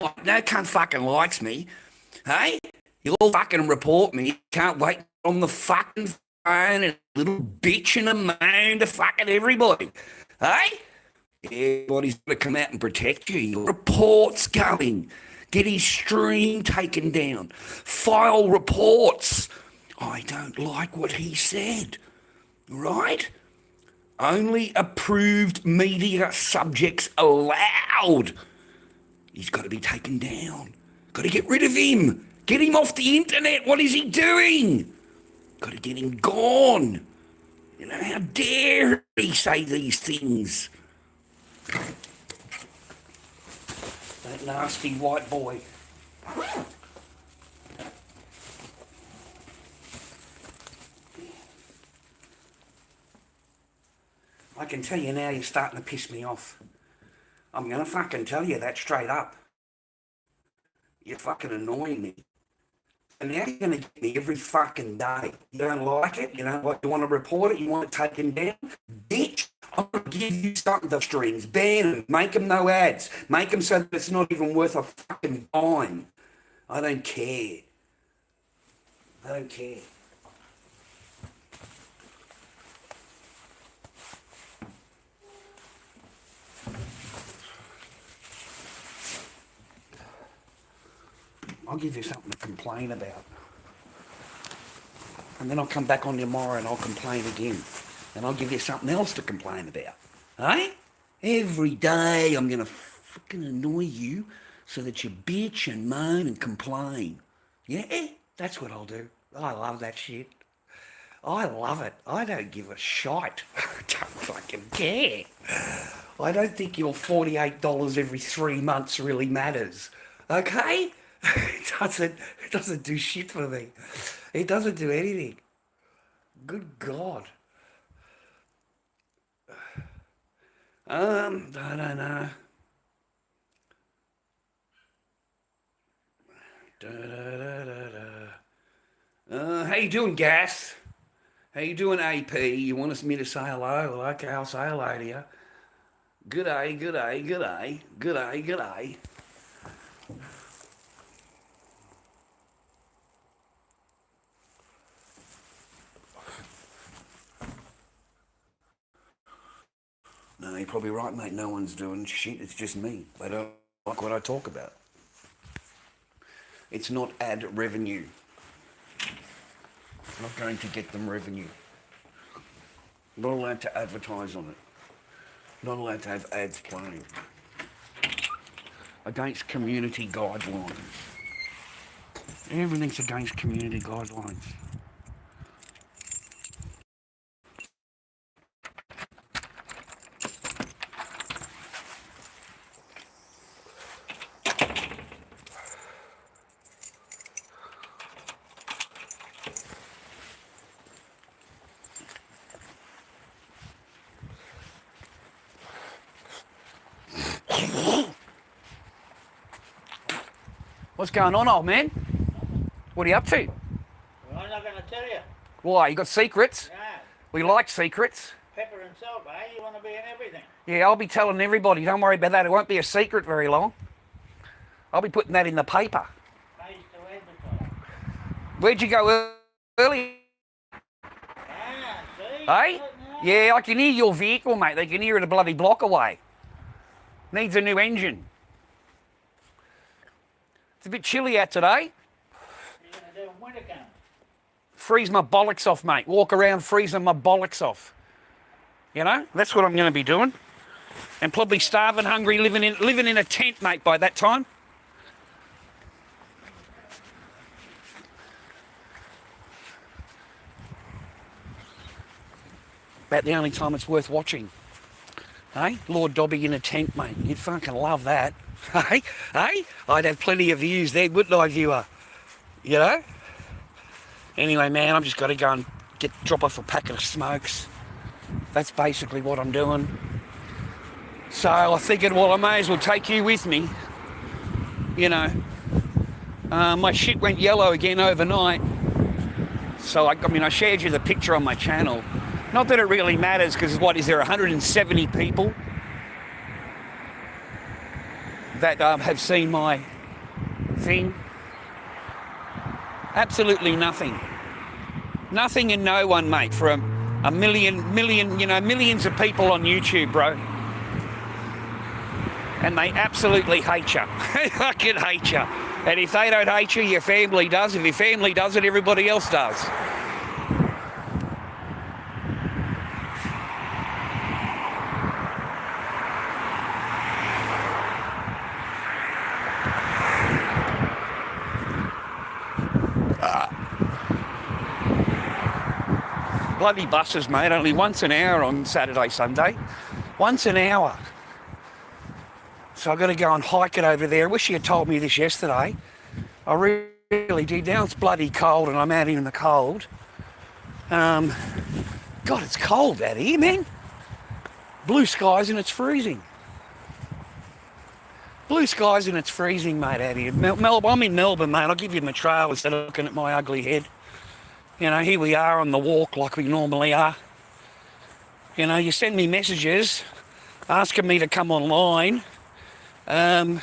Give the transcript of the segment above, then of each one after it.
No cunt fucking likes me. Hey? You'll all fucking report me. Can't wait on the fucking phone and a little bitch and a moan to fucking everybody. Hey? Everybody's got to come out and protect you. Your reports going. Get his stream taken down. File reports. I don't like what he said. Right? Only approved media subjects allowed. He's got to be taken down. Got to get rid of him. Get him off the internet. What is he doing? Got to get him gone. You know, how dare he say these things? That nasty white boy. I can tell you now you're starting to piss me off. I'm going to fucking tell you that straight up. You're fucking annoying me. And now you're going to get me every fucking day. You don't like it? You know what? You want to report it? You want it taken down? Bitch, I'm going to give you something to streams. Ban them. Make them no ads. Make them so that it's not even worth a fucking dime. I don't care. I don't care. I'll give you something to complain about. And then I'll come back on tomorrow and I'll complain again. And I'll give you something else to complain about. Eh? Every day I'm going to fucking annoy you so that you bitch and moan and complain. Yeah? That's what I'll do. I love that shit. I love it. I don't give a shite. I don't fucking care. I don't think your $48 every 3 months really matters. Okay? It doesn't do shit for me. It doesn't do anything. Good God. I don't know. How you doing, Gas? How you doing, AP? You want me to say hello? Well, okay, I'll say hello to you. G'day, g'day, g'day, g'day, g'day. No, you're probably right, mate. No one's doing shit. It's just me. They don't like what I talk about. It's not ad revenue. It's not going to get them revenue. Not allowed to advertise on it. Not allowed to have ads playing. Against community guidelines. Everything's against community guidelines. What's going on, old man? What are you up to? Well, I'm not going to tell you. Why? You got secrets? Yeah. We like secrets. Pepper and salt, eh? You want to be in everything. Yeah, I'll be telling everybody. Don't worry about that. It won't be a secret very long. I'll be putting that in the paper. Pays to advertise. Where'd you go early? Ah, see? Hey? Yeah, I can hear your vehicle, mate. They can hear it a bloody block away. Needs a new engine. It's a bit chilly out today. You're going to do when winter comes. Freeze my bollocks off, mate. Walk around freezing my bollocks off. You know, that's what I'm going to be doing. And probably starving, hungry, living in a tent, mate, by that time. About the only time it's worth watching. Hey? Lord Dobby in a tent, mate. You'd fucking love that. Hey? Hey? I'd have plenty of views there, wouldn't I, viewer? You know? Anyway, man, I've just got to go and drop off a packet of smokes. That's basically what I'm doing. So I figured, well, I may as well take you with me. You know. My shit went yellow again overnight. So, I mean, I shared you the picture on my channel. Not that it really matters, because what, is there 170 people that have seen my thing? Absolutely nothing. Nothing and no one, mate, for a million, millions of people on YouTube, bro. And they absolutely hate you. They fucking hate you. And if they don't hate you, your family does. If your family does it, everybody else does. Bloody buses, mate, only once an hour on Saturday, Sunday. Once an hour. So I've got to go and hike it over there. I wish you had told me this yesterday. I really did. Now it's bloody cold and I'm out in the cold. God, it's cold out here, man. Blue skies and it's freezing. Blue skies and it's freezing, mate, out here. I'm in Melbourne, mate. I'll give you my trail instead of looking at my ugly head. You know, here we are on the walk like we normally are. You know, you send me messages asking me to come online. You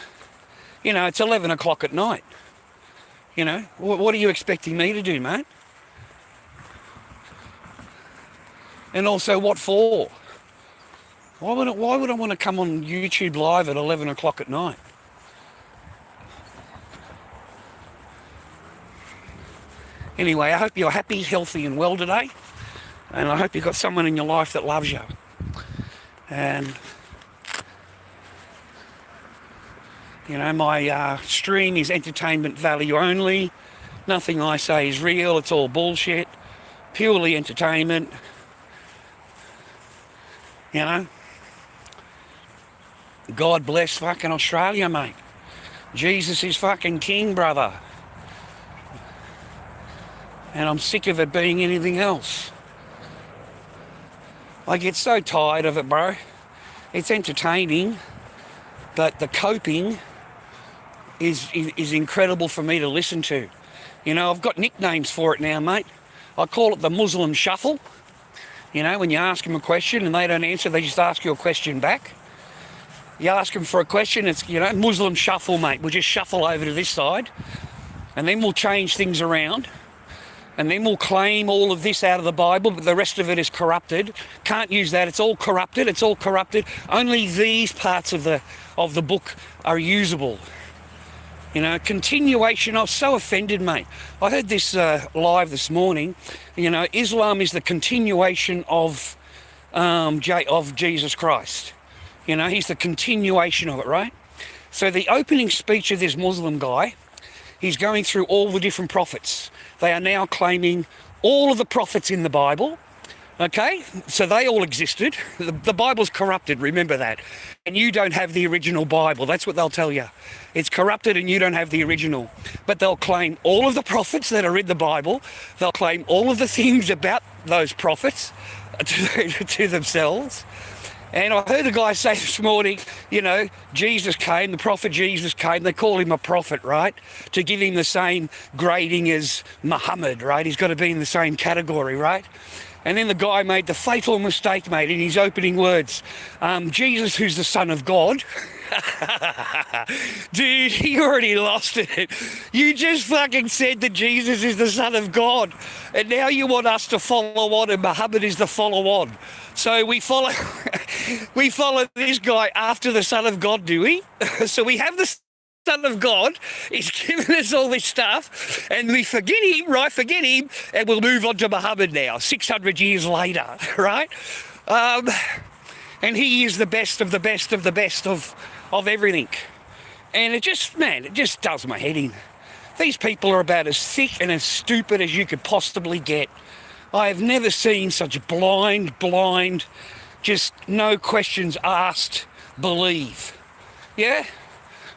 know, it's 11 o'clock at night. You know, what are you expecting me to do, mate? And also, what for? Why would I want to come on YouTube live at 11 o'clock at night? Anyway, I hope you're happy, healthy and well today. And I hope you've got someone in your life that loves you. And, you know, my stream is entertainment value only. Nothing I say is real. It's all bullshit. Purely entertainment. You know. God bless fucking Australia, mate. Jesus is fucking king, brother. And I'm sick of it being anything else. I get so tired of it, bro. It's entertaining, but the coping is incredible for me to listen to. You know, I've got nicknames for it now, mate. I call it the Muslim shuffle. You know, when you ask them a question and they don't answer, they just ask you a question back. You ask them for a question, it's, you know, Muslim shuffle, mate. We'll just shuffle over to this side and then we'll change things around. And then we'll claim all of this out of the Bible, but the rest of it is corrupted. Can't use that. It's all corrupted. It's all corrupted. Only these parts of the book are usable. You know, continuation. I was so offended, mate. I heard this live this morning. You know, Islam is the continuation of Jesus Christ. You know, he's the continuation of it, right? So the opening speech of this Muslim guy, he's going through all the different prophets. They are now claiming all of the prophets in the Bible, okay? So they all existed. The Bible's corrupted, remember that. And you don't have the original Bible. That's what they'll tell you. It's corrupted and you don't have the original. But they'll claim all of the prophets that are in the Bible. They'll claim all of the things about those prophets to themselves. And I heard a guy say this morning, you know, Jesus came, the prophet Jesus came, they call him a prophet, right? To give him the same grading as Muhammad, right? He's got to be in the same category, right? And then the guy made the fatal mistake, mate, in his opening words. Jesus, who's the Son of God. Dude, he already lost it. You just fucking said that Jesus is the Son of God. And now you want us to follow on and Muhammad is the follow-on. So we follow this guy after the Son of God, do we? So we have the Son of God. He's given us all this stuff and we forget him, right? Forget him and we'll move on to Muhammad now, 600 years later, right? And he is the best of the best of the best of everything. And it just does my head in. These people are about as thick and as stupid as you could possibly get. I have never seen such blind, just no questions asked, believe. Yeah?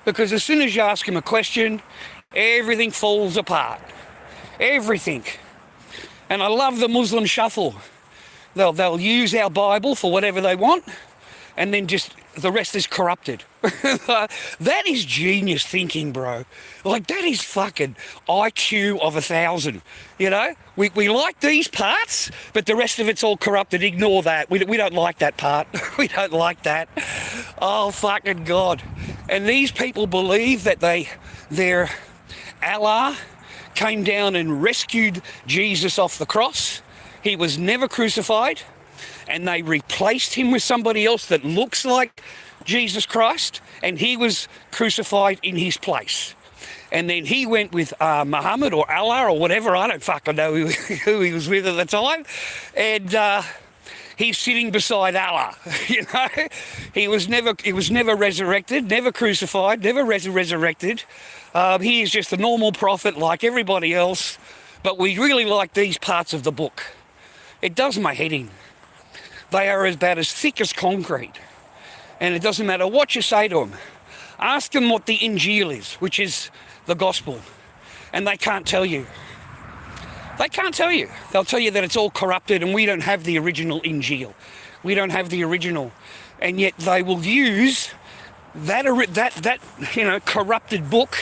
Because as soon as you ask him a question, everything falls apart. Everything. And I love the Muslim shuffle. They'll use our Bible for whatever they want, and then just the rest is corrupted. That is genius thinking, bro. Like, that is fucking IQ of 1,000. You know, we like these parts, but the rest of it's all corrupted. Ignore that. We don't like that part. We don't like that. Oh, fucking God. And these people believe that they're Allah came down and rescued Jesus off the cross. He was never crucified, and they replaced him with somebody else that looks like Jesus Christ, and he was crucified in his place. And then he went with Muhammad or Allah or whatever, I don't fucking know who he was with at the time, and he's sitting beside Allah. You know, he was never resurrected, never crucified, never resurrected. He is just a normal prophet like everybody else, but we really like these parts of the book. It does my head in. They are about as thick as concrete, and it doesn't matter what you say to them. Ask them what the Injil is, which is the gospel, and they can't tell you. They can't tell you. They'll tell you that it's all corrupted and we don't have the original Injil. We don't have the original. And yet they will use that corrupted book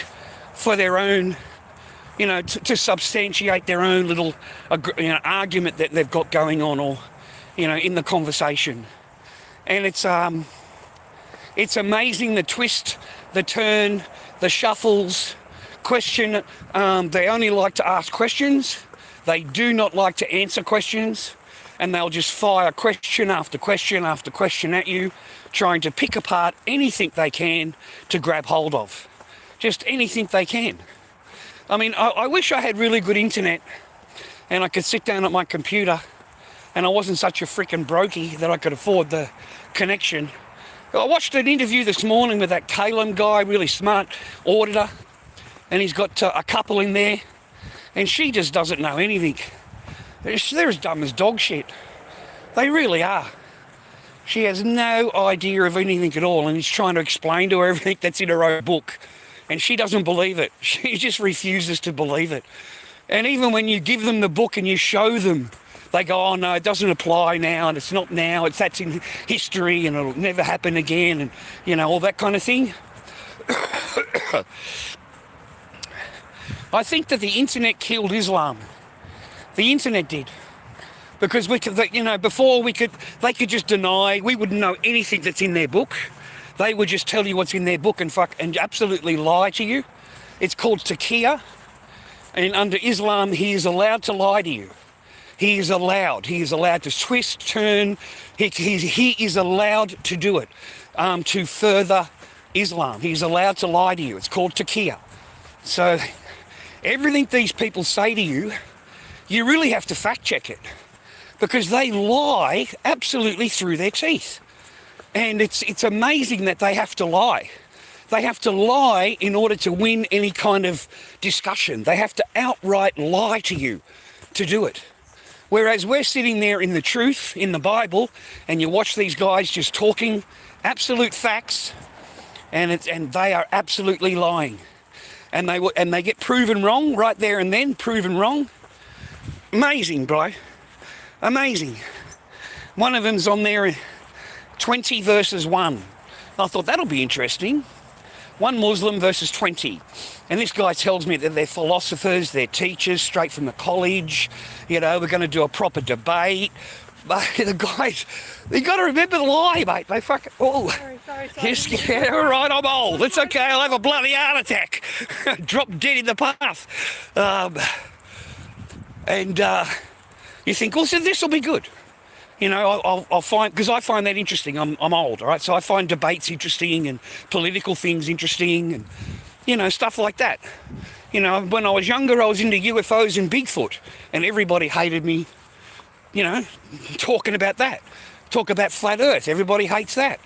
for their own, to substantiate their own little argument that they've got going on, or, in the conversation. And it's amazing, the twist, the turn, the shuffles, question. They only like to ask questions. They do not like to answer questions, and they'll just fire question after question after question at you, trying to pick apart anything they can to grab hold of. Just anything they can. I mean, I wish I had really good internet and I could sit down at my computer and I wasn't such a freaking brokey that I could afford the connection. I watched an interview this morning with that Calum guy, really smart auditor, and he's got a couple in there, and she just doesn't know anything. They're as dumb as dog shit. They really are. She has no idea of anything at all, and he's trying to explain to her everything that's in her own book, and she doesn't believe it. She just refuses to believe it. And even when you give them the book and you show them, they go, oh no, it doesn't apply now, and it's not now, that's in history, and it'll never happen again, and all that kind of thing. I think that the internet killed Islam. The internet did. Because we could, before they could just deny, we wouldn't know anything that's in their book. They would just tell you what's in their book and absolutely lie to you. It's called taqiyya. And under Islam, he is allowed to lie to you. He is allowed to twist, turn. He is allowed to do it to further Islam. He's allowed to lie to you. It's called taqiyya. So everything these people say to you, you really have to fact check it, because they lie absolutely through their teeth. And it's amazing that they have to lie. They have to lie in order to win any kind of discussion. They have to outright lie to you to do it. Whereas we're sitting there in the truth, in the Bible, and you watch these guys just talking absolute facts, and they are absolutely lying. And they get proven wrong right there and then, proven wrong. Amazing, bro. Amazing. One of them's on there, 20 verses 1. I thought that'll be interesting. One Muslim versus 20. And this guy tells me that they're philosophers, they're teachers straight from the college. We're going to do a proper debate. But the guys, you got to remember the lie, mate. They fucking, Sorry. Yes, yeah, all right, I'm old. It's okay, I'll have a bloody heart attack. Drop dead in the path. You think, well, so this will be good. I'll find, because I find that interesting. I'm old, all right? So I find debates interesting and political things interesting and, stuff like that. When I was younger, I was into UFOs and Bigfoot, and everybody hated me, talking about that. Talk about flat earth, everybody hates that.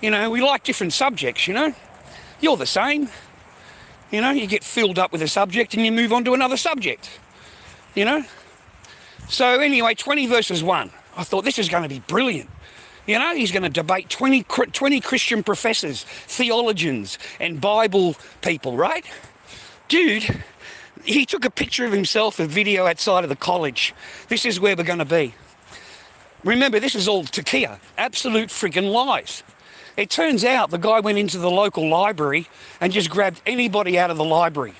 We like different subjects, You're the same. You get filled up with a subject and you move on to another subject, So anyway, 20 verses 1. I thought this is going to be brilliant. He's going to debate 20 Christian professors, theologians, and Bible people, right? Dude, he took a picture of himself, a video outside of the college. This is where we're going to be. Remember, this is all taqiyya, absolute friggin' lies. It turns out the guy went into the local library and just grabbed anybody out of the library.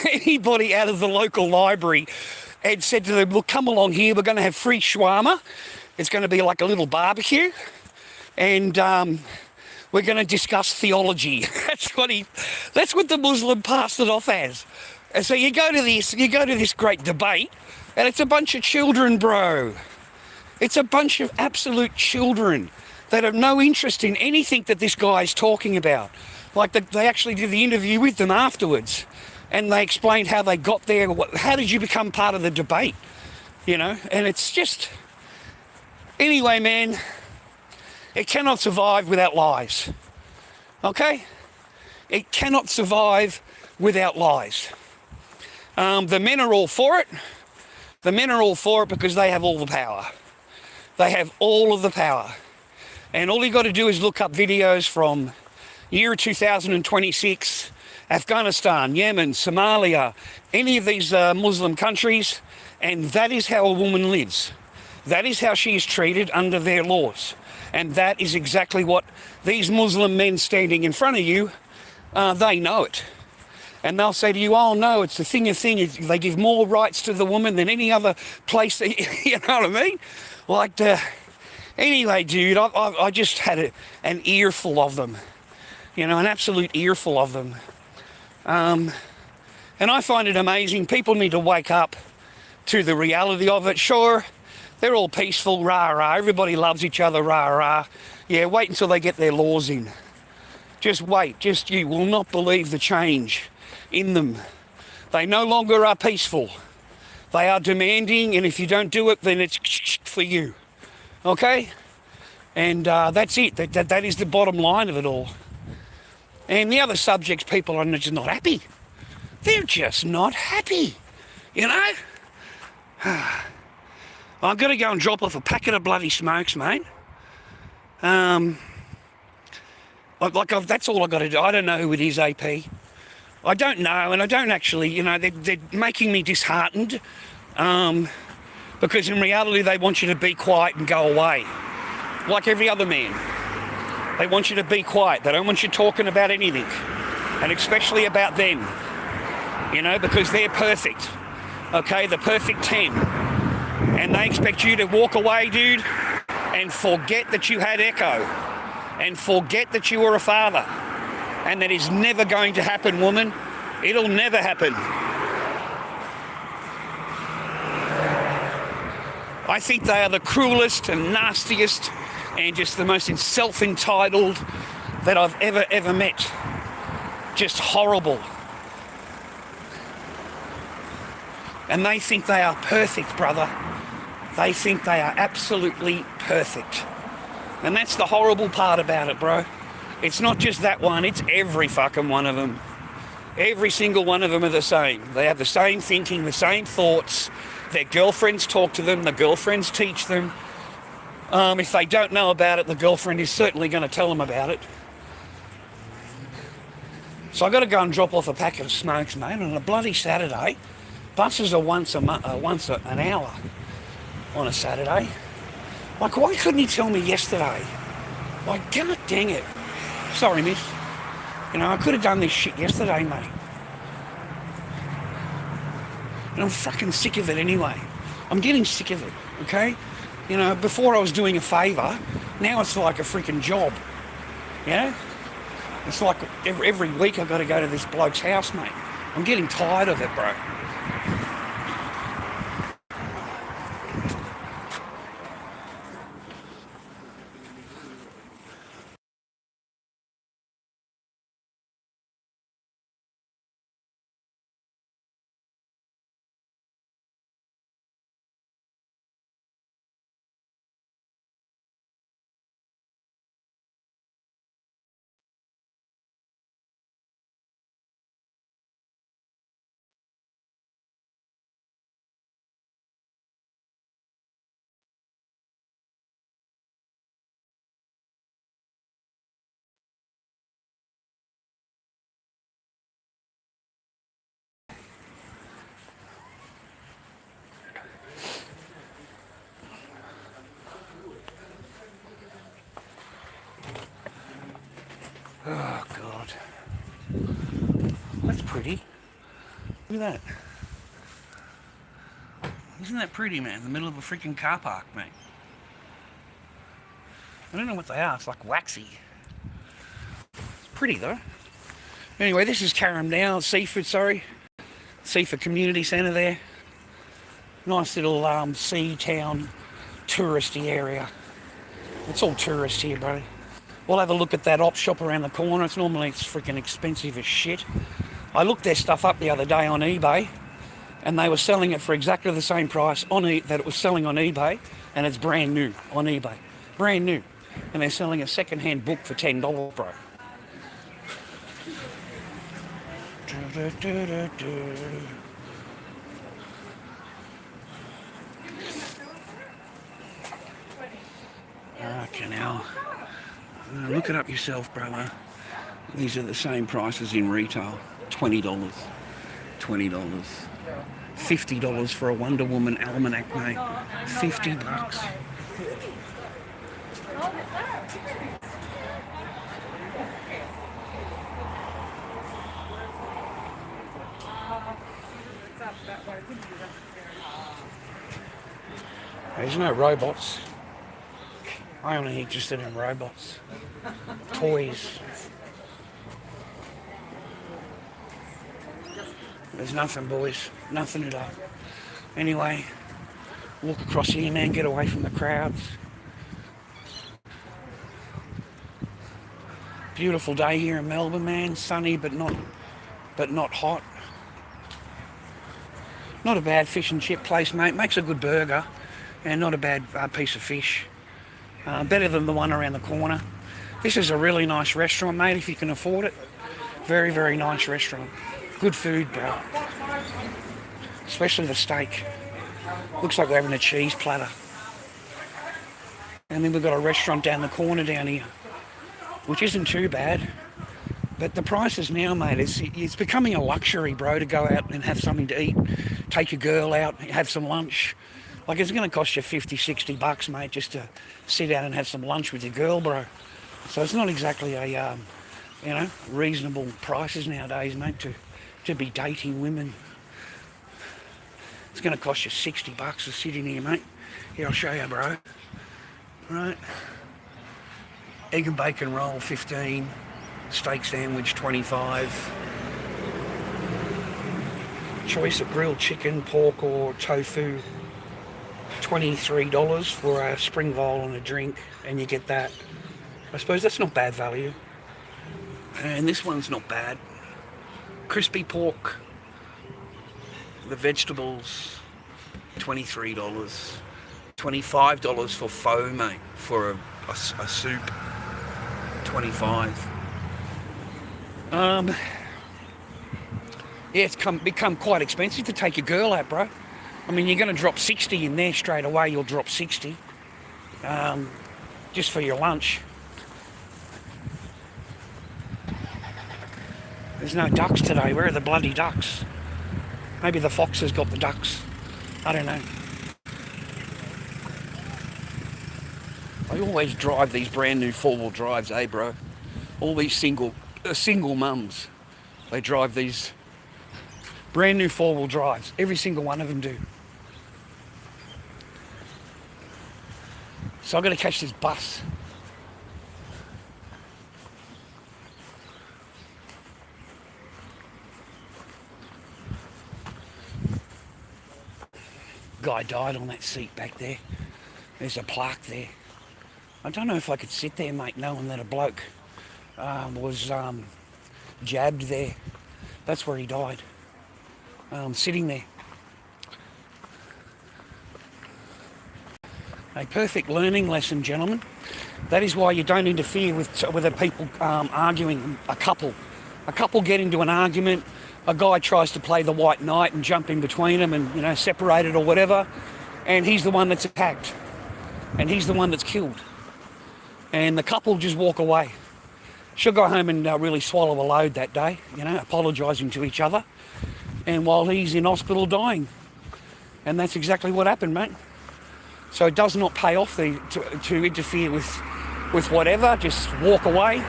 Anybody out of the local library, and said to them, look, come along here, we're going to have free shawarma. It's going to be like a little barbecue. And we're going to discuss theology. That's what the Muslim passed it off as. And so you go to this great debate, and it's a bunch of children, bro. It's a bunch of absolute children that have no interest in anything that this guy's talking about. Like they actually did the interview with them afterwards, and they explained how they got there. How did you become part of the debate? You know, and it's just... Anyway, man, it cannot survive without lies. Okay? It cannot survive without lies. The men are all for it. The men are all for it because they have all the power. They have all of the power. And all you got to do is look up videos from year 2026, Afghanistan, Yemen, Somalia, any of these Muslim countries, and that is how a woman lives. That is how she is treated under their laws. And that is exactly what these Muslim men standing in front of you, they know it. And they'll say to you, oh no, it's the thing of things. They give more rights to the woman than any other place. You know what I mean? Like, anyway, dude, I just had an earful of them. You know, an absolute earful of them. And I find it amazing. People need to wake up to the reality of it. Sure, they're all peaceful, rah-rah. Everybody loves each other, rah-rah. Yeah, wait until they get their laws in. Just wait. You will not believe the change in them. They no longer are peaceful. They are demanding, and if you don't do it, then it's for you. Okay? And that's it. That is the bottom line of it all. And the other subjects, people are just not happy. They're just not happy. You know? I've got to go and drop off a packet of bloody smokes, mate. That's all I've got to do. I don't know who it is, AP. I don't know, and I don't actually, you know, they're making me disheartened. Because in reality, they want you to be quiet and go away. Like every other man. They want you to be quiet. They don't want you talking about anything. And especially about them. You know, because they're perfect. Okay, the perfect 10. And they expect you to walk away, dude, and forget that you had echo. And forget that you were a father. And that is never going to happen, woman. It'll never happen. I think they are the cruelest and nastiest and just the most self-entitled that I've ever met. Just horrible. And they think they are perfect, brother. They think they are absolutely perfect. And that's the horrible part about it, bro. It's not just that one, it's every fucking one of them. Every single one of them are the same. They have the same thinking, the same thoughts. Their girlfriends talk to them, the girlfriends teach them. If they don't know about it, the girlfriend is certainly going to tell them about it. So I've got to go and drop off a packet of smokes, mate, on a bloody Saturday. Buses are once an hour on a Saturday. Like, why couldn't he tell me yesterday? Like, god dang it. Sorry, miss. You know, I could have done this shit yesterday, mate. And I'm fucking sick of it anyway. I'm getting sick of it, okay? You know, before I was doing a favour, now it's like a freaking job. You know? It's like every week I've got to go to this bloke's house, mate. I'm getting tired of it, bro. Oh, God. That's pretty. Look at that. Isn't that pretty, man? In the middle of a freaking car park, mate. I don't know what they are. It's like waxy. It's pretty, though. Anyway, this is Seaford, sorry. Seaford Community Centre there. Nice little sea town, touristy area. It's all tourist here, buddy. We'll have a look at that op shop around the corner. It's freaking expensive as shit. I looked their stuff up the other day on eBay, and they were selling it for exactly the same price that it was selling on eBay, and it's brand new on eBay. Brand new. And they're selling a second-hand book for $10, bro. Okay, now, look it up yourself, brother. These are the same prices in retail. $20. $20. $50 for a Wonder Woman almanac, mate. $50. There's no robots. I'm only interested in robots. Toys. There's nothing, boys. Nothing at all. Anyway, walk across here, man. Get away from the crowds. Beautiful day here in Melbourne, man. Sunny, but not hot. Not a bad fish and chip place, mate. Makes a good burger, and not a bad piece of fish. Better than the one around the corner. This is a really nice restaurant, mate, if you can afford it. Very, very nice restaurant. Good food, bro. Especially the steak. Looks like we're having a cheese platter. And then we've got a restaurant down the corner down here, which isn't too bad. But the prices now, mate, it's becoming a luxury, bro, to go out and have something to eat. Take your girl out, have some lunch. Like, it's going to cost you $50, $60, mate, just to sit down and have some lunch with your girl, bro. So it's not exactly a, reasonable prices nowadays, mate, to be dating women. It's going to cost you $60 to sit in here, mate. Here, I'll show you, bro. Right. Egg and bacon roll, 15. Steak sandwich, 25. Choice of grilled chicken, pork or tofu, $23 for a spring roll and a drink, and you get that. I suppose that's not bad value. And this one's not bad. Crispy pork, the vegetables, $23. $25 for pho, mate, for a soup. 25. Yeah, it's become quite expensive to take your girl out, bro. I mean, you're going to drop 60 in there straight away. You'll drop 60 just for your lunch. There's no ducks today. Where are the bloody ducks? Maybe the fox has got the ducks. I don't know. I always drive these brand new four-wheel drives, eh, bro? All these single mums, they drive these brand new four-wheel drives. Every single one of them do. So I've got to catch this bus. Guy died on that seat back there. There's a plaque there. I don't know if I could sit there, mate, knowing that a bloke was jabbed there. That's where he died. Sitting there. A perfect learning lesson, gentlemen. That is why you don't interfere with the people arguing. A couple get into an argument. A guy tries to play the white knight and jump in between them and, separate it or whatever. And he's the one that's attacked. And he's the one that's killed. And the couple just walk away. She'll go home and really swallow a load that day, apologising to each other. And while he's in hospital dying. And that's exactly what happened, mate. So it does not pay off to interfere with whatever. Just walk away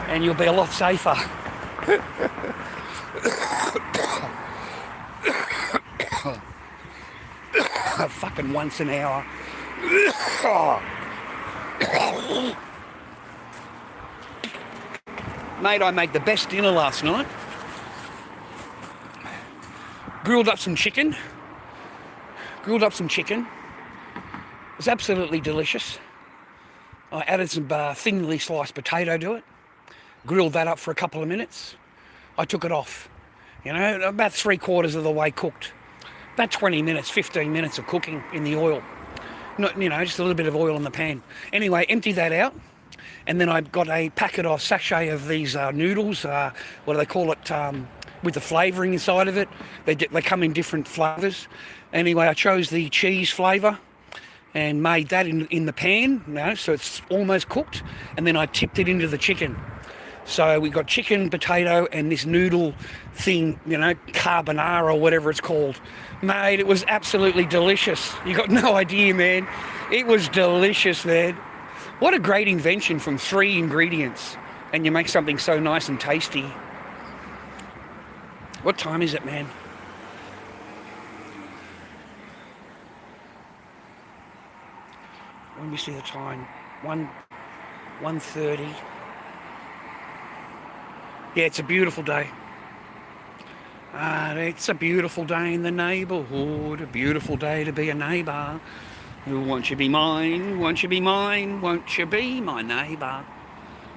and you'll be a lot safer. Fucking once an hour. Mate, I made the best dinner last night. grilled up some chicken. It was absolutely delicious. I added some thinly sliced potato to it. Grilled that up for a couple of minutes. I took it off. You know, about 3/4 of the way cooked. About 20 minutes, 15 minutes of cooking in the oil. Not, you know, just a little bit of oil in the pan. Anyway, empty that out. And then I got a packet of sachet of these noodles. What do they call it? With the flavouring inside of it. They come in different flavours. Anyway, I chose the cheese flavour and made that in the pan, you know, so it's almost cooked. And then I tipped it into the chicken. So we got chicken, potato, and this noodle thing, you know, carbonara or whatever it's called. Mate, it was absolutely delicious. You got no idea, man. It was delicious, man. What a great invention from 3 ingredients. And you make something so nice and tasty. What time is it, man? Let me see the time. 1:30. Yeah, it's a beautiful day. It's a beautiful day in the neighbourhood. A beautiful day to be a neighbour. Won't you be mine? Won't you be mine? Won't you be my neighbour?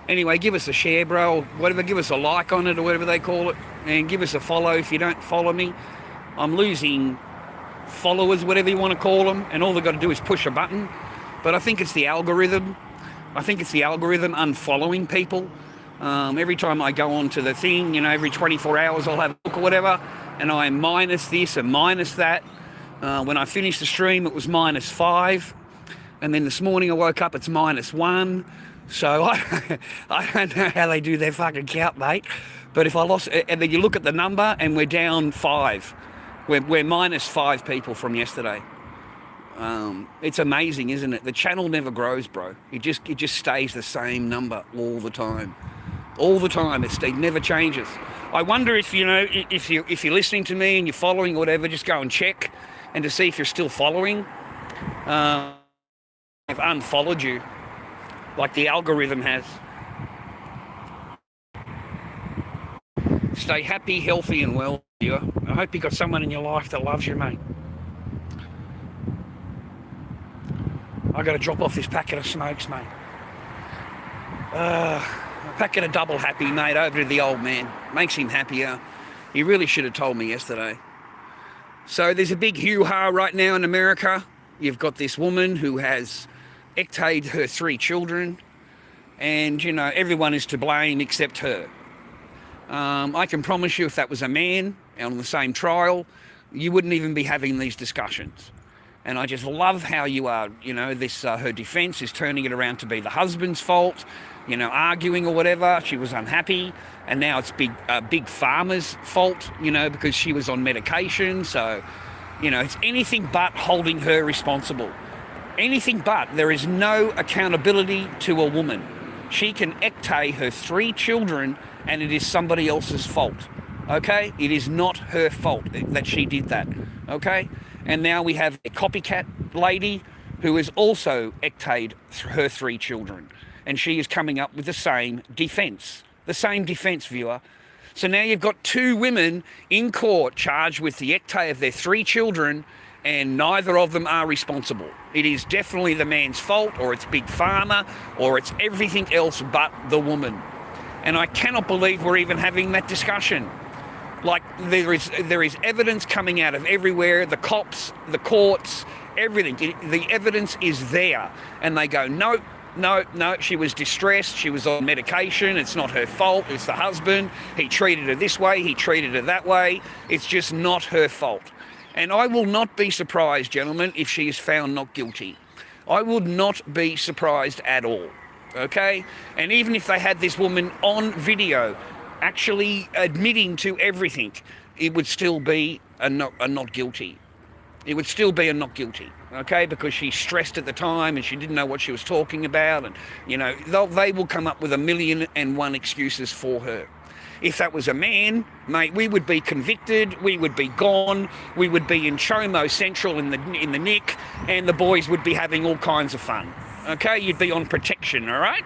Anyway, give us a share, bro, or whatever. Give us a like on it or whatever they call it. And give us a follow if you don't follow me. I'm losing followers, whatever you want to call them. And all they've got to do is push a button. But I think it's the algorithm. I think it's the algorithm unfollowing people. Every time I go onto the thing, you know, every 24 hours I'll have a look or whatever, and I minus this and minus that. When I finished the stream, it was -5. And then this morning I woke up, it's -1. So I don't know how they do their fucking count, mate. But if I lost, and then you look at the number and we're down 5. We're -5 people from yesterday. It's amazing, isn't it? The channel never grows, bro. It just stays the same number all the time. All the time. It never changes. I wonder if, you know, if you're listening to me and you're following or whatever, just go and check and to see if you're still following. I've unfollowed you like the algorithm has. Stay happy, healthy and well, viewer. I hope you got someone in your life that loves you, mate. I got to drop off this packet of smokes, mate. A packet of double happy, mate, over to the old man. Makes him happier. He really should have told me yesterday. So there's a big hoo-ha right now in America. You've got this woman who has ecta'd her 3 children. And, you know, everyone is to blame except her. I can promise you if that was a man on the same trial, you wouldn't even be having these discussions. And I just love how you are, you know, this her defence is turning it around to be the husband's fault, you know, arguing or whatever. She was unhappy, and now it's Big Pharma's fault, you know, because she was on medication. So, you know, it's anything but holding her responsible. Anything but. There is no accountability to a woman. She can ectay her 3 children, and it is somebody else's fault. Okay? It is not her fault that she did that. Okay? And now we have a copycat lady who has also ecta'd her 3 children. And she is coming up with the same defence. The same defence, viewer. So now you've got 2 women in court charged with the ectay of their 3 children, and neither of them are responsible. It is definitely the man's fault, or it's Big Pharma, or it's everything else but the woman. And I cannot believe we're even having that discussion. Like, there is evidence coming out of everywhere, the cops, the courts, everything. The evidence is there. And they go, no, she was distressed, she was on medication, it's not her fault, it's the husband, he treated her this way, he treated her that way, it's just not her fault. And I will not be surprised, gentlemen, if she is found not guilty. I would not be surprised at all, okay? And even if they had this woman on video actually admitting to everything, it would still be a not guilty. It would still be a not guilty, okay? Because she's stressed at the time and she didn't know what she was talking about. And, you know, they will come up with 1,000,001 excuses for her. If that was a man, mate, we would be convicted, we would be gone, we would be in Chomo Central in the nick, and the boys would be having all kinds of fun, okay? You'd be on protection, all right?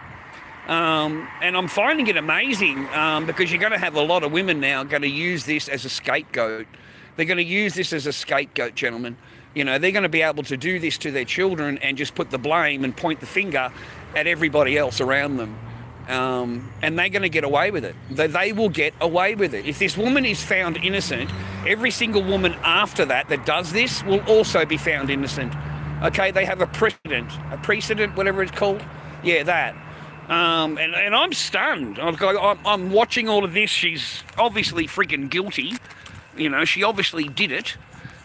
And I'm finding it amazing because you're going to have a lot of women now going to use this as a scapegoat They're going to use this as a scapegoat, gentlemen. You know, they're going to be able to do this to their children and just put the blame and point the finger at everybody else around them. And they're going to get away with it. They will get away with it. If this woman is found innocent, every single woman after that does this will also be found innocent. Okay, they have a precedent, whatever it's called. Yeah, that. And I'm stunned. I'm watching all of this. She's obviously freaking guilty. You know, she obviously did it.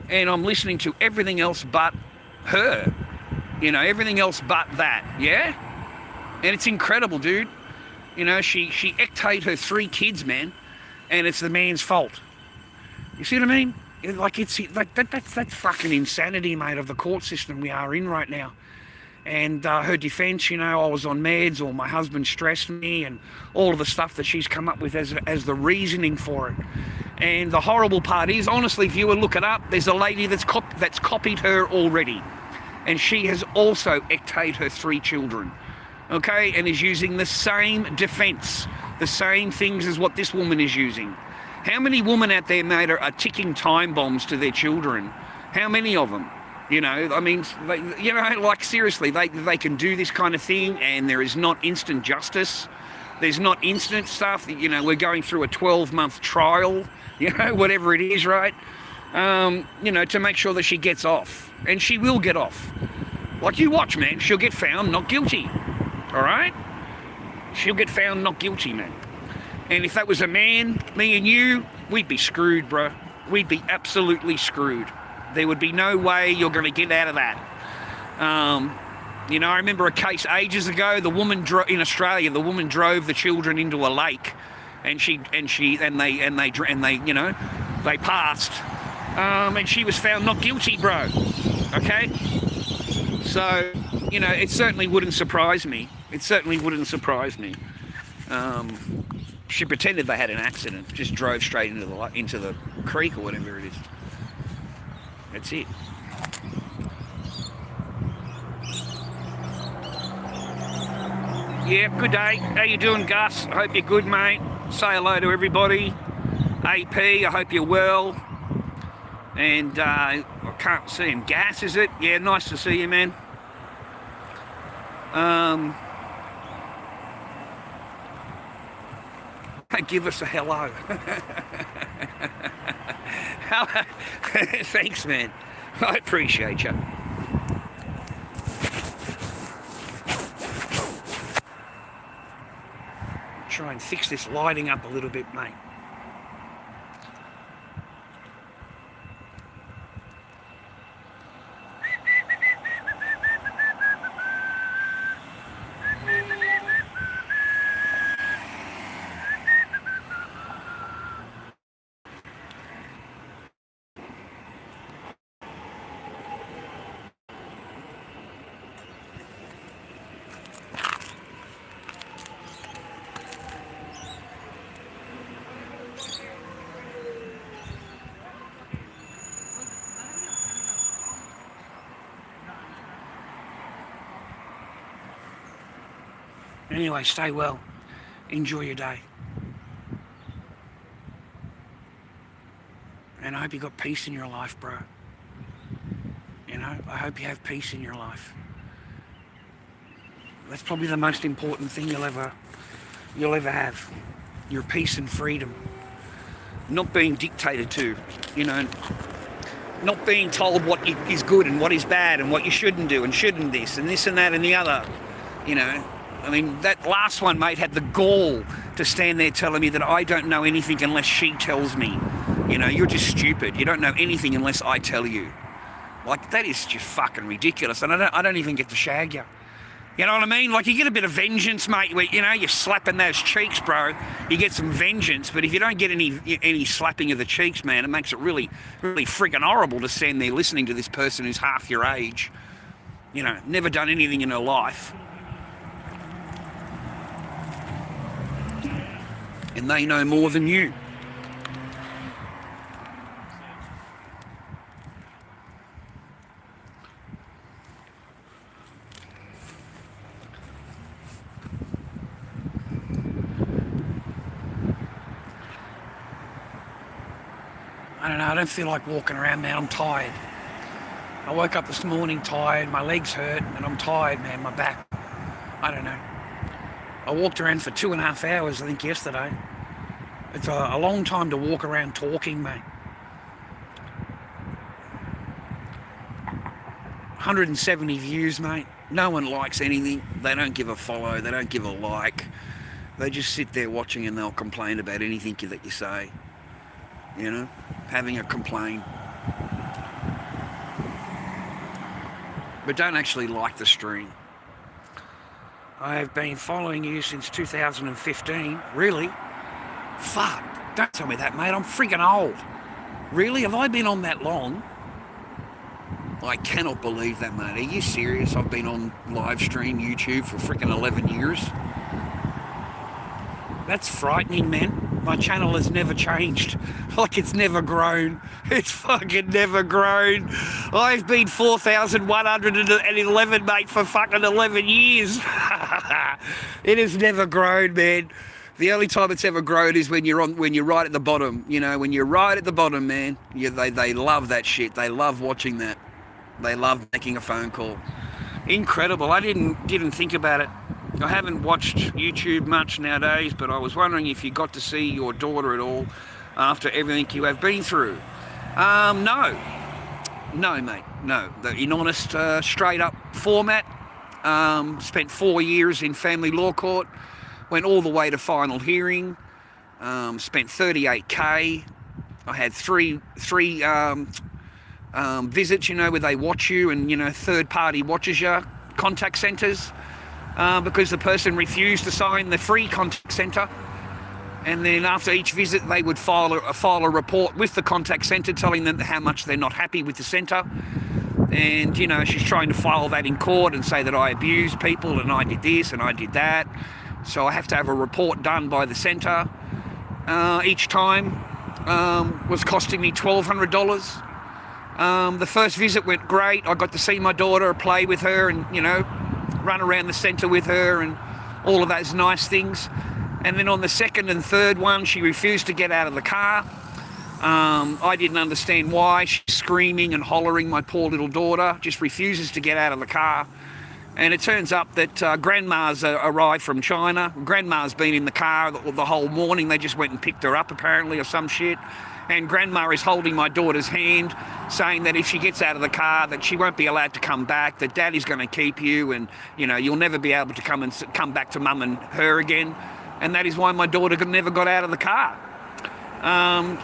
And I'm listening to everything else but her. You know, everything else but that. Yeah? And it's incredible, dude. You know, she ectate her 3 kids, man. And it's the man's fault. You see what I mean? That's fucking insanity, mate, of the court system we are in right now. And her defence, you know, I was on meds, or my husband stressed me, and all of the stuff that she's come up with as the reasoning for it. And the horrible part is, honestly, if you would look it up, there's a lady that's copied her already. And she has also ectate her 3 children. Okay? And is using the same defence, the same things as what this woman is using. How many women out there, mate, are ticking time bombs to their children? How many of them? You know, I mean, like seriously, they can do this kind of thing, and there is not instant justice. There's not instant stuff. You know, we're going through a 12-month trial, you know, whatever it is, right? You know, to make sure that she gets off. And she will get off. Like, you watch, man. She'll get found not guilty. All right? She'll get found not guilty, man. And if that was a man, me and you, we'd be screwed, bro. We'd be absolutely screwed. There would be no way you're going to get out of that. You know, I remember a case ages ago. The woman in Australia, the woman drove the children into a lake, and they you know, they passed, and she was found not guilty, bro. Okay, so you know, it certainly wouldn't surprise me. It certainly wouldn't surprise me. She pretended they had an accident, just drove straight into the creek or whatever it is. That's it. Yeah, good day. How you doing, Gus? I hope you're good, mate. Say hello to everybody. AP, I hope you're well. And I can't see him. Gas, is it? Yeah, nice to see you, man. Give us a hello. Thanks, man. I appreciate you. Try and fix this lighting up a little bit, mate. Anyway, stay well. Enjoy your day. And I hope you got peace in your life, bro. You know, I hope you have peace in your life. That's probably the most important thing you'll ever have. Your peace and freedom. Not being dictated to, you know. Not being told what is good and what is bad and what you shouldn't do and shouldn't this and that and the other, you know. I mean, that last one, mate, had the gall to stand there telling me that I don't know anything unless she tells me. You know, you're just stupid. You don't know anything unless I tell you. Like, that is just fucking ridiculous. And I don't even get to shag you. You know what I mean? Like, you get a bit of vengeance, mate. Where, you know, you're slapping those cheeks, bro. You get some vengeance. But if you don't get any slapping of the cheeks, man, it makes it really, really freaking horrible to stand there listening to this person who's half your age. You know, never done anything in her life. And they know more than you. I don't know, I don't feel like walking around, man. I'm tired. I woke up this morning tired, my legs hurt, and I'm tired, man, my back. I don't know. I walked around for 2.5 hours, I think, yesterday. It's a long time to walk around talking, mate. 170 views, mate. No one likes anything. They don't give a follow. They don't give a like. They just sit there watching and they'll complain about anything that you say. You know, having a complaint. But don't actually like the stream. I have been following you since 2015. Really? Fuck. Don't tell me that, mate. I'm friggin' old. Really? Have I been on that long? I cannot believe that, mate. Are you serious? I've been on live stream YouTube for freaking 11 years. That's frightening, man. My channel has never changed. Like, it's never grown. It's fucking never grown. I've been 4,111, mate, for fucking 11 years. It has never grown, man. The only time it's ever grown is when you're right at the bottom. You know, when you're right at the bottom, man. They love that shit. They love watching that. They love making a phone call. Incredible. I didn't think about it. I haven't watched YouTube much nowadays, but I was wondering if you got to see your daughter at all after everything you have been through. No, mate, no. In honest, straight up format. Spent 4 years in family law court. Went all the way to final hearing. Spent 38K. I had three visits, you know, where they watch you and, you know, third party watches you, contact centres, because the person refused to sign the free contact centre. And then after each visit, they would file a report with the contact centre telling them how much they're not happy with the centre. And, you know, she's trying to file that in court and say that I abused people and I did this and I did that. So I have to have a report done by the centre each time. Was costing me $1,200. The first visit went great. I got to see my daughter, play with her and, you know, run around the centre with her and all of those nice things. And then on the second and third one, she refused to get out of the car. I didn't understand why. She's screaming and hollering, my poor little daughter, just refuses to get out of the car. And it turns up that Grandma's arrived from China. Grandma's been in the car the whole morning. They just went and picked her up, apparently, or some shit. And Grandma is holding my daughter's hand, saying that if she gets out of the car, that she won't be allowed to come back, that Daddy's going to keep you, and, you know, you'll never be able to come back to Mum and her again. And that is why my daughter never got out of the car.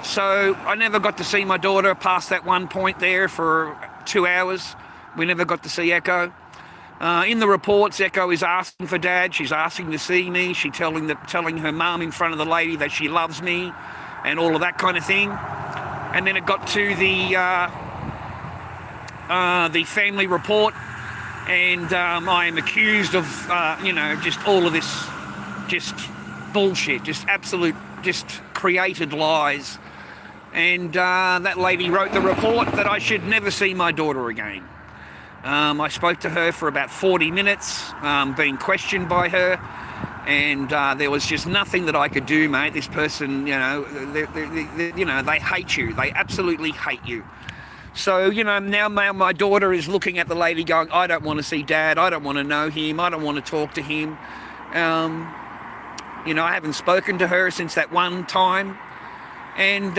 So I never got to see my daughter past that one point there for 2 hours. We never got to see Echo. In the reports, Echo is asking for Dad. She's asking to see me. She's telling her mum in front of the lady that she loves me and all of that kind of thing. And then it got to the family report, and I am accused of, you know, just all of this, just bullshit, just absolute, just created lies. And that lady wrote the report that I should never see my daughter again. I spoke to her for about 40 minutes, being questioned by her, and there was just nothing that I could do, mate. This person, you know, they hate you. They absolutely hate you. So, you know, now my daughter is looking at the lady going, I don't want to see Dad. I don't want to know him. I don't want to talk to him. You know, I haven't spoken to her since that one time. And,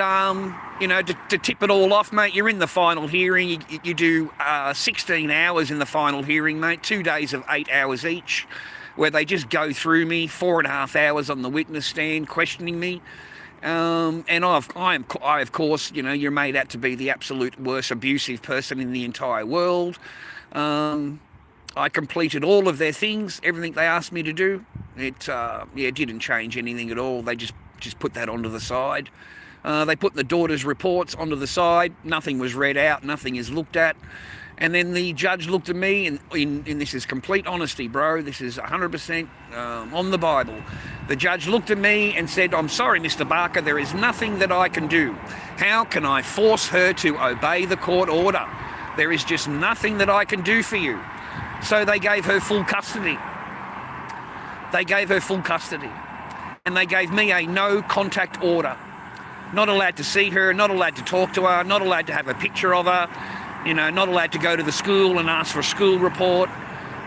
you know, to tip it all off, mate, you're in the final hearing. You do 16 hours in the final hearing, mate, 2 days of 8 hours each, where they just go through me, 4.5 hours on the witness stand questioning me. And I, of course, you know, you're made out to be the absolute worst abusive person in the entire world. I completed all of their things, everything they asked me to do. It didn't change anything at all. They just put that onto the side. They put the daughter's reports onto the side. Nothing was read out. Nothing is looked at. And then the judge looked at me, and in this is complete honesty, bro. This is 100% on the Bible. The judge looked at me and said, I'm sorry, Mr. Barker, there is nothing that I can do. How can I force her to obey the court order? There is just nothing that I can do for you. So they gave her full custody. They gave her full custody. And they gave me a no contact order. Not allowed to see her, not allowed to talk to her, not allowed to have a picture of her, not allowed to go to the school and ask for a school report.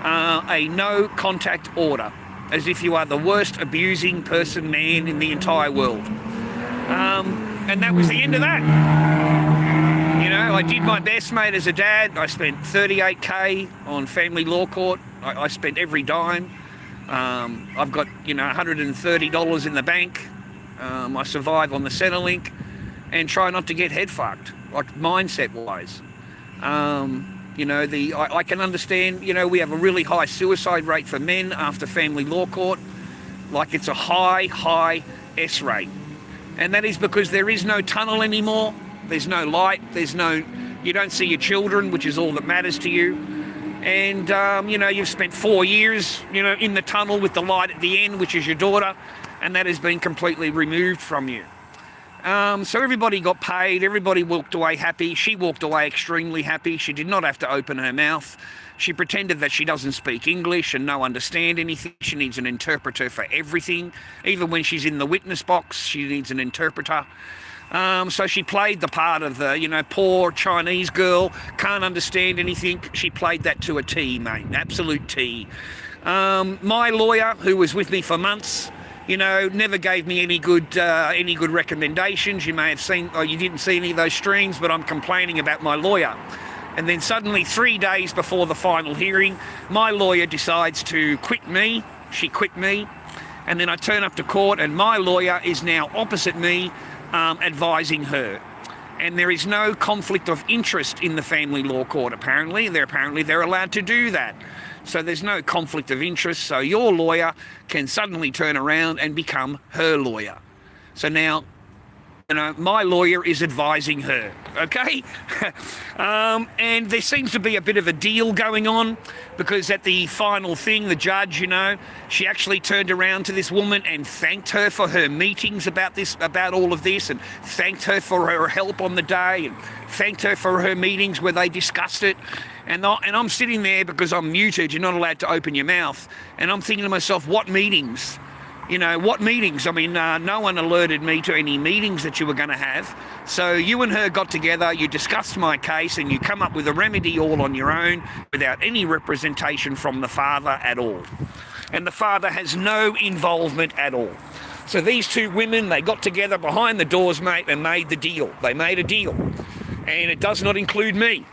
A no contact order, as if you are the worst abusing man in the entire world. And that was the end of that. I did my best, mate, as a dad. I spent $38K on family law court. I spent every dime. I've got, $130 in the bank. I survive on the Centrelink and try not to get head fucked, like mindset-wise. I can understand, we have a really high suicide rate for men after family law court. Like, it's a high S rate. And that is because there is no tunnel anymore. There's no light. You don't see your children, which is all that matters to you. And, you've spent 4 years, in the tunnel with the light at the end, which is your daughter, and that has been completely removed from you. So everybody got paid, everybody walked away happy. She walked away extremely happy. She did not have to open her mouth. She pretended that she doesn't speak English and no understand anything. She needs an interpreter for everything. Even when she's in the witness box, she needs an interpreter. So she played the part of the, poor Chinese girl, can't understand anything. She played that to a T, mate, absolute T. My lawyer, who was with me for months, never gave me any good recommendations. You may have seen, or you didn't see any of those streams, but I'm complaining about my lawyer. And then suddenly, 3 days before the final hearing, my lawyer decides to quit me. She quit me. And then I turn up to court and my lawyer is now opposite me, advising her. And there is no conflict of interest in the family law court, apparently. They're allowed to do that. So there's no conflict of interest. So your lawyer can suddenly turn around and become her lawyer. So now, my lawyer is advising her, okay? And there seems to be a bit of a deal going on, because at the final thing, the judge, she actually turned around to this woman and thanked her for her meetings about all of this, and thanked her for her help on the day, and thanked her for her meetings where they discussed it. And I'm sitting there because I'm muted. You're not allowed to open your mouth. And I'm thinking to myself, what meetings? What meetings? I mean, no one alerted me to any meetings that you were going to have. So you and her got together, you discussed my case, and you come up with a remedy all on your own without any representation from the father at all. And the father has no involvement at all. So these two women, they got together behind the doors, mate, and made the deal. They made a deal. And it does not include me.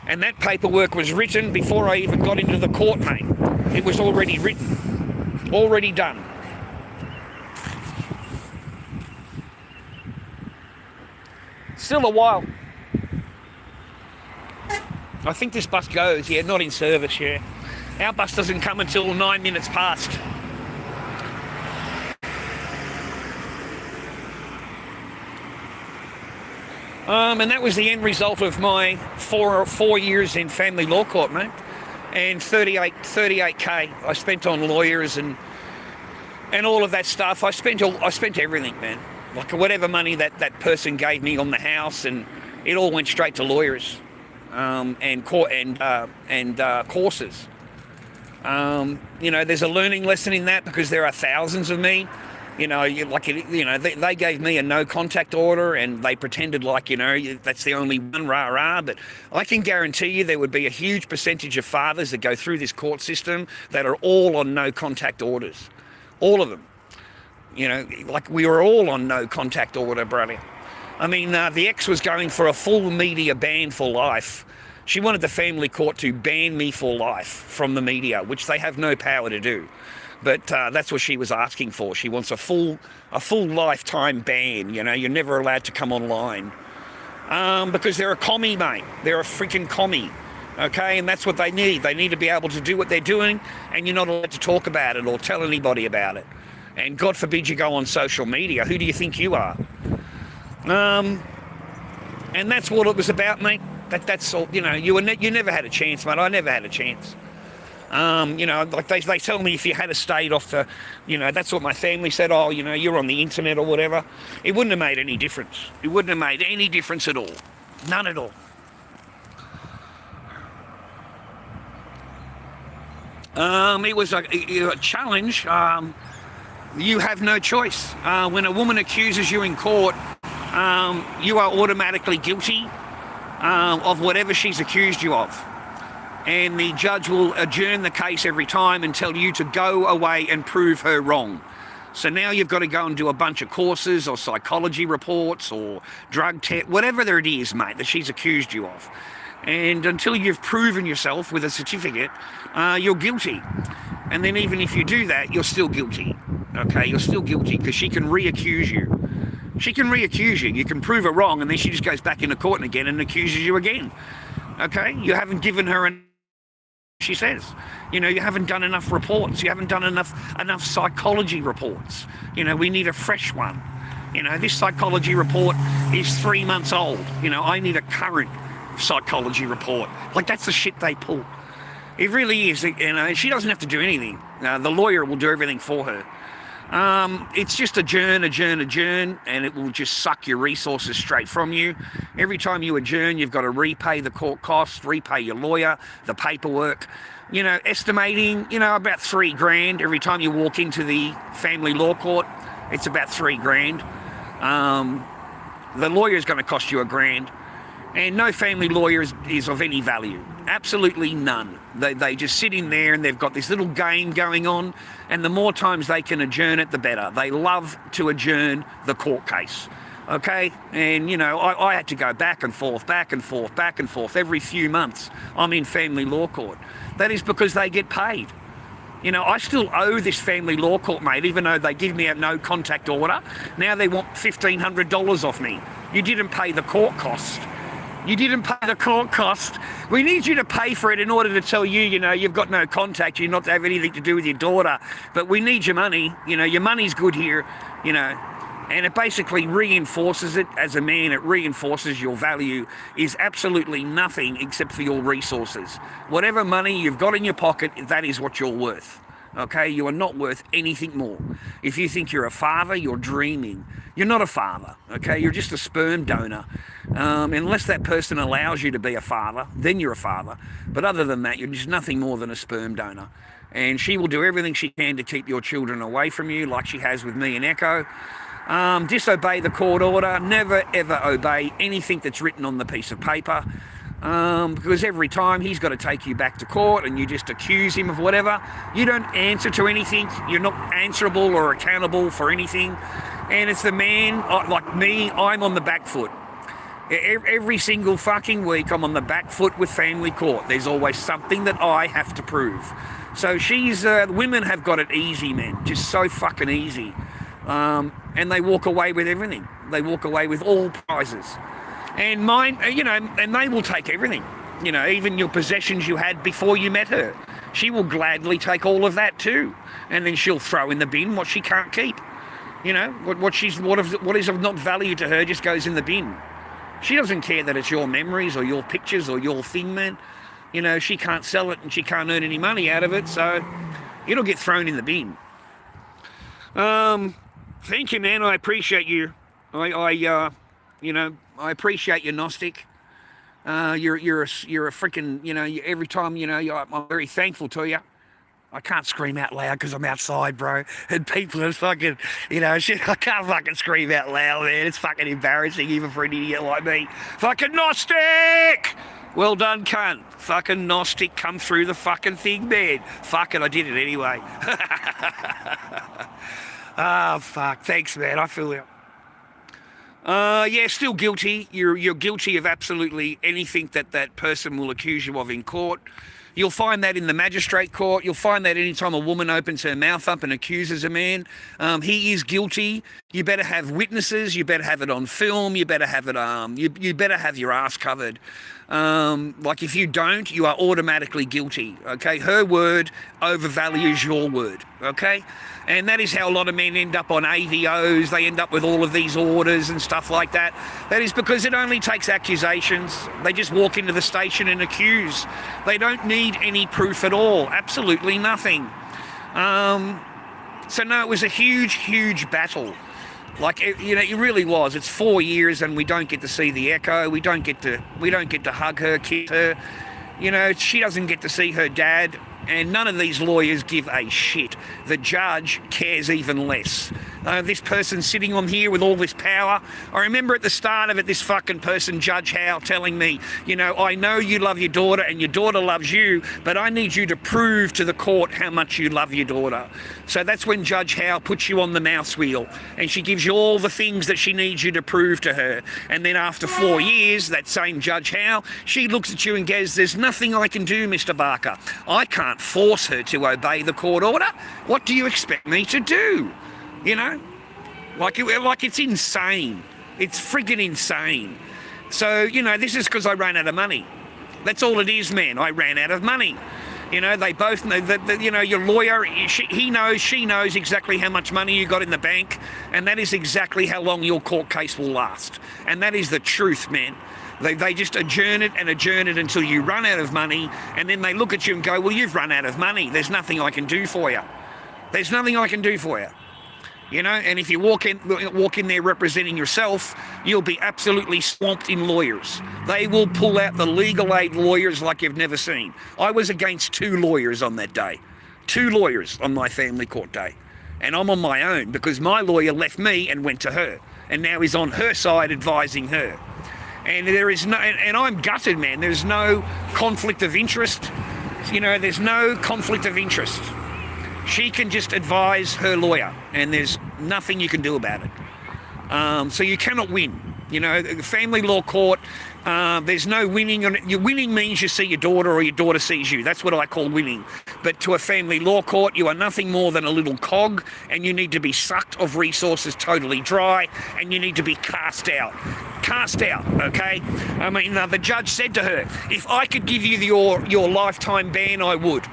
And that paperwork was written before I even got into the court, mate. It was already written. Already done. Still a while. I think this bus goes, not in service, Our bus doesn't come until 9 minutes past. And that was the end result of my four years in family law court, mate. And 38K I spent on lawyers and all of that stuff. I spent everything, man. Like whatever money that person gave me on the house, and it all went straight to lawyers and courses. There's a learning lesson in that, because there are thousands of me. They gave me a no contact order, and they pretended like, that's the only one, rah-rah. But I can guarantee you there would be a huge percentage of fathers that go through this court system that are all on no contact orders. All of them. We were all on no contact order, brother. I mean, the ex was going for a full media ban for life. She wanted the family court to ban me for life from the media, which they have no power to do. But that's what she was asking for. She wants a full lifetime ban. You're never allowed to come online. Because they're a commie, mate. They're a freaking commie. Okay, and that's what they need. They need to be able to do what they're doing, and you're not allowed to talk about it or tell anybody about it. And God forbid you go on social media. Who do you think you are? And that's what it was about, mate. That's all. You never had a chance, mate. I never had a chance. They tell me if you had stayed off the, that's what my family said. Oh, you're on the internet or whatever. It wouldn't have made any difference. It wouldn't have made any difference at all. None at all. It was a challenge. You have no choice. When a woman accuses you in court you are automatically guilty of whatever she's accused you of. And the judge will adjourn the case every time and tell you to go away and prove her wrong. So now you've got to go and do a bunch of courses or psychology reports or drug test, whatever it is, mate, that she's accused you of. And until you've proven yourself with a certificate, you're guilty. And then even if you do that, you're still guilty. Okay, you're still guilty because she can re-accuse you. She can re-accuse you. You can prove her wrong, and then she just goes back into court and again and accuses you again. Okay, you haven't given her she says, you haven't done enough reports. You haven't done enough psychology reports. We need a fresh one. This psychology report is 3 months old. I need a current psychology report. Like, that's the shit they pull. It really is. She doesn't have to do anything. The lawyer will do everything for her. It's just adjourn, and it will just suck your resources straight from you. Every time you adjourn, you've got to repay the court costs, repay your lawyer, the paperwork. Estimating, about $3,000 every time you walk into the family law court. It's about $3,000. The lawyer is going to cost you $1,000. And no family lawyer is of any value. Absolutely none. They just sit in there and they've got this little game going on, and the more times they can adjourn it, the better. They love to adjourn the court case. Okay? And, I had to go back and forth every few months. I'm in family law court. That is because they get paid. I still owe this family law court, mate, even though they give me a no contact order. Now they want $1,500 off me. You didn't pay the court cost. You didn't pay the court cost. We need you to pay for it in order to tell you, you've got no contact, you're not to have anything to do with your daughter. But we need your money. Your money's good here, And it basically reinforces it as a man. It reinforces your value is absolutely nothing except for your resources. Whatever money you've got in your pocket, that is what you're worth. Okay, you are not worth anything more. If you think you're a father, you're dreaming. You're not a father, okay? You're just a sperm donor. Unless that person allows you to be a father, then you're a father. But other than that, you're just nothing more than a sperm donor. And she will do everything she can to keep your children away from you, like she has with me and Echo. Disobey the court order. Never, ever obey anything that's written on the piece of paper. Because every time he's got to take you back to court and you just accuse him of whatever. You don't answer to anything. You're not answerable or accountable for anything. And it's the man, like me, I'm on the back foot. Every single fucking week I'm on the back foot with family court. There's always something that I have to prove. So women have got it easy, man. Just so fucking easy. And they walk away with everything. They walk away with all prizes. And mine, and they will take everything. Even your possessions you had before you met her. She will gladly take all of that too. And then she'll throw in the bin what she can't keep. What is of not value to her just goes in the bin. She doesn't care that it's your memories or your pictures or your thing, man. She can't sell it and she can't earn any money out of it, so it'll get thrown in the bin. Thank you, man. I appreciate you. I appreciate you, Gnostic. You're a freaking, every time, I'm very thankful to you. I can't scream out loud because I'm outside, bro. And people are fucking, shit, I can't fucking scream out loud, man. It's fucking embarrassing even for an idiot like me. Fucking Gnostic! Well done, cunt. Fucking Gnostic, come through the fucking thing, man. Fuck it, I did it anyway. Ah, fuck. Thanks, man. I feel it. Yeah, still guilty. You're guilty of absolutely anything that person will accuse you of in court. You'll find that in the magistrate court. You'll find that anytime a woman opens her mouth up and accuses a man, he is guilty. You better have witnesses. You better have it on film. You better have it. You better have your ass covered. Like if you don't, you are automatically guilty. Okay, her word overvalues your word. Okay. And that is how a lot of men end up on AVOs. They end up with all of these orders and stuff like that. That is because it only takes accusations. They just walk into the station and accuse. They don't need any proof at all. Absolutely nothing. So no, it was a huge, huge battle. Like, it really was. It's 4 years and we don't get to see the Echo. We don't get to hug her, kiss her. She doesn't get to see her dad. And none of these lawyers give a shit. The judge cares even less. this person sitting on here with all this power. I remember at the start of it, this fucking person, Judge Howe, telling me, you know, I know you love your daughter and your daughter loves you, but I need you to prove to the court how much you love your daughter. So that's when Judge Howe puts you on the mouse wheel and she gives you all the things that she needs you to prove to her. And then after 4 years, that same Judge Howe, she looks at you and goes, there's nothing I can do, Mr. Barker. I can't force her to obey the court order. What do you expect me to do? You know, like it's insane. It's friggin' insane. So, you know, this is because I ran out of money. That's all it is, man. I ran out of money. You know, they both know that, you know, your lawyer, he knows, she knows exactly how much money you got in the bank, and that is exactly how long your court case will last. And that is the truth, man. They just adjourn it until you run out of money, and then they look at you and go, well, you've run out of money. There's nothing I can do for you. There's nothing I can do for you. You know, and if you walk in there representing yourself, you'll be absolutely swamped in lawyers. They will pull out the legal aid lawyers like you've never seen. I was against 2 lawyers on that day. 2 lawyers on my family court day. And I'm on my own because my lawyer left me and went to her. And now he's on her side advising her. And there is no, and I'm gutted, man. There's no conflict of interest. You know, there's no conflict of interest. She can just advise her lawyer, and there's nothing you can do about it. So you cannot win. You know, the family law court, there's no winning on it. Your winning means you see your daughter or your daughter sees you. That's what I call winning. But to a family law court, you are nothing more than a little cog, and you need to be sucked of resources totally dry, and you need to be cast out. Cast out, okay? I mean, the judge said to her, if I could give you your lifetime ban, I would.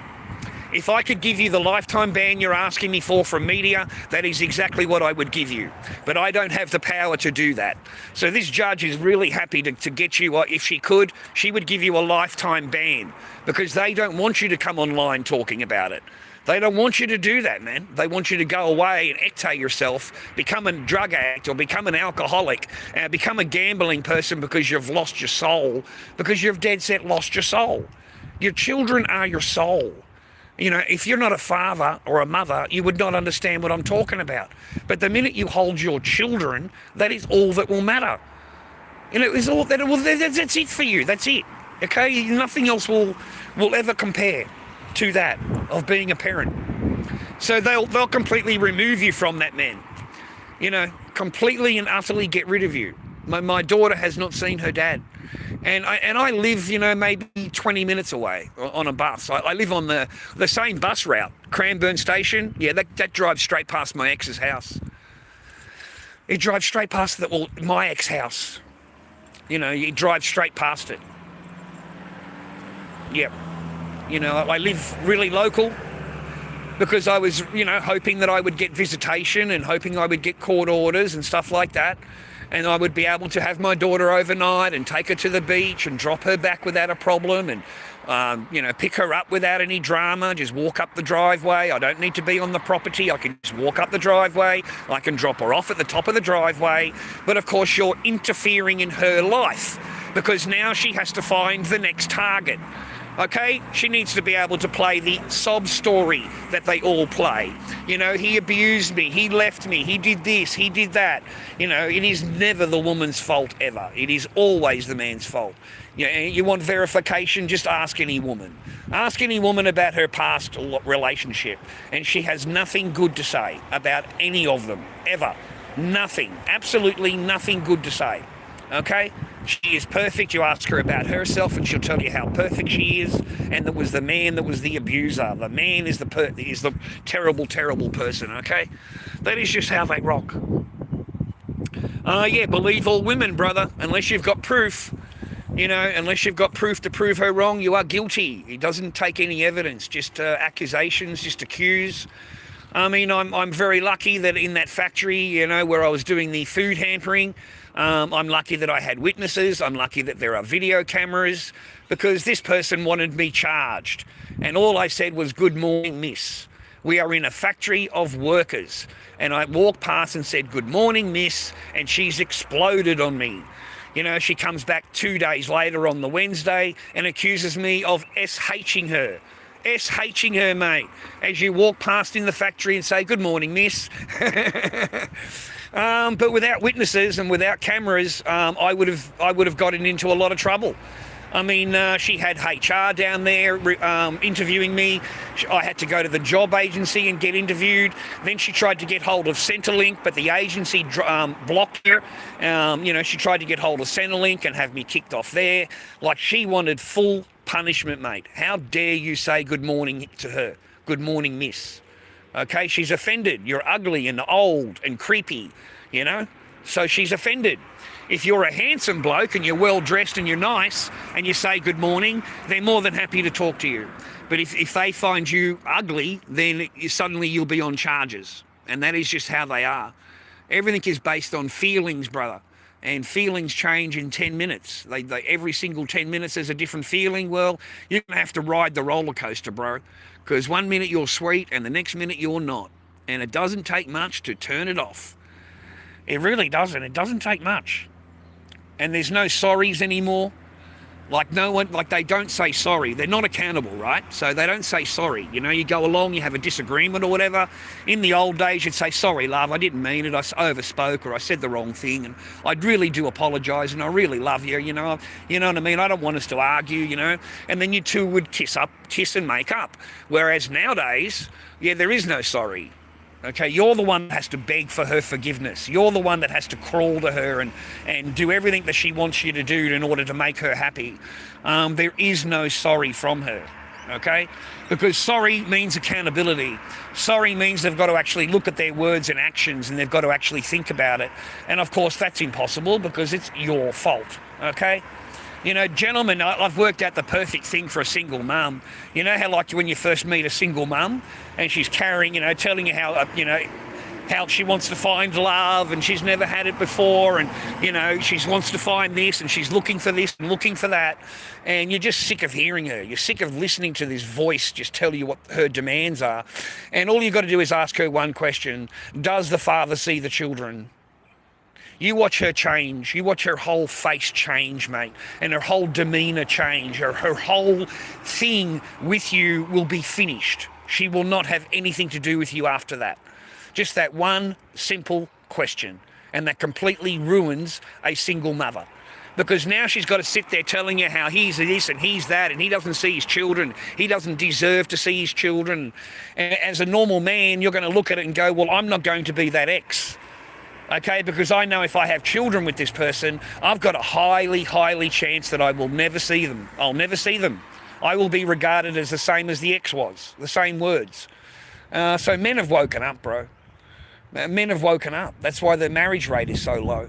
If I could give you the lifetime ban you're asking me for from media, that is exactly what I would give you. But I don't have the power to do that. So this judge is really happy to get you, if she could, she would give you a lifetime ban because they don't want you to come online talking about it. They don't want you to do that, man. They want you to go away and ectate yourself, become a drug addict or become an alcoholic, become a gambling person because you've lost your soul, because you've dead set lost your soul. Your children are your soul. You know, if you're not a father or a mother, you would not understand what I'm talking about. But the minute you hold your children, that is all that will matter. You know, it's all that. Well, that's it for you. That's it. Okay, nothing else will ever compare to that of being a parent. So they'll completely remove you from that man. You know, completely and utterly get rid of you. My daughter has not seen her dad. And I live, you know, maybe 20 minutes away on a bus. I live on the same bus route, Cranbourne Station. Yeah, that drives straight past my ex's house. It drives straight past my ex house. You know, you drive straight past it. Yep. You know, I live really local because I was, you know, hoping that I would get visitation and hoping I would get court orders and stuff like that. And I would be able to have my daughter overnight and take her to the beach and drop her back without a problem and, you know, pick her up without any drama, just walk up the driveway. I don't need to be on the property. I can just walk up the driveway. I can drop her off at the top of the driveway. But of course, you're interfering in her life because now she has to find the next target. Okay, she needs to be able to play the sob story that they all play. You know, he abused me, he left me, he did this, he did that. You know, it is never the woman's fault ever. It is always the man's fault. You know, you want verification, just ask any woman. Ask any woman about her past relationship, and she has nothing good to say about any of them, ever. Nothing, absolutely nothing good to say. Okay? She is perfect. You ask her about herself and she'll tell you how perfect she is, and that was the man that was the abuser. The man is the terrible, terrible person, okay? That is just how they rock. Yeah, believe all women, brother, unless you've got proof. You know, unless you've got proof to prove her wrong, you are guilty. It doesn't take any evidence, just accusations, just accuse. I mean, I'm very lucky that in that factory, you know, where I was doing the food hampering, I'm lucky that I had witnesses. I'm lucky that there are video cameras, because this person wanted me charged. And all I said was, "Good morning, miss. We are in a factory of workers." And I walked past and said, "Good morning, miss," and she's exploded on me. You know, she comes back 2 days later on the Wednesday and accuses me of SHing her. SHing her, mate, as you walk past in the factory and say, "Good morning, miss." But without witnesses and without cameras, I would have gotten into a lot of trouble. I mean, she had HR down there interviewing me. I had to go to the job agency and get interviewed. Then she tried to get hold of Centrelink, but the agency blocked her. She tried to get hold of Centrelink and have me kicked off there. Like, she wanted full punishment, mate. How dare you say good morning to her? Good morning, miss. Okay, she's offended. You're ugly and old and creepy, so she's offended. If you're a handsome bloke and you're well dressed and you're nice and you say good morning, they're more than happy to talk to you. But if they find you ugly, then suddenly you'll be on charges. And that is just how they are. Everything is based on feelings, brother. And feelings change in 10 minutes. Every single 10 minutes there's a different feeling. Well, you're going to have to ride the roller coaster, bro. Because one minute you're sweet and the next minute you're not. And it doesn't take much to turn it off. It really doesn't. It doesn't take much. And there's no sorries anymore. They don't say sorry. They're not accountable, right? So they don't say sorry. You go along, you have a disagreement or whatever. In the old days, you'd say, "Sorry, love, I didn't mean it. I overspoke, or I said the wrong thing, and I really do apologise, and I really love you, You know what I mean? I don't want us to argue, And then you two would kiss and make up. Whereas nowadays, there is no sorry. Okay, you're the one that has to beg for her forgiveness. You're the one that has to crawl to her and do everything that she wants you to do in order to make her happy. There is no sorry from her, okay? Because sorry means accountability. Sorry means they've got to actually look at their words and actions, and they've got to actually think about it. And of course, that's impossible because it's your fault, okay? Gentlemen, I've worked out the perfect thing for a single mum. You know how, like, when you first meet a single mum and she's carrying, telling you how she wants to find love and she's never had it before, and, she wants to find this and she's looking for this and looking for that, and you're just sick of hearing her. You're sick of listening to this voice just tell you what her demands are. And all you've got to do is ask her one question: does the father see the children? You watch her change. You watch her whole face change, mate, and her whole demeanour change. Her whole thing with you will be finished. She will not have anything to do with you after that. Just that one simple question, and that completely ruins a single mother. Because now she's got to sit there telling you how he's this and he's that, and he doesn't see his children. He doesn't deserve to see his children. And as a normal man, you're going to look at it and go, well, I'm not going to be that ex. Okay, because I know if I have children with this person, I've got a highly chance that I will never see them. I'll never see them. I will be regarded as the same as the ex was, the same words. So men have woken up, bro. Men have woken up. That's why the marriage rate is so low.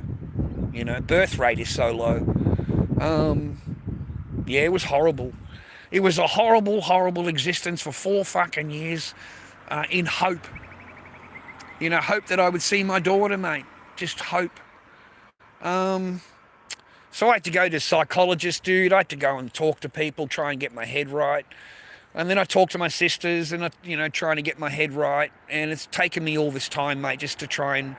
Birth rate is so low. It was horrible. It was a horrible existence for 4 fucking years in hope. Hope that I would see my daughter, mate. Just hope. So I had to go to a psychologist, dude. I had to go and talk to people, try and get my head right. And then I talked to my sisters and, trying to get my head right. And it's taken me all this time, mate, just to try and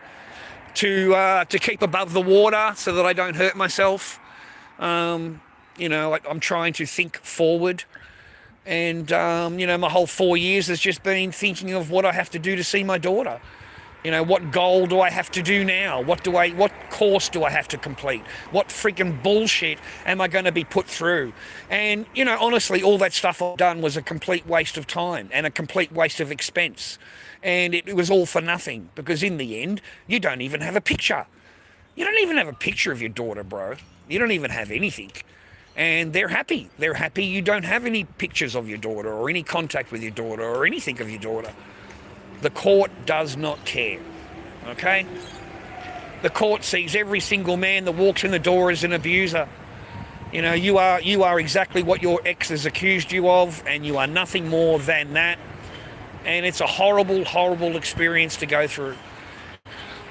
to keep above the water so that I don't hurt myself. I'm trying to think forward. And, my whole 4 years has just been thinking of what I have to do to see my daughter. What goal do I have to do now? What course do I have to complete? What freaking bullshit am I going to be put through? And, honestly, all that stuff I've done was a complete waste of time and a complete waste of expense. And it was all for nothing, because in the end, you don't even have a picture. You don't even have a picture of your daughter, bro. You don't even have anything. And they're happy. They're happy you don't have any pictures of your daughter or any contact with your daughter or anything of your daughter. The court does not care, okay? The court sees every single man that walks in the door as an abuser. You are exactly what your ex has accused you of, and you are nothing more than that. And it's a horrible experience to go through.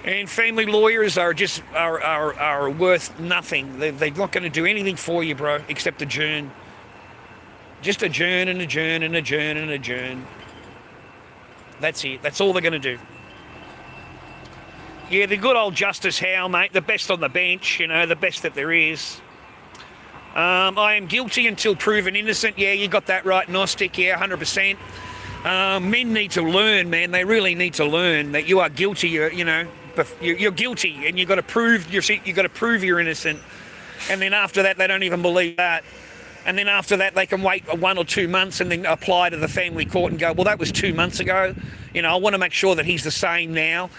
And family lawyers are just are worth nothing. They're not going to do anything for you, bro, except adjourn. Just adjourn and adjourn and adjourn and adjourn. That's it. That's all they're going to do. Yeah, the good old Justice Howe, mate, the best on the bench, the best that there is. I am guilty until proven innocent. Yeah, you got that right, Gnostic. Yeah, 100%. Men need to learn, man. They really need to learn that you are guilty. You're guilty, and you got to prove you're innocent. And then after that, they don't even believe that. And then after that, they can wait 1 or 2 months and then apply to the family court and go, well, that was 2 months ago. I want to make sure that he's the same now.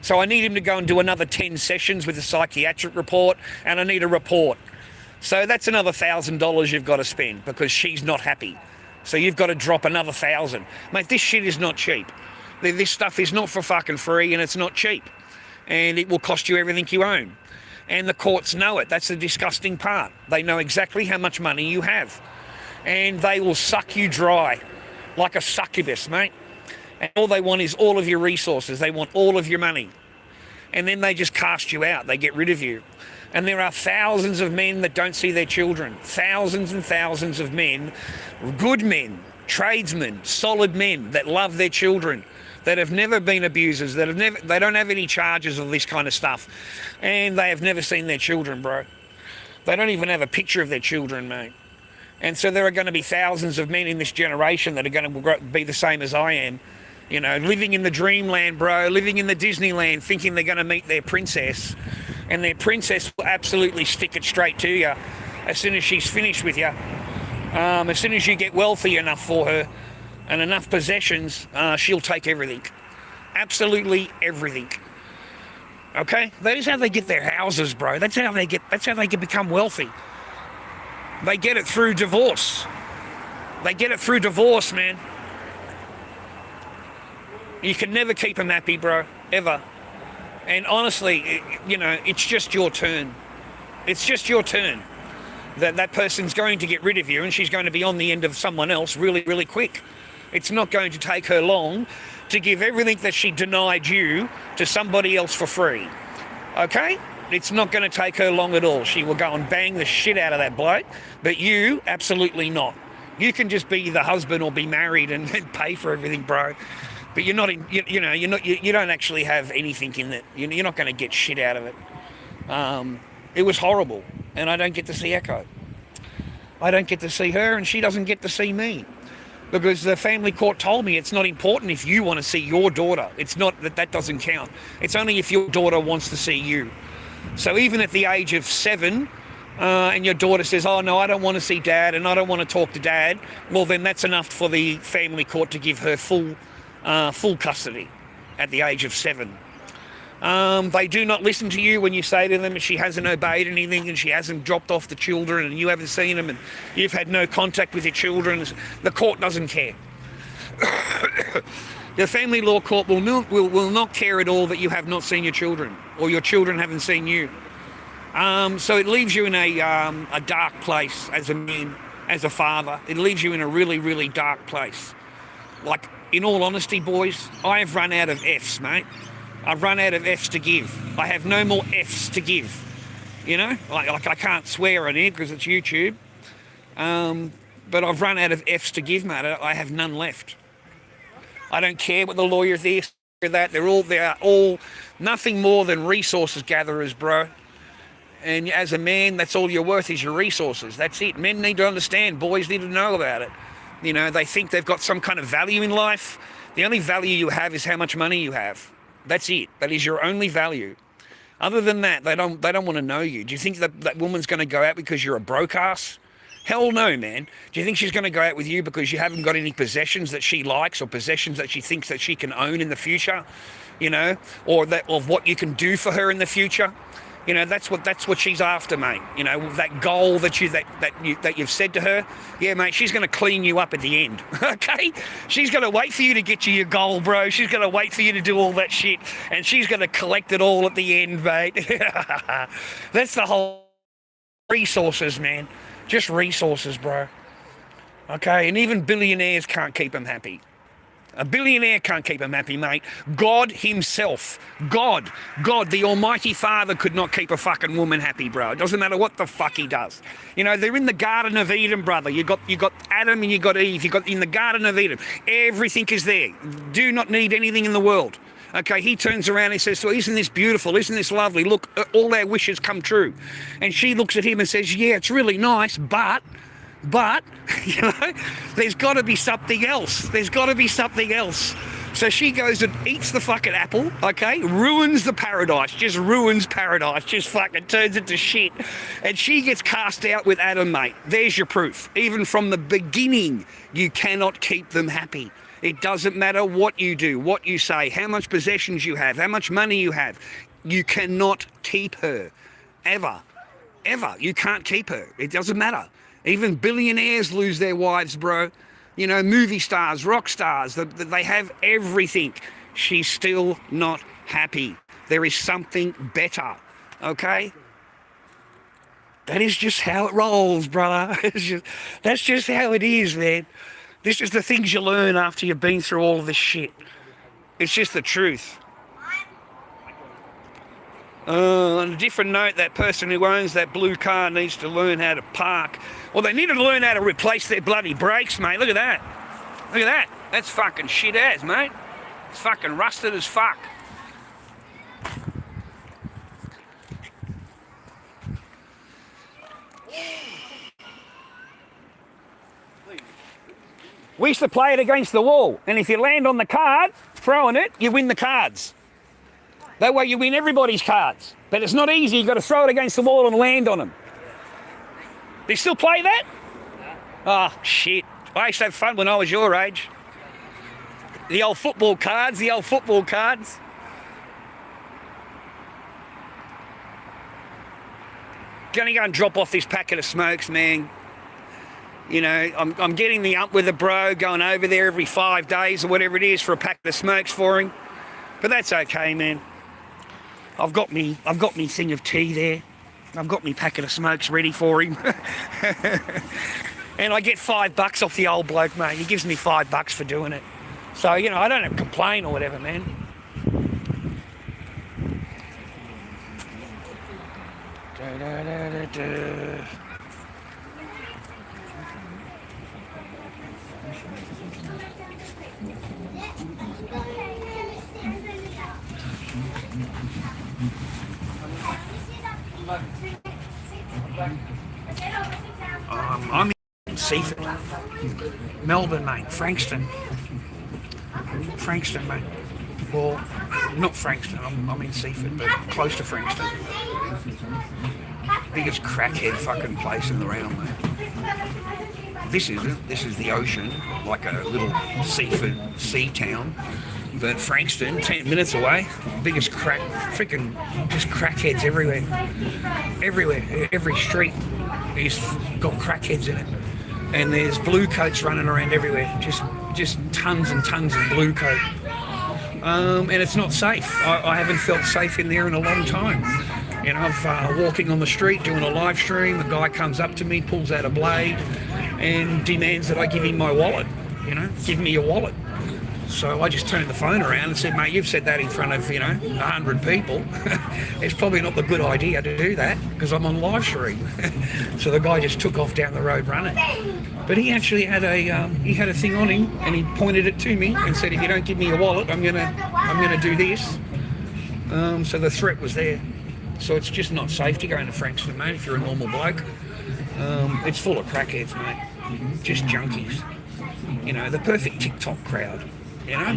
So I need him to go and do another 10 sessions with a psychiatric report, and I need a report. So that's another $1,000 you've got to spend because she's not happy. So you've got to drop another 1,000. Mate, this shit is not cheap. This stuff is not for fucking free, and it's not cheap. And it will cost you everything you own. And the courts know it. That's the disgusting part. They know exactly how much money you have. And they will suck you dry like a succubus, mate. And all they want is all of your resources. They want all of your money. And then they just cast you out. They get rid of you. And there are thousands of men that don't see their children. Thousands and thousands of men, good men, tradesmen, solid men that love their children, that have never been abusers, they don't have any charges of this kind of stuff. And they have never seen their children, bro. They don't even have a picture of their children, mate. And so there are going to be thousands of men in this generation that are going to be the same as I am. Living in the dreamland, bro, living in the Disneyland, thinking they're going to meet their princess. And their princess will absolutely stick it straight to you as soon as she's finished with you. As soon as you get wealthy enough for her and enough possessions, she'll take everything. Absolutely everything. Okay? That is how they get their houses, bro. That's how they can become wealthy. They get it through divorce. They get it through divorce, man. You can never keep them happy, bro. Ever. And honestly, it's just your turn. It's just your turn. That person's going to get rid of you, and she's going to be on the end of someone else really, really quick. It's not going to take her long to give everything that she denied you to somebody else for free. Okay? It's not going to take her long at all. She will go and bang the shit out of that bloke, but you, absolutely not. You can just be the husband or be married and pay for everything, bro. But you're not in, you don't actually have anything in it. You're not going to get shit out of it. It was horrible, and I don't get to see Echo. I don't get to see her, and she doesn't get to see me. Because the family court told me it's not important if you want to see your daughter. It's not that doesn't count. It's only if your daughter wants to see you. So even at the age of 7, and your daughter says, oh no, I don't want to see dad and I don't want to talk to dad, well then that's enough for the family court to give her full custody at the age of 7. They do not listen to you when you say to them she hasn't obeyed anything and she hasn't dropped off the children and you haven't seen them and you've had no contact with your children. The court doesn't care. The family law court will not care at all that you have not seen your children or your children haven't seen you. So it leaves you in a dark place as a man, as a father. It leaves you in a really, really dark place. Like, in all honesty, boys, I have run out of Fs, mate. I've run out of Fs to give. I have no more Fs to give. Like I can't swear on here because it's YouTube. But I've run out of Fs to give, mate. I have none left. I don't care what the lawyers there say that. They are all nothing more than resources gatherers, bro. And as a man, that's all you're worth is your resources. That's it. Men need to understand. Boys need to know about it. They think they've got some kind of value in life. The only value you have is how much money you have. That's it. That is your only value. Other than that, they don't want to know you. Do you think that woman's going to go out because you're a broke ass? Hell no, man. Do you think she's going to go out with you because you haven't got any possessions that she likes or possessions that she thinks that she can own in the future? Or of what you can do for her in the future? That's what she's after, mate. That goal that you've said to her. Yeah, mate, she's going to clean you up at the end. Okay? She's going to wait for you to get you your goal, bro. She's going to wait for you to do all that shit, and she's going to collect it all at the end, mate. That's the whole resources, man. Just resources, bro. Okay? And even billionaires can't keep them happy. A billionaire can't keep him happy, mate. God himself, God, the Almighty Father could not keep a fucking woman happy, bro. It doesn't matter what the fuck he does. They're in the Garden of Eden, brother. You got Adam and you got Eve. You got in the Garden of Eden. Everything is there. Do not need anything in the world. Okay, he turns around and says, well, isn't this beautiful? Isn't this lovely? Look, all our wishes come true. And she looks at him and says, yeah, it's really nice, but, you know, there's got to be something else. There's got to be something else. So she goes and eats the fucking apple, okay, ruins the paradise, just ruins paradise, just fucking turns it to shit. And she gets cast out with Adam, mate. There's your proof. Even from the beginning, you cannot keep them happy. It doesn't matter what you do, what you say, how much possessions you have, how much money you have. You cannot keep her. Ever. Ever. You can't keep her. It doesn't matter. Even billionaires lose their wives, bro. You know, movie stars, rock stars, they have everything. She's still not happy. There is something better, okay? That is just how it rolls, brother. That's just how it is, man. This is the things you learn after you've been through all of this shit. It's just the truth. On a different note, that person who owns that blue car needs to learn how to park. Well, they need to learn how to replace their bloody brakes, mate. Look at that. Look at that. That's fucking shit as, mate. It's fucking rusted as fuck. We used to play it against the wall, and if you land on the card, throwing it, you win the cards. That way you win everybody's cards. But it's not easy, you've got to throw it against the wall and land on them. Do you still play that? Oh, shit. I used to have fun when I was your age. The old football cards, Gonna go and drop off this packet of smokes, man. You know, I'm getting the up with a bro, going over there every 5 days or whatever it is for a packet of smokes for him. But that's okay, man. I've got me thing of tea there. I've got me packet of smokes ready for him. And I get $5 off the old bloke, mate. He gives me $5 for doing it. So, you know, I don't have to complain or whatever, man. I'm in Seaford, Melbourne, mate. Frankston, mate. Well, not Frankston. I'm in Seaford, but close to Frankston. Biggest crackhead fucking place in the realm, mate. This isn't. This is the ocean, like a little Seaford sea town. But Frankston, 10 minutes away, biggest freaking just crackheads everywhere. Everywhere, every street has got crackheads in it. And there's blue coats running around everywhere, just tons and tons of blue coat. And it's not safe. I haven't felt safe in there in a long time. You know, I'm walking on the street doing a live stream, a guy comes up to me, pulls out a blade, and demands that I give him my wallet. You know, give me your wallet. So I just turned the phone around and said, mate, you've said that in front of, 100 people. It's probably not the good idea to do that because I'm on live stream. So the guy just took off down the road running. But he actually had a thing on him and he pointed it to me and said, if you don't give me your wallet, I'm gonna do this. So the threat was there. So it's just not safe to go into Frankston, mate, if you're a normal bloke. It's full of crackheads, mate. Just junkies. You know, the perfect TikTok crowd. You know?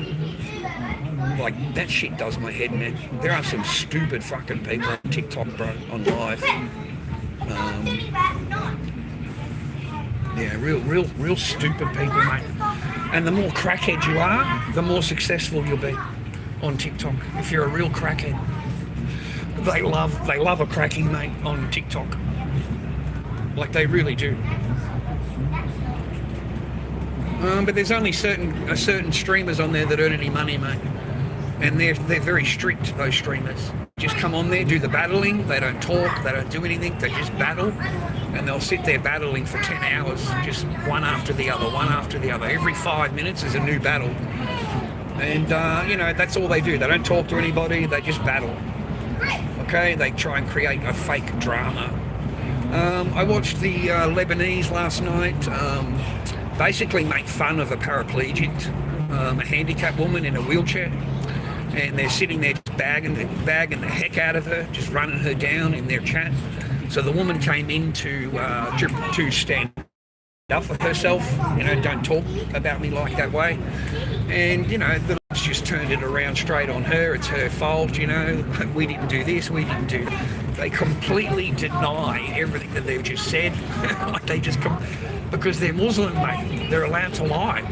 Like, that shit does my head, man. There are some stupid fucking people on TikTok, bro, on live. Yeah, real stupid people, mate. And the more crackhead you are, the more successful you'll be on TikTok. If you're a real crackhead. They love a cracking, mate, on TikTok. Like, they really do. But there's only certain streamers on there that earn any money, mate. And they're very strict, those streamers. Just come on there, do the battling. They don't talk, they don't do anything. They just battle. And they'll sit there battling for 10 hours, just one after the other. Every 5 minutes is a new battle. And, that's all they do. They don't talk to anybody, they just battle. Okay, they try and create a fake drama. I watched the Lebanese last night. Basically make fun of a paraplegic, a handicapped woman in a wheelchair, and they're sitting there just bagging the heck out of her, just running her down in their chat. So the woman came in to stand up for herself, don't talk about me like that way. And, the lads just turned it around straight on her. It's her fault, we didn't do this, we didn't do that. They completely deny everything that they've just said. Like they just because they're Muslim, mate. They're allowed to lie.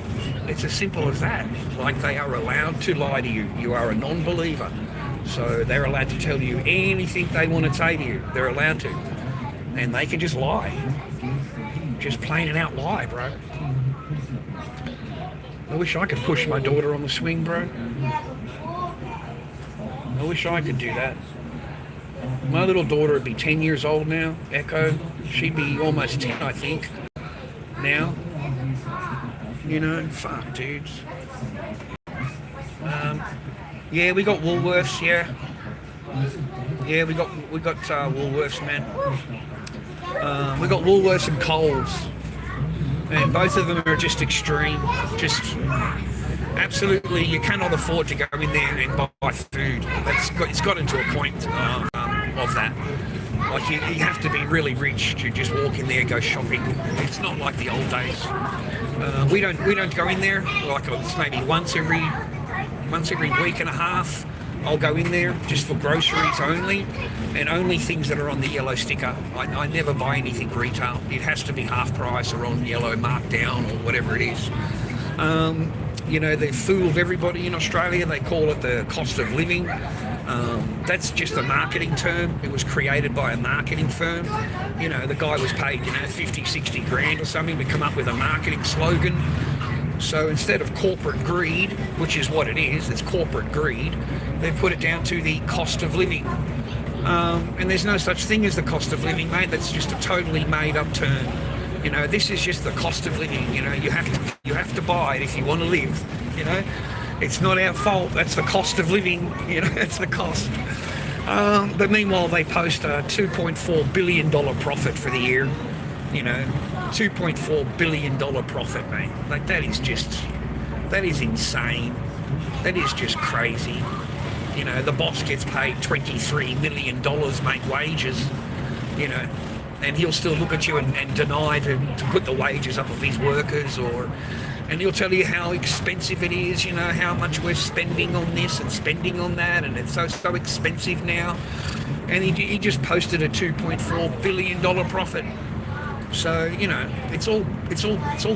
It's as simple as that. Like they are allowed to lie to you. You are a non-believer. So they're allowed to tell you anything they want to say to you. They're allowed to. And they can just lie. Just plain and out lie, bro. I wish I could push my daughter on the swing, bro. I wish I could do that. My little daughter would be 10 years old now, Echo. She'd be almost 10, I think, now. Fuck, dudes. Yeah, we got Woolworths, yeah. Yeah, we got Woolworths, man. We got Woolworths and Coles. And both of them are just extreme. Just absolutely, you cannot afford to go in there and buy food. It's got into a point of that. Like you have to be really rich to just walk in there and go shopping. It's not like the old days. We don't go in there. Like it's maybe once every week and a half. I'll go in there just for groceries only, and only things that are on the yellow sticker. I never buy anything retail. It has to be half price or on yellow marked down or whatever it is. They've fooled everybody in Australia. They call it the cost of living. That's just a marketing term. It was created by a marketing firm. The guy was paid, 50, 60 grand or something to come up with a marketing slogan. So instead of corporate greed, which is what it is, it's corporate greed, they've put it down to the cost of living. And there's no such thing as the cost of living, mate. That's just a totally made up term. This is just the cost of living. You have to buy it if you want to live. It's not our fault. That's the cost of living. That's the cost. But meanwhile, they post a $2.4 billion profit for the year. $2.4 billion profit, mate. Like that is insane. That is just crazy. The boss gets paid $23 million, mate, wages, and he'll still look at you and deny to put the wages up of his workers, and he'll tell you how expensive it is, how much we're spending on this and spending on that, and it's so expensive now. And he just posted a $2.4 billion profit. So, it's all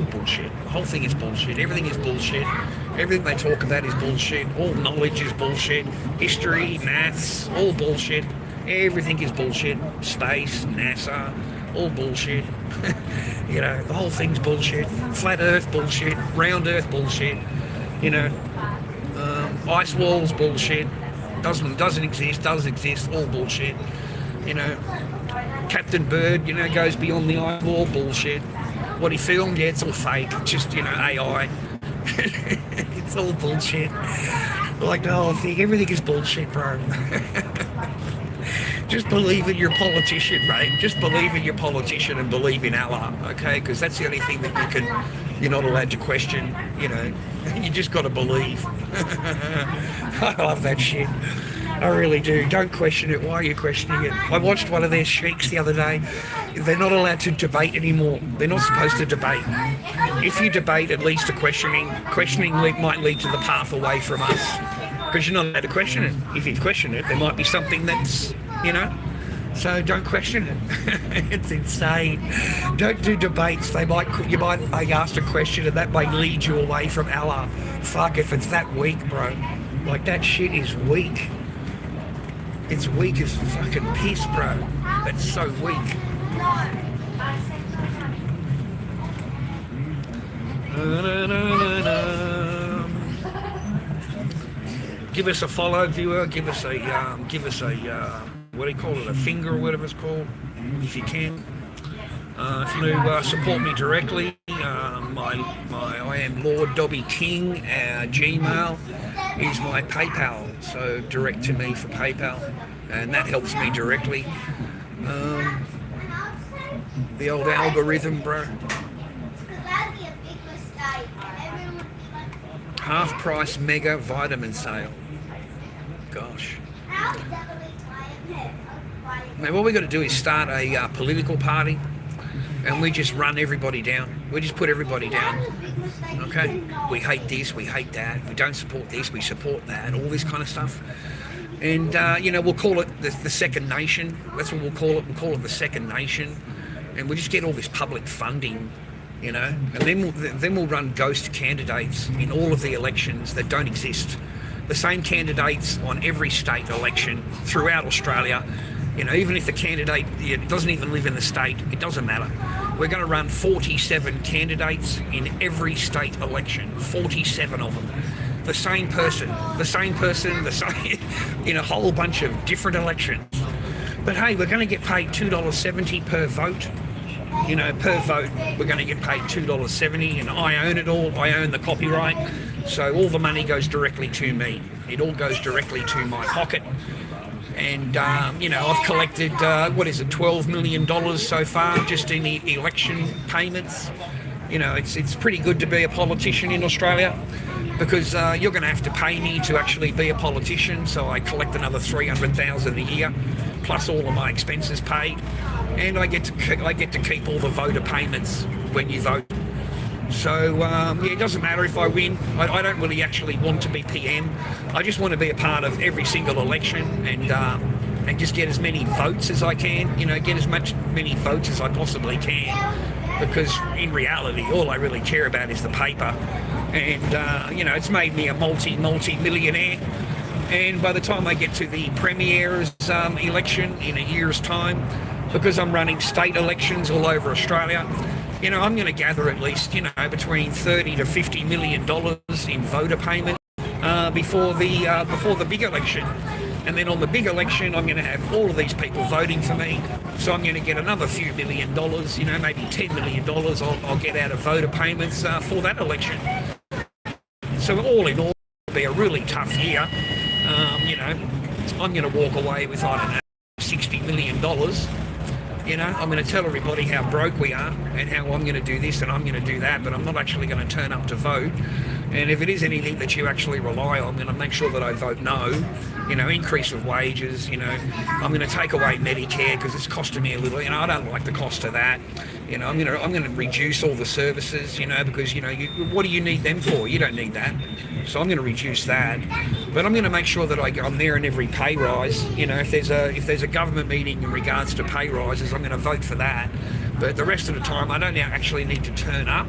bullshit. The whole thing is bullshit. Everything is bullshit. Everything they talk about is bullshit. All knowledge is bullshit. History, maths, all bullshit. Everything is bullshit. Space, NASA, all bullshit. The whole thing's bullshit. Flat Earth bullshit. Round Earth bullshit. Ice walls bullshit. Doesn't exist. Does exist. All bullshit. Captain Bird, goes beyond the eyeball, bullshit. What he filmed, yeah, it's all fake. It's just, AI. It's all bullshit. Like the whole thing, everything is bullshit, bro. Just believe in your politician, mate. Just believe in your politician and believe in Allah, okay? Because that's the only thing that you're not allowed to question, You just got to believe. I love that shit. I really do. Don't question it. Why are you questioning it? I watched one of their sheiks the other day. They're not allowed to debate anymore. They're not supposed to debate. If you debate, it leads to questioning. Questioning might lead to the path away from us. Because you're not allowed to question it. If you question it, there might be something that's, So don't question it. It's insane. Don't do debates. You might be asked a question and that may lead you away from Allah. Fuck, if it's that weak, bro. Like, that shit is weak. It's weak as fucking piss, bro. That's so weak. Give us a follow, viewer. Give us a what do you call it? A finger or whatever it's called, if you can. If you want to support me directly, I am lorddobby King. Gmail is my PayPal, so direct to me for PayPal, and that helps me directly. The old algorithm, bro. Half price mega vitamin sale. Gosh. Now, what we've got to do is start a political party, and we just run everybody down. We just put everybody down. Okay? We hate this, we hate that, we don't support this, we support that, all this kind of stuff. And, we'll call it the Second Nation. That's what we'll call it. We'll call it the Second Nation. And we'll just get all this public funding, and then we'll run ghost candidates in all of the elections that don't exist. The same candidates on every state election throughout Australia. Even if the candidate doesn't even live in the state, it doesn't matter. We're going to run 47 candidates in every state election, 47 of them. The same person, in a whole bunch of different elections. But hey, we're going to get paid $2.70 per vote. Per vote, we're going to get paid $2.70, and I own it all. I own the copyright. So all the money goes directly to me. It all goes directly to my pocket. And, I've collected, $12 million so far just in the election payments. It's pretty good to be a politician in Australia, because you're going to have to pay me to actually be a politician. So I collect another $300,000 a year, plus all of my expenses paid. And I get to keep all the voter payments when you vote. So, it doesn't matter if I win. I don't really actually want to be PM. I just want to be a part of every single election and just get as many votes as I can, get as many votes as I possibly can. Because in reality, all I really care about is the paper. And, it's made me a multi-millionaire. And by the time I get to the Premier's election in a year's time, because I'm running state elections all over Australia, I'm going to gather at least, between $30 to $50 million in voter payment before the big election. And then on the big election, I'm going to have all of these people voting for me. So I'm going to get another few $1 million, maybe $10 million I'll get out of voter payments for that election. So all in all, it'll be a really tough year. I'm going to walk away with, $60 million. I'm going to tell everybody how broke we are and how I'm going to do this and I'm going to do that, but I'm not actually going to turn up to vote. And if it is anything that you actually rely on, I'm going to make sure that I vote no. Increase of wages, I'm going to take away Medicare because it's costing me a little, I don't like the cost of that. I'm going to reduce all the services, because, what do you need them for? You don't need that. So I'm going to reduce that. But I'm going to make sure that I'm there in every pay rise. If there's a government meeting in regards to pay rises, I'm going to vote for that. But the rest of the time, I don't actually need to turn up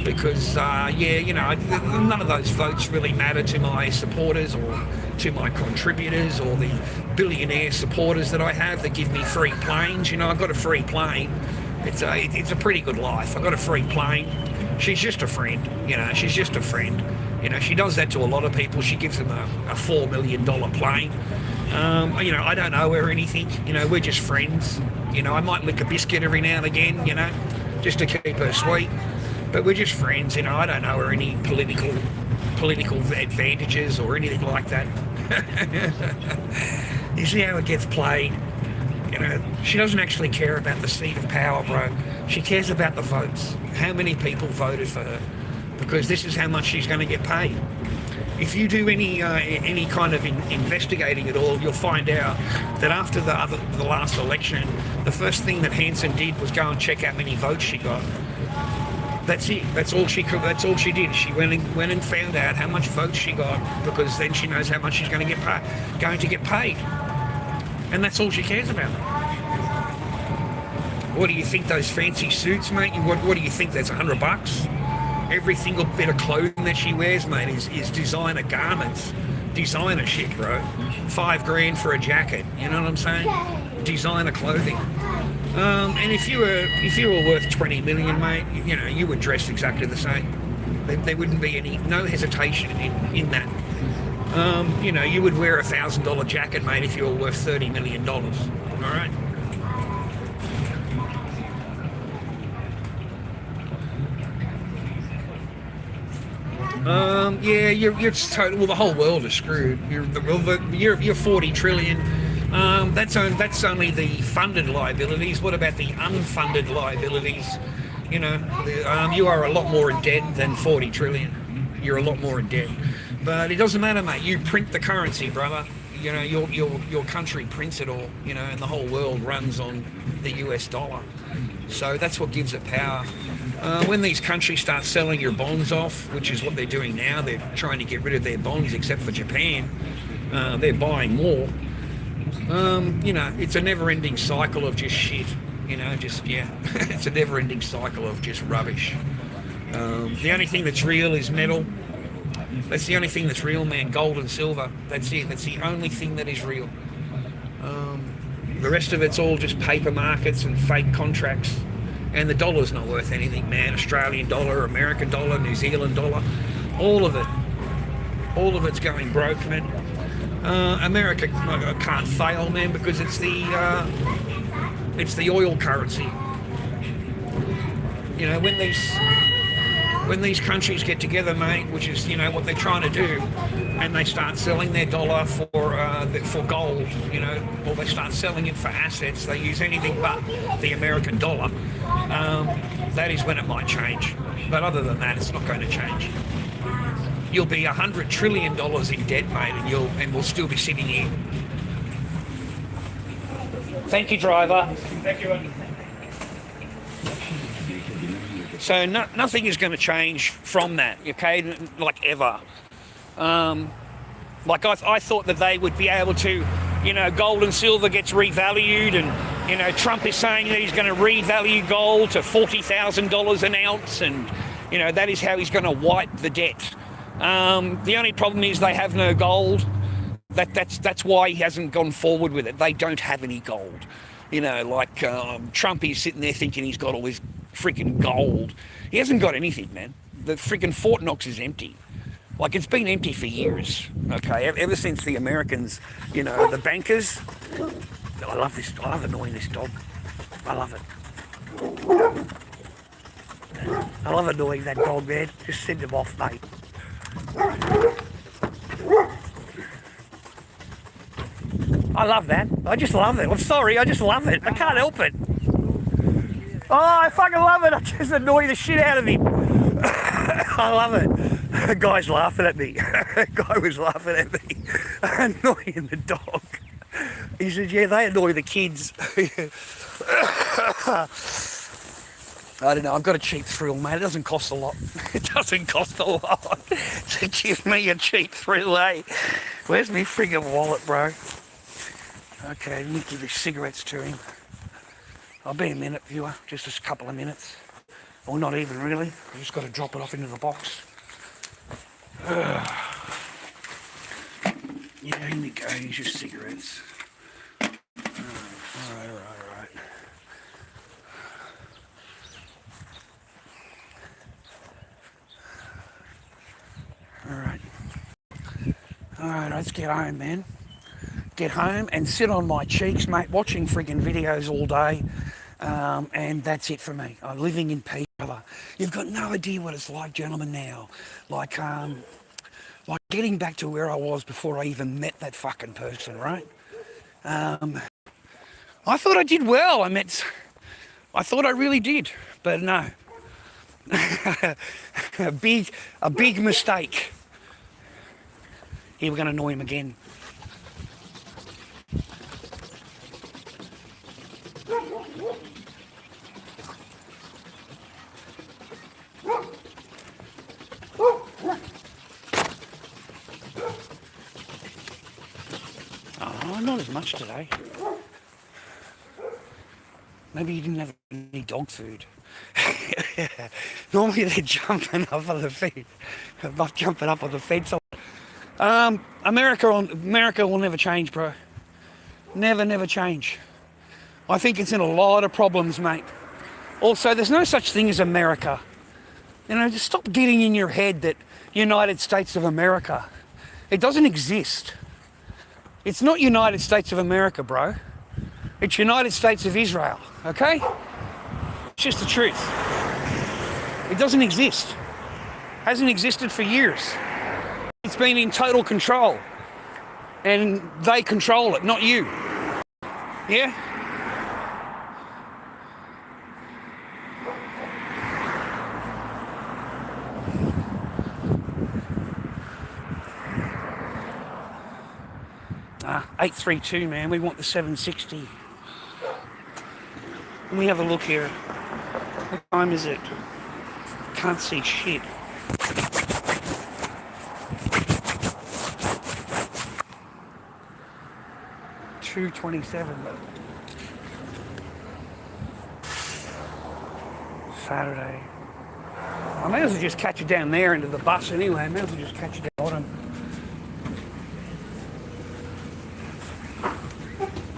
because, none of those votes really matter to my supporters or to my contributors or the billionaire supporters that I have that give me free planes. I've got a free plane. It's a pretty good life. I've got a free plane. She's just a friend. She's just a friend. She does that to a lot of people. She gives them a $4 million plane. I don't owe her anything. We're just friends. I might lick a biscuit every now and again, just to keep her sweet. But we're just friends. I don't owe her any political advantages or anything like that. You see how it gets played? She doesn't actually care about the seat of power, bro. She cares about the votes. How many people voted for her? Because this is how much she's going to get paid. If you do any kind of investigating at all, you'll find out that after the last election, the first thing that Hanson did was go and check how many votes she got. That's it. That's all she did. She went and found out how much votes she got, because then she knows how much she's going to get paid. And that's all she cares about. What do you think, those fancy suits, mate? What do you think, that's $100? Every single bit of clothing that she wears, mate, is designer garments. Designer shit, bro. $5,000 for a jacket, you know what I'm saying? Designer clothing. And if you were worth 20 million, mate, you would dress exactly the same. There wouldn't be no hesitation in that. You would wear a $1,000 jacket, mate, if you were worth $30 million. All right. You're total. Well, the whole world is screwed. You're 40 trillion. That's only the funded liabilities. What about the unfunded liabilities? You are a lot more in debt than 40 trillion. You're a lot more in debt. But it doesn't matter, mate. You print the currency, brother. you know, your country prints it all, you know, and the whole world runs on the US dollar. So that's what gives it power. When these countries start selling your bonds off, which is what they're doing now, they're trying to get rid of their bonds, except for Japan. They're buying more. You know, it's a never-ending cycle of just shit. You know, just, yeah, it's a never-ending cycle of just rubbish. The only thing that's real is metal. That's the only thing that's real, man. Gold and silver. That's it. That's the only thing that is real. The rest of it's all just paper markets and fake contracts. And the dollar's not worth anything, man. Australian dollar, American dollar, New Zealand dollar, all of it. All of it's going broke, man. America can't fail, man, because it's the oil currency. You know, when these countries get together, mate, which is, you know, what they're trying to do, and they start selling their dollar for gold, you know, or they start selling it for assets, they use anything but the American dollar, that is when it might change. But other than that, it's not going to change. You'll be $100 trillion in debt, mate, and we'll still be sitting here. Thank you, driver. Thank you. So nothing is going to change from that, okay? Like ever. Like I thought that they would be able to, you know, gold and silver gets revalued, and, you know, Trump is saying that he's going to revalue gold to $40,000 an ounce, and, you know, that is how he's going to wipe the debt. The only problem is they have no gold. That's why he hasn't gone forward with it. They don't have any gold. You know, like Trump is sitting there thinking he's got all this freaking gold. He hasn't got anything, man. The freaking Fort Knox is empty. Like, it's been empty for years, okay? Ever since the Americans, you know, the bankers. I love this. I love annoying this dog. I love it. I love annoying that dog, man. Just send him off, mate. I love that. I just love it. I'm sorry, I just love it. I can't help it. Oh, I fucking love it. I just annoy the shit out of him. I love it. The guy's laughing at me. The guy was laughing at me. Annoying the dog. He said, yeah, they annoy the kids. I don't know, I've got a cheap thrill, mate. It doesn't cost a lot. It doesn't cost a lot to give me a cheap thrill, eh? Where's my friggin' wallet, bro? Okay, let me give these cigarettes to him. I'll be a minute, viewer. Just a couple of minutes. Or not even, really. I've just got to drop it off into the box. Yeah, here we go. Here's your cigarettes. Alright. Alright, let's get home, man. Get home and sit on my cheeks, mate, watching friggin' videos all day. And that's it for me. I'm living in peace, brother. You've got no idea what it's like, gentlemen, now. Like getting back to where I was before I even met that fucking person, right? I thought I did well. I thought I really did, but no. a big mistake. Here, we're going to annoy him again. Oh, not as much today. Maybe you didn't have any dog food. Normally they're jumping up on the fence. Not jumping up on the fence. America will never change, bro. Never change. I think it's in a lot of problems, mate. Also, there's no such thing as America. You know, just stop getting in your head that United States of America. It doesn't exist. It's not United States of America, bro. It's United States of Israel, okay? It's just the truth. It doesn't exist. Hasn't existed for years. It's been in total control. And they control it, not you. Yeah? 832, man. We want the 760. Let me have a look here. What time is it? Can't see shit. $2.27. Saturday. I may as well just catch you down there into the bus anyway. I may as well just catch you down the bottom.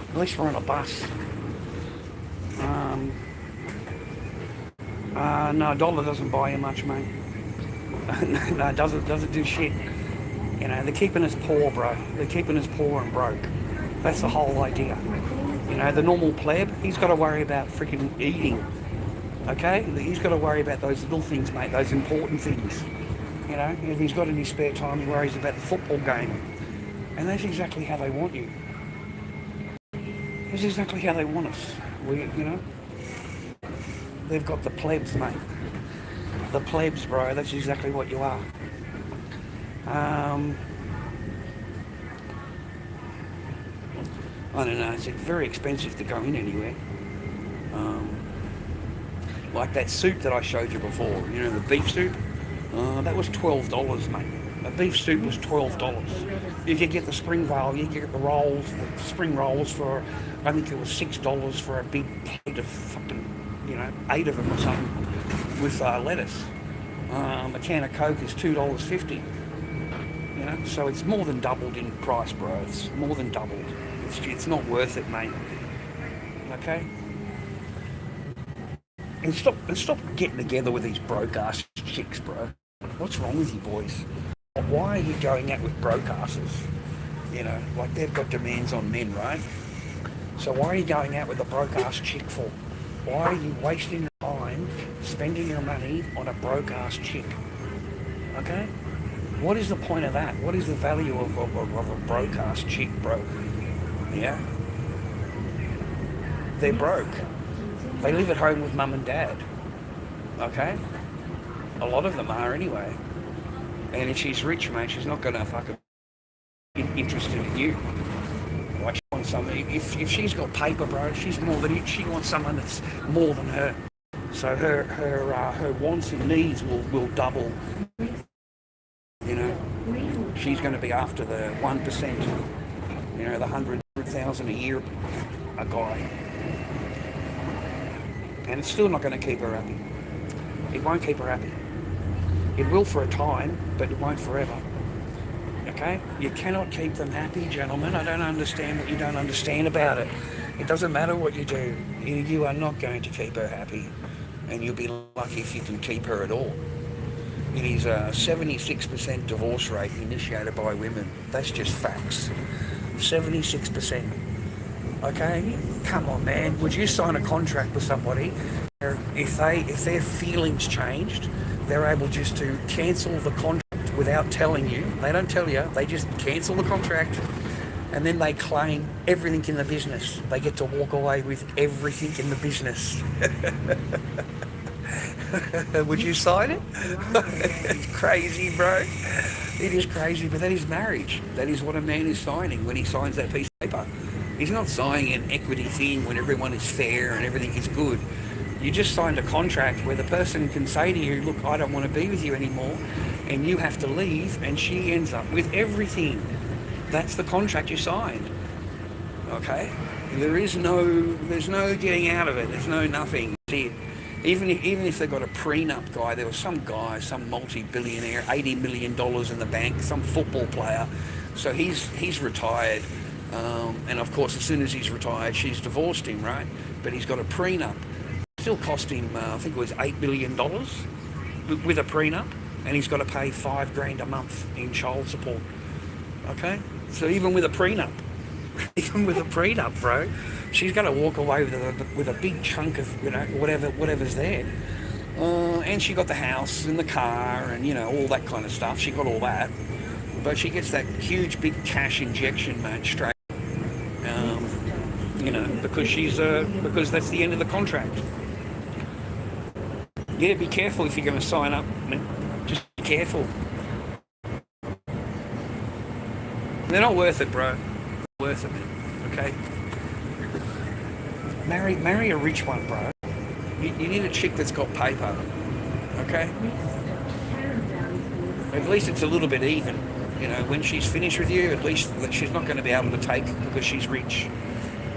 At least we're on a bus. No, $1 doesn't buy you much, mate. No, it doesn't do shit. You know, they're keeping us poor, bro. They're keeping us poor and broke. That's the whole idea. You know, the normal pleb, he's got to worry about freaking eating. Okay? He's got to worry about those little things, mate, those important things. You know, if he's got any spare time, he worries about the football game. And that's exactly how they want you. That's exactly how they want us. You know? They've got the plebs, mate. The plebs, bro. That's exactly what you are. I don't know. It's very expensive to go in anywhere. Like that soup that I showed you before. You know, the beef soup. That was $12, mate. A beef soup was $12. You could get the Springvale. You could get the rolls, the spring rolls for, I think it was $6 for a big plate of fucking, 8 of them or something with lettuce. A can of Coke is $2.50. You know, so it's more than doubled in price, bro. It's more than doubled. It's not worth it, mate. Okay? And stop getting together with these broke ass chicks, bro. What's wrong with you boys? Why are you going out with broke asses? You know, like they've got demands on men, right? So why are you going out with a broke ass chick for? Why are you wasting your time, spending your money on a broke ass chick? Okay? What is the point of that? What is the value of a broke ass chick, bro? Yeah? They're broke. They live at home with mum and dad. Okay? A lot of them are anyway. And if she's rich, mate, she's not going to fucking be interested in you. Like she wants something. If she's got paper, bro, she's more than it. She wants someone that's more than her. So her wants and needs will double. You know, she's going to be after the 1%. You know, the 100,000 a year a guy. And it's still not going to keep her happy. It won't keep her happy. It will for a time, but it won't forever. Okay? You cannot keep them happy, gentlemen. I don't understand what you don't understand about it. It doesn't matter what you do. You are not going to keep her happy. And you'll be lucky if you can keep her at all. It is a 76% divorce rate initiated by women. That's just facts. 76%. Okay? Come on, man. Would you sign a contract with somebody if their feelings changed, they're able just to cancel the contract without telling you? They don't tell you. They just cancel the contract, and then they claim everything in the business. They get to walk away with everything in the business. Would you sign it? It's crazy, bro. It is crazy, but that is marriage. That is what a man is signing when he signs that piece of paper. He's not signing an equity thing when everyone is fair and everything is good. You just signed a contract where the person can say to you, look, I don't want to be with you anymore, and you have to leave, and she ends up with everything. That's the contract you signed. Okay? There's no getting out of it. There's no nothing. See, even if they've got a prenup guy, there was some guy, some multi-billionaire, $80 million in the bank, some football player. So he's retired. And of course, as soon as he's retired, she's divorced him, right? But he's got a prenup. Still cost him, I think it was $8 million with a prenup, and he's got to pay $5,000 a month in child support. Okay, so even with a prenup, bro, she's going to walk away with a big chunk of whatever's there. And she got the house and the car and all that kind of stuff. She got all that, but she gets that huge big cash injection, mate, straight. Because that's the end of the contract. Yeah, be careful if you're going to sign up. Just be careful. They're not worth it, bro. worth it, man. Okay? Marry a rich one, bro. You need a chick that's got paper. Okay? At least it's a little bit even. You know, when she's finished with you, at least she's not going to be able to take because she's rich.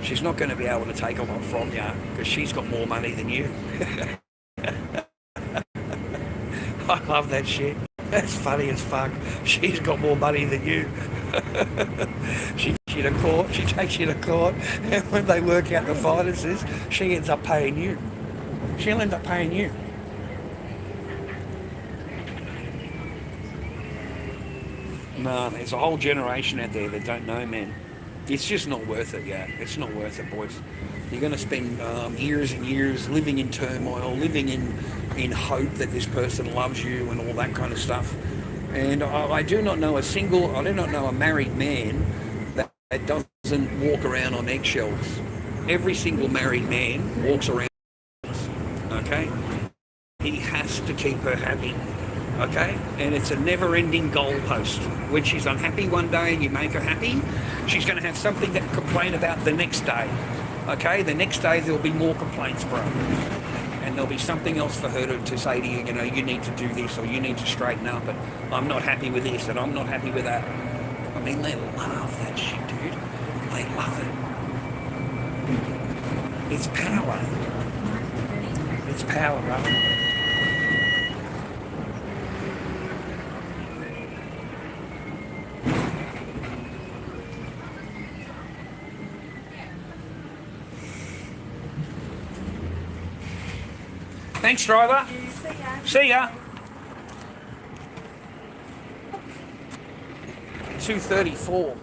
She's not going to be able to take a lot from you because she's got more money than you. I love that shit. That's funny as fuck. She's got more money than you. She takes you to court, and when they work out the finances, she ends up paying you. She'll end up paying you. No, there's a whole generation out there that don't know, man. It's just not worth it, yeah. It's not worth it, boys. You're going to spend years and years living in turmoil, living in hope that this person loves you and all that kind of stuff. And I do not know a married man that doesn't walk around on eggshells. Every single married man walks around, okay? He has to keep her happy. Okay, and it's a never-ending goalpost. When she's unhappy one day and you make her happy, she's going to have something to complain about the next day. Okay, the next day there'll be more complaints, bro, and there'll be something else for her to say to you. You know, you need to do this or you need to straighten up. And I'm not happy with this and I'm not happy with that. I mean, they love that shit, dude. They love it. It's power. It's power, bro. Thanks, driver. See ya. 2:34.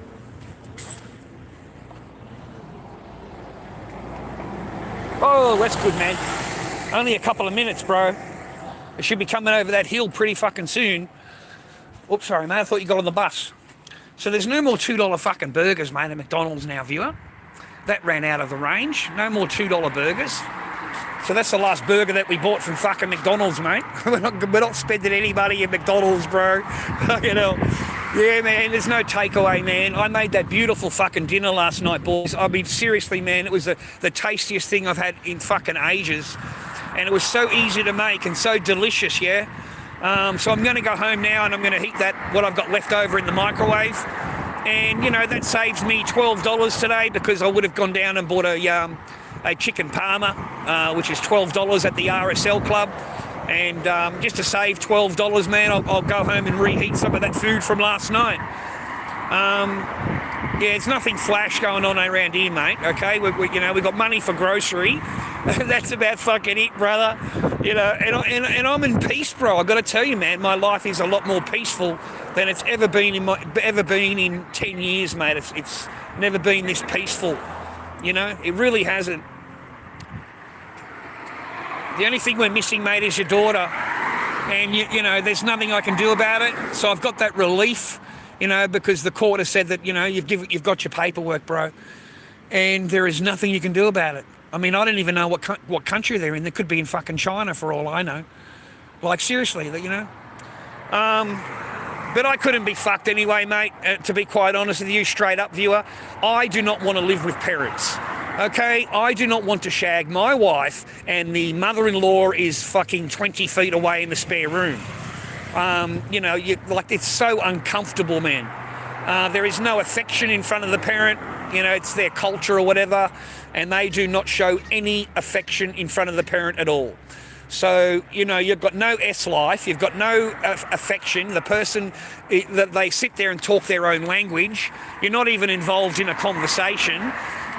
Oh, that's good, man. Only a couple of minutes, bro. It should be coming over that hill pretty fucking soon. Oops, sorry, mate. I thought you got on the bus. So there's no more $2 fucking burgers, mate, at McDonald's now, viewer. That ran out of the range. No more $2 burgers. So that's the last burger that we bought from fucking McDonald's, mate. We're not spending any money at McDonald's, bro. You know. Yeah, man, there's no takeaway, man. I made that beautiful fucking dinner last night, boys. I mean, seriously, man, it was the tastiest thing I've had in fucking ages. And it was so easy to make and so delicious, yeah? So I'm going to go home now and I'm going to heat what I've got left over in the microwave. And, you know, that saves me $12 today because I would have gone down and bought a chicken parma, which is $12 at the RSL club. And just to save $12, man, I'll go home and reheat some of that food from last night. Yeah, it's nothing flash going on around here, mate, okay? We got money for grocery. That's about fucking it, brother. You know, and I'm in peace, bro. I've got to tell you, man, my life is a lot more peaceful than it's ever been in 10 years, mate. It's never been this peaceful. You know, it really hasn't. The only thing we're missing, mate, is your daughter. And, you know, there's nothing I can do about it. So I've got that relief, you know, because the court has said that, you know, you've got your paperwork, bro. And there is nothing you can do about it. I mean, I don't even know what country they're in. They could be in fucking China for all I know. Like, seriously, you know. But I couldn't be fucked anyway, mate, to be quite honest with you, straight up, viewer. I do not want to live with parents. Okay, I do not want to shag my wife and the mother-in-law is fucking 20 feet away in the spare room. You know, it's so uncomfortable, man. There is no affection in front of the parent. You know, it's their culture or whatever, and they do not show any affection in front of the parent at all. So, you know, you've got no S-life, you've got no affection. The person, that they sit there and talk their own language. You're not even involved in a conversation.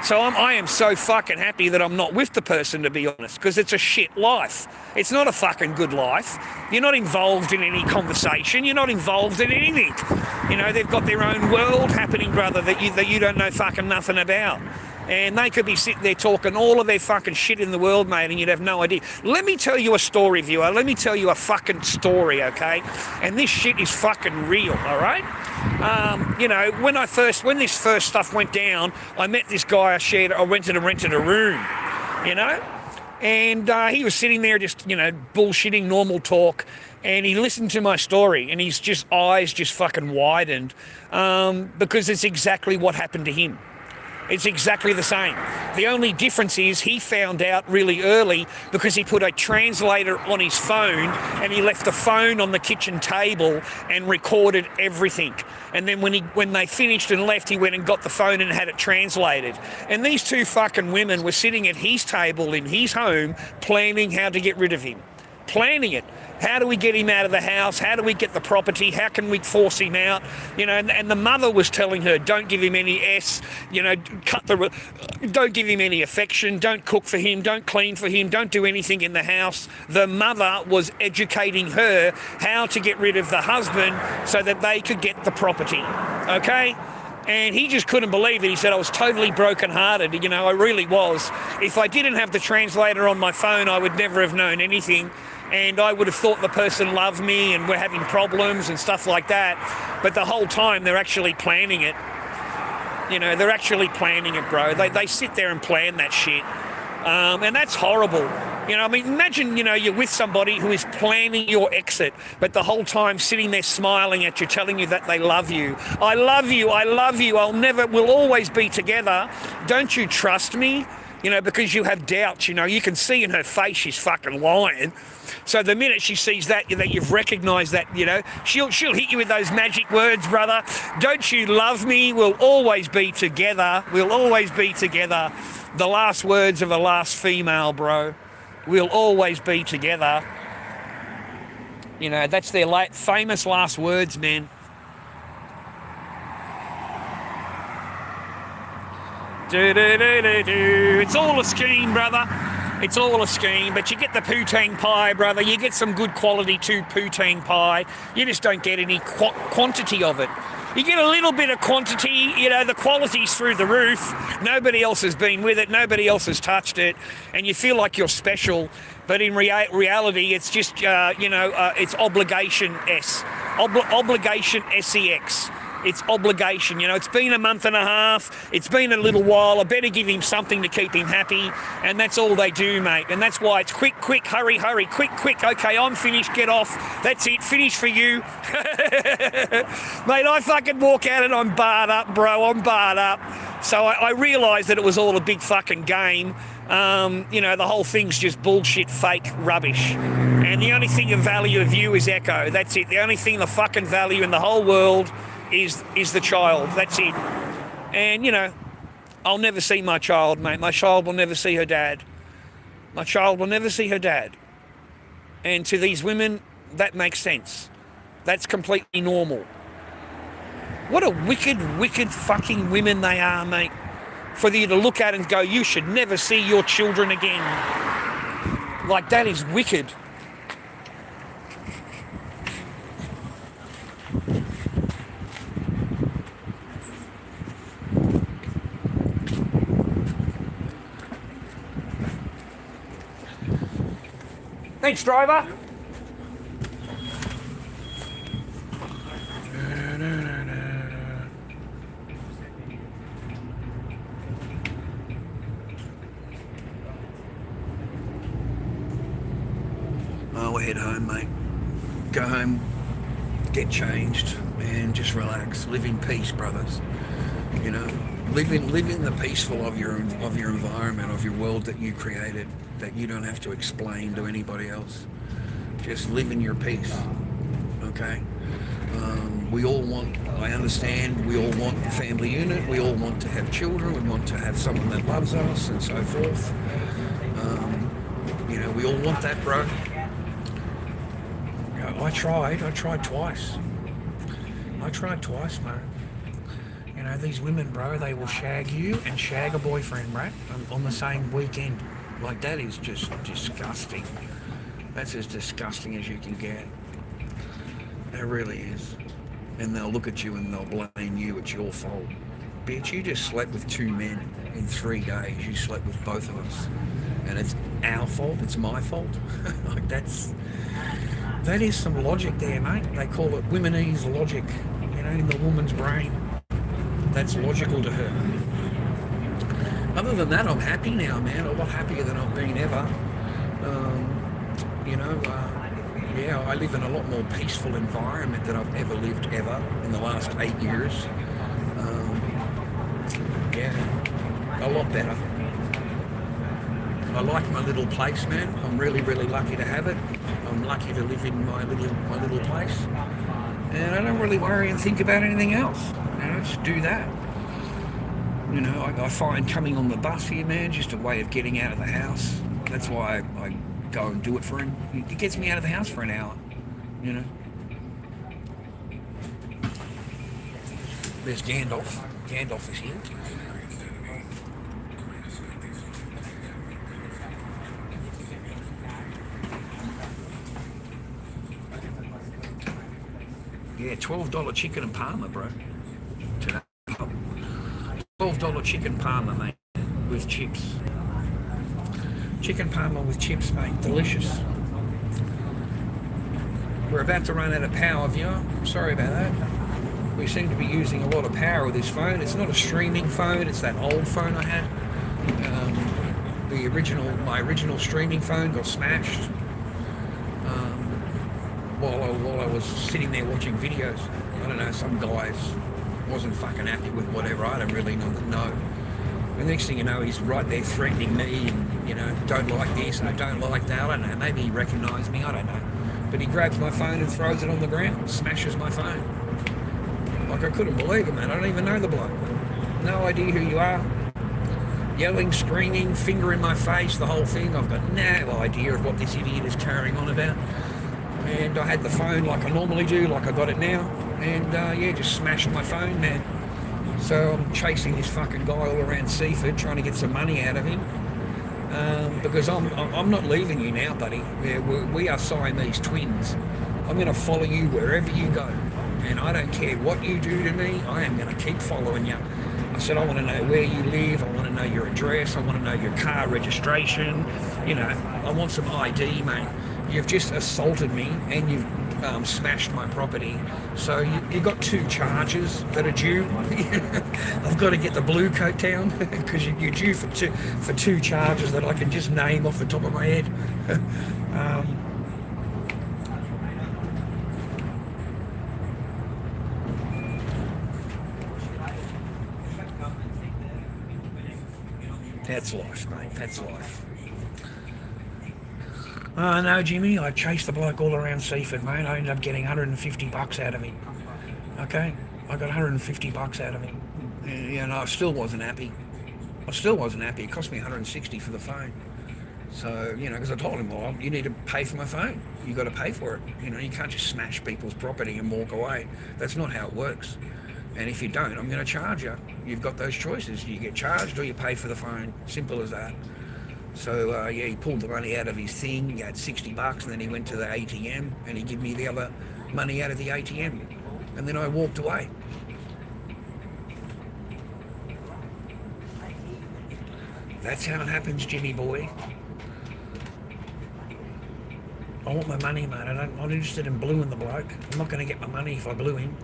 So I am so fucking happy that I'm not with the person, to be honest, because it's a shit life. It's not a fucking good life. You're not involved in any conversation. You're not involved in anything. You know, they've got their own world happening, brother, that you don't know fucking nothing about. And they could be sitting there talking all of their fucking shit in the world, mate, and you'd have no idea. Let me tell you a story, viewer. Let me tell you a fucking story, okay? And this shit is fucking real, all right? You know, when this first stuff went down, I met this guy I rented a room, you know? And he was sitting there just, you know, bullshitting normal talk. And he listened to my story and his eyes just fucking widened because it's exactly what happened to him. It's exactly the same. The only difference is he found out really early because he put a translator on his phone and he left the phone on the kitchen table and recorded everything. And then when they finished and left, he went and got the phone and had it translated. And these two fucking women were sitting at his table in his home planning how to get rid of him. Planning it. How do we get him out of the house? How do we get the property? How can we force him out? You know, and the mother was telling her, don't give him any don't give him any affection, don't cook for him, don't clean for him, don't do anything in the house. The mother was educating her how to get rid of the husband so that they could get the property, okay? And he just couldn't believe it. He said, I was totally brokenhearted. You know, I really was. If I didn't have the translator on my phone, I would never have known anything. And I would have thought the person loved me and we're having problems and stuff like that. But the whole time they're actually planning it. You know, they're actually planning it, bro. They sit there and plan that shit. And that's horrible. You know, I mean, imagine, you know, you're with somebody who is planning your exit, but the whole time sitting there smiling at you, telling you that they love you. I love you, I love you, we'll always be together. Don't you trust me? You know, because you have doubts, you know, you can see in her face she's fucking lying. So the minute she sees that you've recognised that, you know, she'll hit you with those magic words, brother. Don't you love me? We'll always be together. We'll always be together. The last words of the last female, bro. We'll always be together. You know, that's their famous last words, man. It's all a scheme, brother. It's all a scheme, but you get the poutine pie, brother. You get some good quality poutine pie. You just don't get any quantity of it. You get a little bit of quantity, you know, the quality's through the roof. Nobody else has been with it. Nobody else has touched it. And you feel like you're special. But in reality, it's just, it's obligation obligation sex. It's obligation, you know, it's been a month and a half, it's been a little while, I better give him something to keep him happy, and that's all they do, mate, and that's why it's quick, hurry, quick, okay, I'm finished, get off, that's it, finish for you. Mate, I fucking walk out and I'm barred up, bro, I'm barred up. So I realised that it was all a big fucking game. You know, the whole thing's just bullshit, fake rubbish. And the only thing of value of you is Echo, that's it, the only thing of fucking value in the whole world is the child, that's it. And, you know, I'll never see my child, mate. My child will never see her dad. My child will never see her dad. And to these women, that makes sense. That's completely normal. What a wicked fucking women they are, mate. For you to look at and go, you should never see your children again. Like, that is wicked. Thanks, driver. I'll head home, mate. Go home, get changed, and just relax. Live in peace, brothers. You know, live in the peaceful of your environment, of your world that you created, that you don't have to explain to anybody else. Just live in your peace, okay? We all want, I understand, we all want a family unit, we all want to have children, we want to have someone that loves us and so forth. You know, we all want that, bro. You know, I tried twice. I tried twice, man. You know, these women, bro, they will shag you and shag a boyfriend, bro, on the same weekend. Like, that is just disgusting. That's as disgusting as you can get. It really is. And they'll look at you and they'll blame you. It's your fault. Bitch, you just slept with 2 men in 3 days. You slept with both of us. And it's our fault. It's my fault. Like, that is some logic there, mate. They call it womenese logic, you know, in the woman's brain. That's logical to her. Other than that, I'm happy now, man. A lot happier than I've been ever. Yeah, I live in a lot more peaceful environment than I've ever lived ever in the last 8 years. Yeah. a lot better. I like my little place, man. I'm really, really lucky to have it. I'm lucky to live in my little place, and I don't really worry and think about anything else. You know, just do that. You know, I find coming on the bus here, man, just a way of getting out of the house. That's why I go and do it for him. It gets me out of the house for an hour. You know. There's Gandalf. Gandalf is here. Yeah, $12 chicken and parma, bro. Today. $12 chicken parma, mate, with chips. Chicken parma with chips, mate. Delicious. We're about to run out of power, viewer. Sorry about that. We seem to be using a lot of power with this phone. It's not a streaming phone. It's that old phone I had. My original streaming phone got smashed. While I was sitting there watching videos. I don't know, some guys wasn't fucking happy with whatever. I don't really know. The next thing you know, he's right there threatening me and, you know, don't like this and I don't like that. I don't know, maybe he recognised me, I don't know. But he grabs my phone and throws it on the ground, smashes my phone. Like, I couldn't believe it, man. I don't even know the bloke. No idea who you are. Yelling, screaming, finger in my face, the whole thing. I've got no idea of what this idiot is carrying on about. And I had the phone like I normally do, like I got it now, and yeah, just smashed my phone, man. So I'm chasing this fucking guy all around Seaford, trying to get some money out of him, because I'm not leaving you now, buddy. We are Siamese twins. I'm going to follow you wherever you go, and I don't care what you do to me. I am going to keep following you. I said, I want to know where you live. I want to know your address. I want to know your car registration. You know, I want some ID, mate. You've just assaulted me and you've smashed my property. So you got 2 charges that are due. I've got to get the blue coat down because you're due for two charges that I can just name off the top of my head. That's life, mate. That's life. No, Jimmy, I chased the bloke all around Seaford, mate. I ended up getting $150 out of him. Okay? I got $150 out of him. And I still wasn't happy. It cost me $160 for the phone. So, you know, because I told him, well, you need to pay for my phone. You got to pay for it. You know, you can't just smash people's property and walk away. That's not how it works. And if you don't, I'm going to charge you. You've got those choices. You get charged or you pay for the phone. Simple as that. So, yeah, he pulled the money out of his thing. He had $60 and then he went to the ATM and he gave me the other money out of the ATM. And then I walked away. That's how it happens, Jimmy boy. I want my money, mate. I'm not interested in bluing the bloke. I'm not going to get my money if I blew him.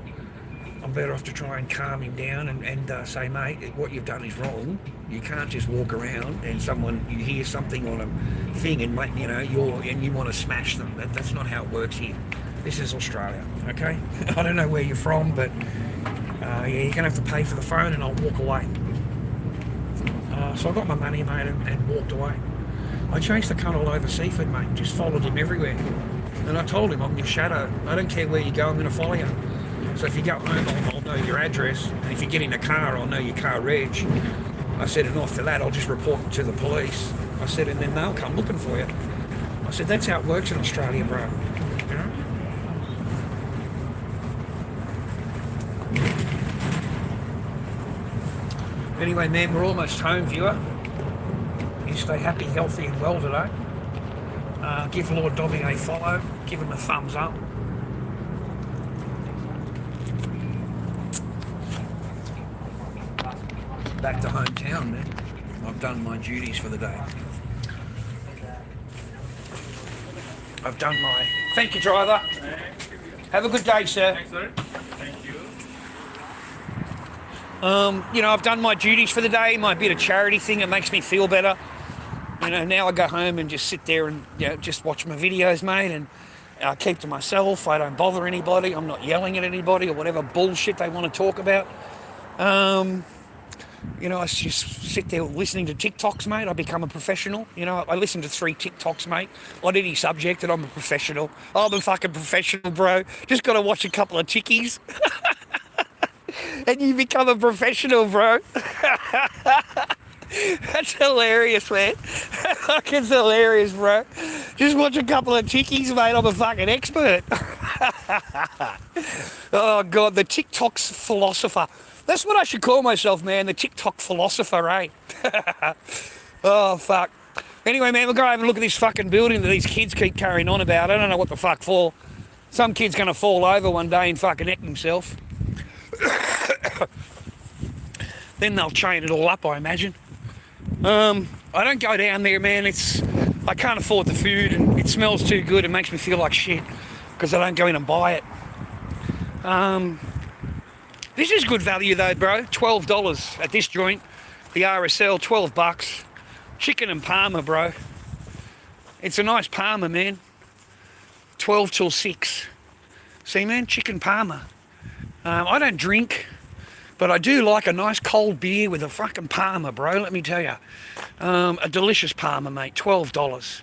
I'm better off to try and calm him down and say, mate, what you've done is wrong. You can't just walk around and you hear something on a thing and, you know, you want to smash them. That's not how it works here. This is Australia, okay? I don't know where you're from, but yeah, you're going to have to pay for the phone and I'll walk away. So I got my money, mate, and walked away. I chased the cunt all over Seaford, mate, just followed him everywhere. And I told him, I'm your shadow. I don't care where you go, I'm going to follow you. So if you go home, I'll know your address. And if you get in a car, I'll know your car reg. I said, and after that, I'll just report it to the police. I said, and then they'll come looking for you. I said, that's how it works in Australia, bro. You know? Anyway, man, we're almost home, viewer. You stay happy, healthy, and well today. Give Lord Dobby a follow. Give him a thumbs up. Back to hometown, man. I've done my duties for the day. I've done my... Thank you, driver. Have a good day, sir. Thanks, sir. Thank you. You know, I've done my duties for the day, my bit of charity thing. It makes me feel better. You know, now I go home and just sit there and, you know, just watch my videos, mate, and I keep to myself. I don't bother anybody. I'm not yelling at anybody or whatever bullshit they want to talk about. You know, I just sit there listening to TikToks, mate. I become a professional. You know, I listen to 3 TikToks, mate, on any subject, and I'm a professional. I'm a fucking professional, bro. Just got to watch a couple of tickies. And you become a professional, bro. That's hilarious, man. Fucking hilarious, bro. Just watch a couple of tickies, mate. I'm a fucking expert. Oh, God, the TikTok's philosopher. That's what I should call myself, man, the TikTok philosopher, eh? Oh, fuck. Anyway, man, we'll go have a look at this fucking building that these kids keep carrying on about. I don't know what the fuck for. Some kid's going to fall over one day and fucking heck himself. Then they'll chain it all up, I imagine. I don't go down there, man. I can't afford the food, and it smells too good. It makes me feel like shit because I don't go in and buy it. This is good value though, bro. $12 at this joint. The RSL, $12. Chicken and parma, bro. It's a nice parma, man. 12 till 6. See, man, chicken parma. I don't drink, but I do like a nice cold beer with a fucking parma, bro. Let me tell you. A delicious parma, mate. $12.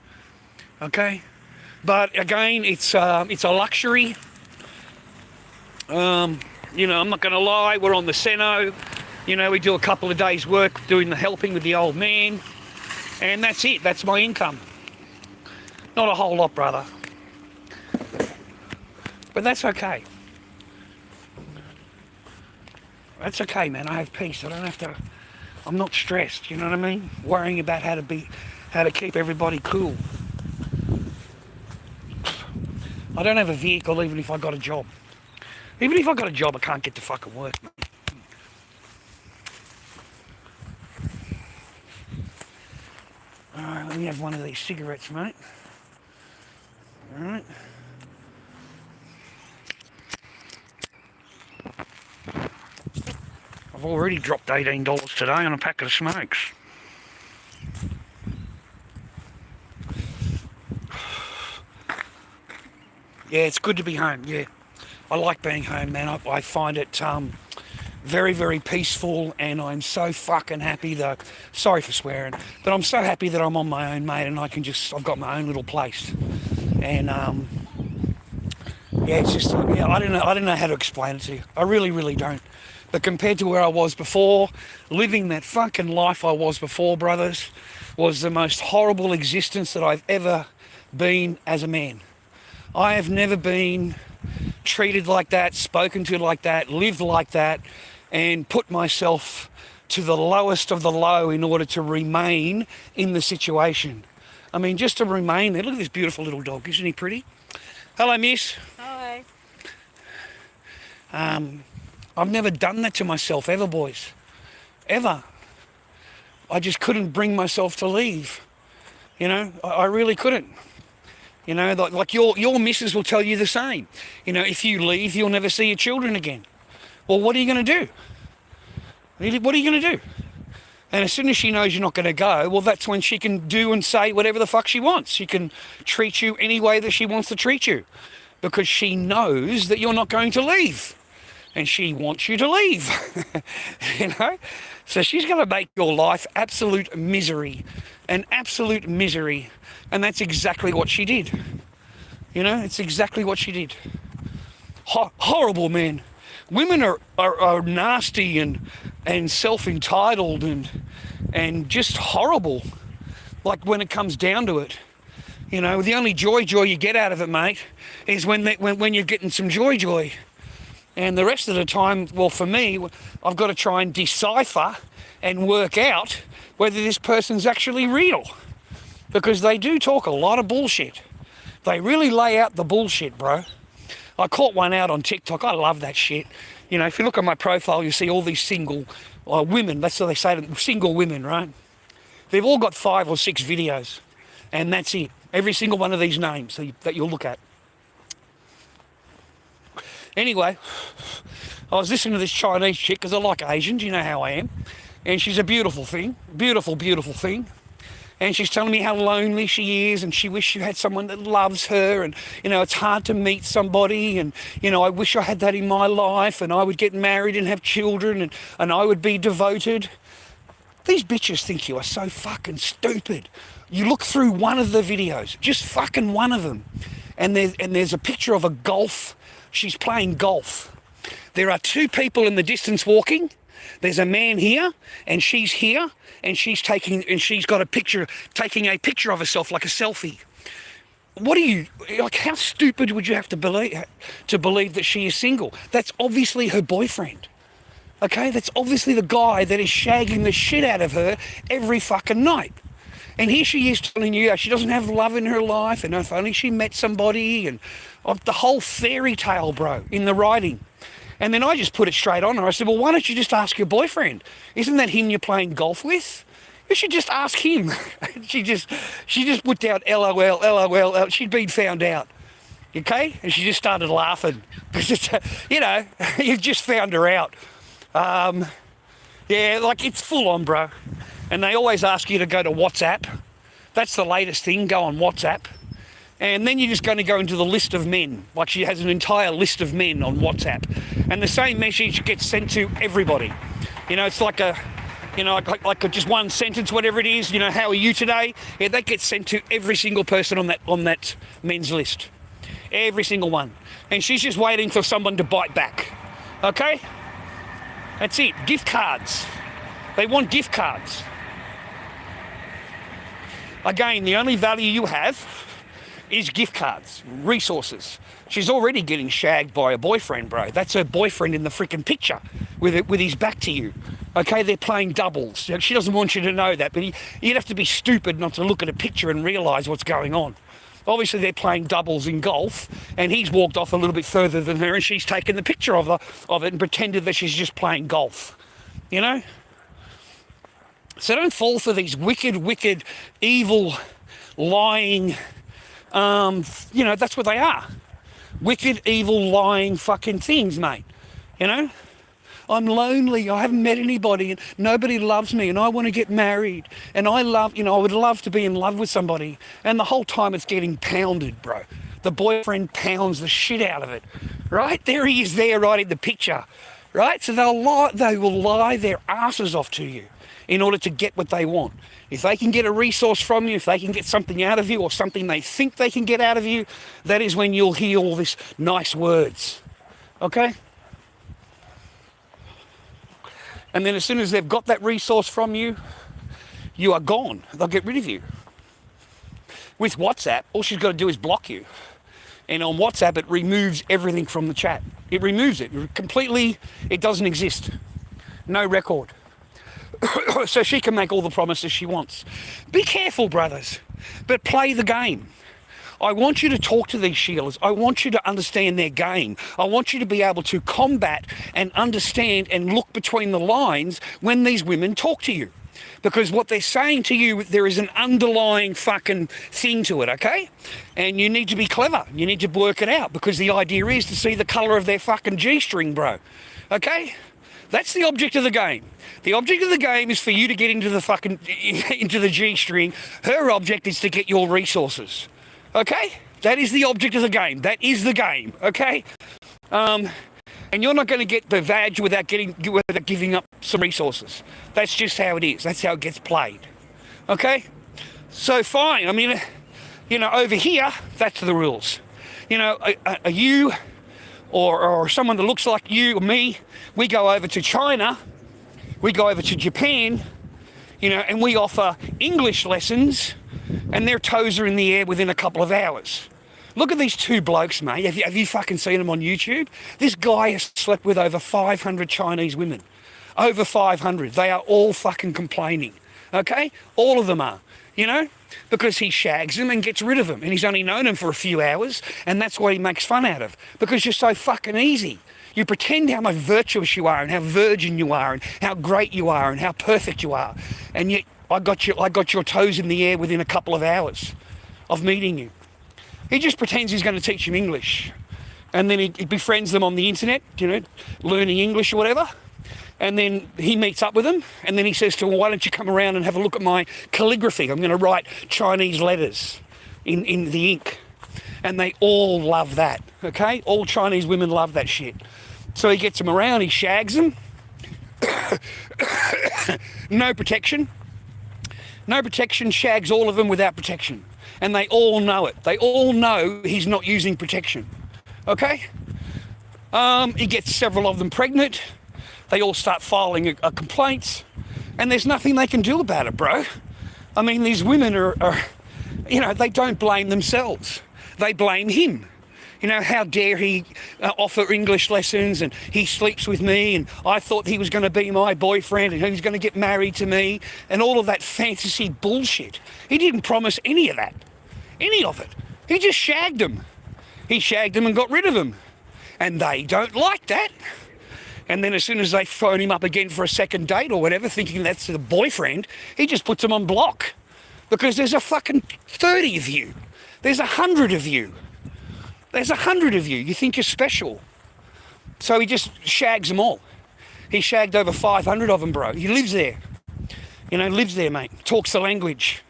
Okay? But again, it's a luxury. You know, I'm not going to lie, we're on the Seno. You know, we do a couple of days' work doing the helping with the old man. And that's it. That's my income. Not a whole lot, brother. But that's okay. That's okay, man. I have peace. I don't have to... I'm not stressed, you know what I mean? Worrying about how to keep everybody cool. I don't have a vehicle even if I got a job. Even if I got a job, I can't get to fucking work, mate. Alright, let me have one of these cigarettes, mate. Alright. I've already dropped $18 today on a packet of smokes. Yeah, it's good to be home, yeah. I like being home, man. I find it very, very peaceful, and I'm so fucking happy that... Sorry for swearing, but I'm so happy that I'm on my own, mate, and I've got my own little place. And, yeah, it's just... Yeah, I don't know how to explain it to you. I really, really don't. But compared to where I was before, living that fucking life I was before, brothers, was the most horrible existence that I've ever been as a man. I have never been treated like that, spoken to like that, lived like that, and put myself to the lowest of the low in order to remain in the situation. I mean, just to remain there. Look at this beautiful little dog. Isn't he pretty? Hello, miss. Hi. I've never done that to myself ever, boys. Ever. I just couldn't bring myself to leave. You know, I really couldn't. You know, like your missus will tell you the same. You know, if you leave, you'll never see your children again. Well, what are you going to do? What are you going to do? And as soon as she knows you're not going to go, well, that's when she can do and say whatever the fuck she wants. She can treat you any way that she wants to treat you, because she knows that you're not going to leave. And she wants you to leave. You know? So she's going to make your life absolute misery. An absolute misery. And that's exactly what she did. You know, it's exactly what she did. Horrible, man. Women are nasty and self-entitled and just horrible. Like, when it comes down to it. You know, the only joy you get out of it, mate, is when you're getting some joy. And the rest of the time, well, for me, I've got to try and decipher and work out whether this person's actually real. Because they do talk a lot of bullshit. They really lay out the bullshit, bro. I caught one out on TikTok. I love that shit. You know, if you look at my profile, you see all these single women. That's what they say, single women, right? They've all got 5 or 6 videos. And that's it. Every single one of these names that you'll look at. Anyway, I was listening to this Chinese chick, because I like Asians, you know how I am. And she's a beautiful thing. Beautiful, beautiful thing. And she's telling me how lonely she is, and she wishes she had someone that loves her, and, you know, it's hard to meet somebody, and, you know, I wish I had that in my life, and I would get married and have children, and I would be devoted. These bitches think you are so fucking stupid. You look through one of the videos, just fucking one of them, and there's a picture of a golf. She's playing golf. There are two people in the distance walking. There's a man here, and she's here, and she's got a picture, taking a picture of herself like a selfie. What are you, like, how stupid would you have to believe that she is single? That's obviously her boyfriend. Okay, that's obviously the guy that is shagging the shit out of her every fucking night. And here she is telling you she doesn't have love in her life, and if only she met somebody, and the whole fairy tale, bro, in the writing. And then I just put it straight on her. I said, well, why don't you just ask your boyfriend? Isn't that him you're playing golf with? You should just ask him. She just put down LOL, LOL. She'd been found out. Okay? And she just started laughing. You know, you've just found her out. Yeah, like, it's full on, bro. And they always ask you to go to WhatsApp. That's the latest thing, go on WhatsApp. And then you're just going to go into the list of men. Like, she has an entire list of men on WhatsApp. And the same message gets sent to everybody. You know, it's like a, you know, like just one sentence, whatever it is, you know, how are you today? Yeah, that gets sent to every single person on that men's list. Every single one. And she's just waiting for someone to bite back. Okay? That's it. Gift cards. They want gift cards. Again, the only value you have is gift cards, resources. She's already getting shagged by a boyfriend, bro. That's her boyfriend in the freaking picture with his back to you. Okay, they're playing doubles. She doesn't want you to know that, but you'd have to be stupid not to look at a picture and realise what's going on. Obviously, they're playing doubles in golf, and he's walked off a little bit further than her, and she's taken the picture of it and pretended that she's just playing golf. You know? So don't fall for these wicked, evil, lying, you know, that's what they are. Wicked, evil, lying fucking things, mate. You know? I'm lonely, I haven't met anybody, and nobody loves me, and I want to get married, and I would love to be in love with somebody. And the whole time it's getting pounded, bro. The boyfriend pounds the shit out of it, right? There he is there right in the picture, right? So they will lie their asses off to you in order to get what they want. If they can get a resource from you, if they can get something out of you, or something they think they can get out of you, that is when you'll hear all this nice words, okay? And then as soon as they've got that resource from you, you are gone. They'll get rid of you. With WhatsApp, all she's got to do is block you. And on WhatsApp, it removes everything from the chat. It removes it completely. It doesn't exist. No record. So she can make all the promises she wants. Be careful, brothers, but play the game. I want you to talk to these Sheilas. I want you to understand their game. I want you to be able to combat and understand and look between the lines when these women talk to you. Because what they're saying to you, there is an underlying fucking thing to it, okay? And you need to be clever. You need to work it out, because the idea is to see the colour of their fucking G-string, bro. Okay? That's the object of the game. The object of the game is for you to get into the G-string. Her object is to get your resources. Okay? That is the object of the game. That is the game. Okay? And you're not going to get the vag without giving up some resources. That's just how it is. That's how it gets played. Okay? So fine. I mean, you know, over here, that's the rules. You know, are you or someone that looks like you or me, we go over to China, we go over to Japan, you know, and we offer English lessons, and their toes are in the air within a couple of hours. Look at these two blokes, mate. Have you fucking seen them on YouTube? This guy has slept with over 500 Chinese women. Over 500. They are all fucking complaining. Okay? All of them are. You know? Because he shags them and gets rid of them. And he's only known them for a few hours, and that's what he makes fun out of. Because you're so fucking easy. You pretend how much virtuous you are, and how virgin you are, and how great you are, and how perfect you are. And yet, I got your toes in the air within a couple of hours of meeting you. He just pretends he's going to teach them English. And then he befriends them on the internet, you know, learning English or whatever. And then he meets up with them, and then he says to them, why don't you come around and have a look at my calligraphy? I'm going to write Chinese letters in the ink. And they all love that, okay? All Chinese women love that shit. So he gets them around, he shags them. no protection. No protection, shags all of them without protection. And they all know it. They all know he's not using protection. Okay? He gets several of them pregnant. They all start filing complaints. And there's nothing they can do about it, bro. I mean, these women are, you know, they don't blame themselves. They blame him. You know, how dare he offer English lessons, and he sleeps with me, and I thought he was going to be my boyfriend and he was going to get married to me, and all of that fantasy bullshit. He didn't promise any of that. Any of it. He just shagged them. He shagged them and got rid of them. And they don't like that. And then as soon as they phone him up again for a second date or whatever, thinking that's the boyfriend, he just puts them on block. Because there's a fucking 30 of you. There's 100 of you. There's 100 of you. You think you're special. So he just shags them all. He shagged over 500 of them, bro. He lives there. You know, lives there, mate. Talks the language.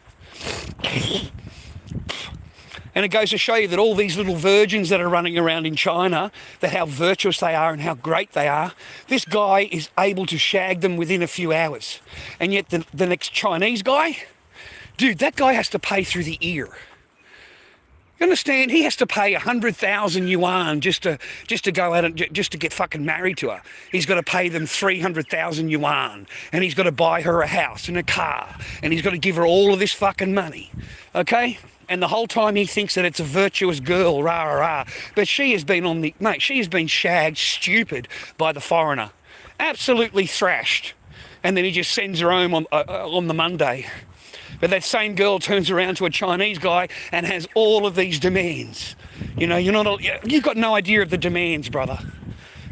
And it goes to show you that all these little virgins that are running around in China, that how virtuous they are and how great they are, this guy is able to shag them within a few hours. And yet the next Chinese guy, dude, that guy has to pay through the ear. You understand? He has to pay 100,000 yuan just to go out and just to get fucking married to her. He's got to pay them 300,000 yuan, and he's got to buy her a house and a car, and he's got to give her all of this fucking money. Okay? And the whole time he thinks that it's a virtuous girl, rah, rah, rah. But she has been she has been shagged stupid by the foreigner. Absolutely thrashed. And then he just sends her home on the Monday. But that same girl turns around to a Chinese guy and has all of these demands. You know, you've got no idea of the demands, brother.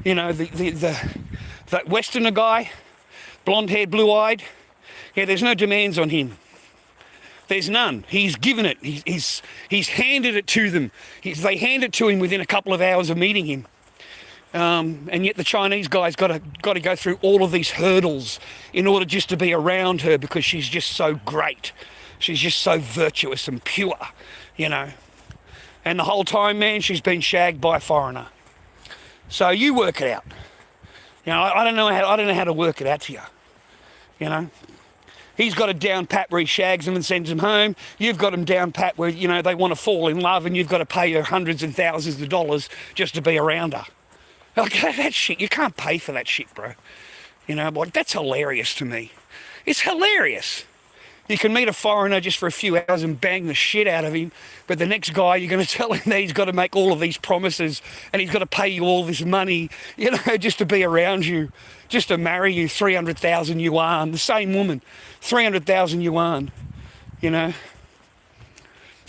You know, that Westerner guy, blonde-haired, blue-eyed, yeah, there's no demands on him. There's none. He's given it. He's handed it to them. They hand it to him within a couple of hours of meeting him. And yet the Chinese guy's got to go through all of these hurdles in order just to be around her, because she's just so great. She's just so virtuous and pure, you know. And the whole time, man, she's been shagged by a foreigner. So you work it out. You know, I don't know how to work it out to you. You know. He's got it down pat where he shags them and sends them home. You've got them down pat where, you know, they want to fall in love, and you've got to pay her hundreds and thousands of dollars just to be around her. Like, that shit, you can't pay for that shit, bro. You know, like, that's hilarious to me. It's hilarious. You can meet a foreigner just for a few hours and bang the shit out of him, but the next guy, you're going to tell him that he's got to make all of these promises and he's got to pay you all this money, you know, just to be around you, just to marry you, 300,000 yuan. The same woman, 300,000 yuan, you know.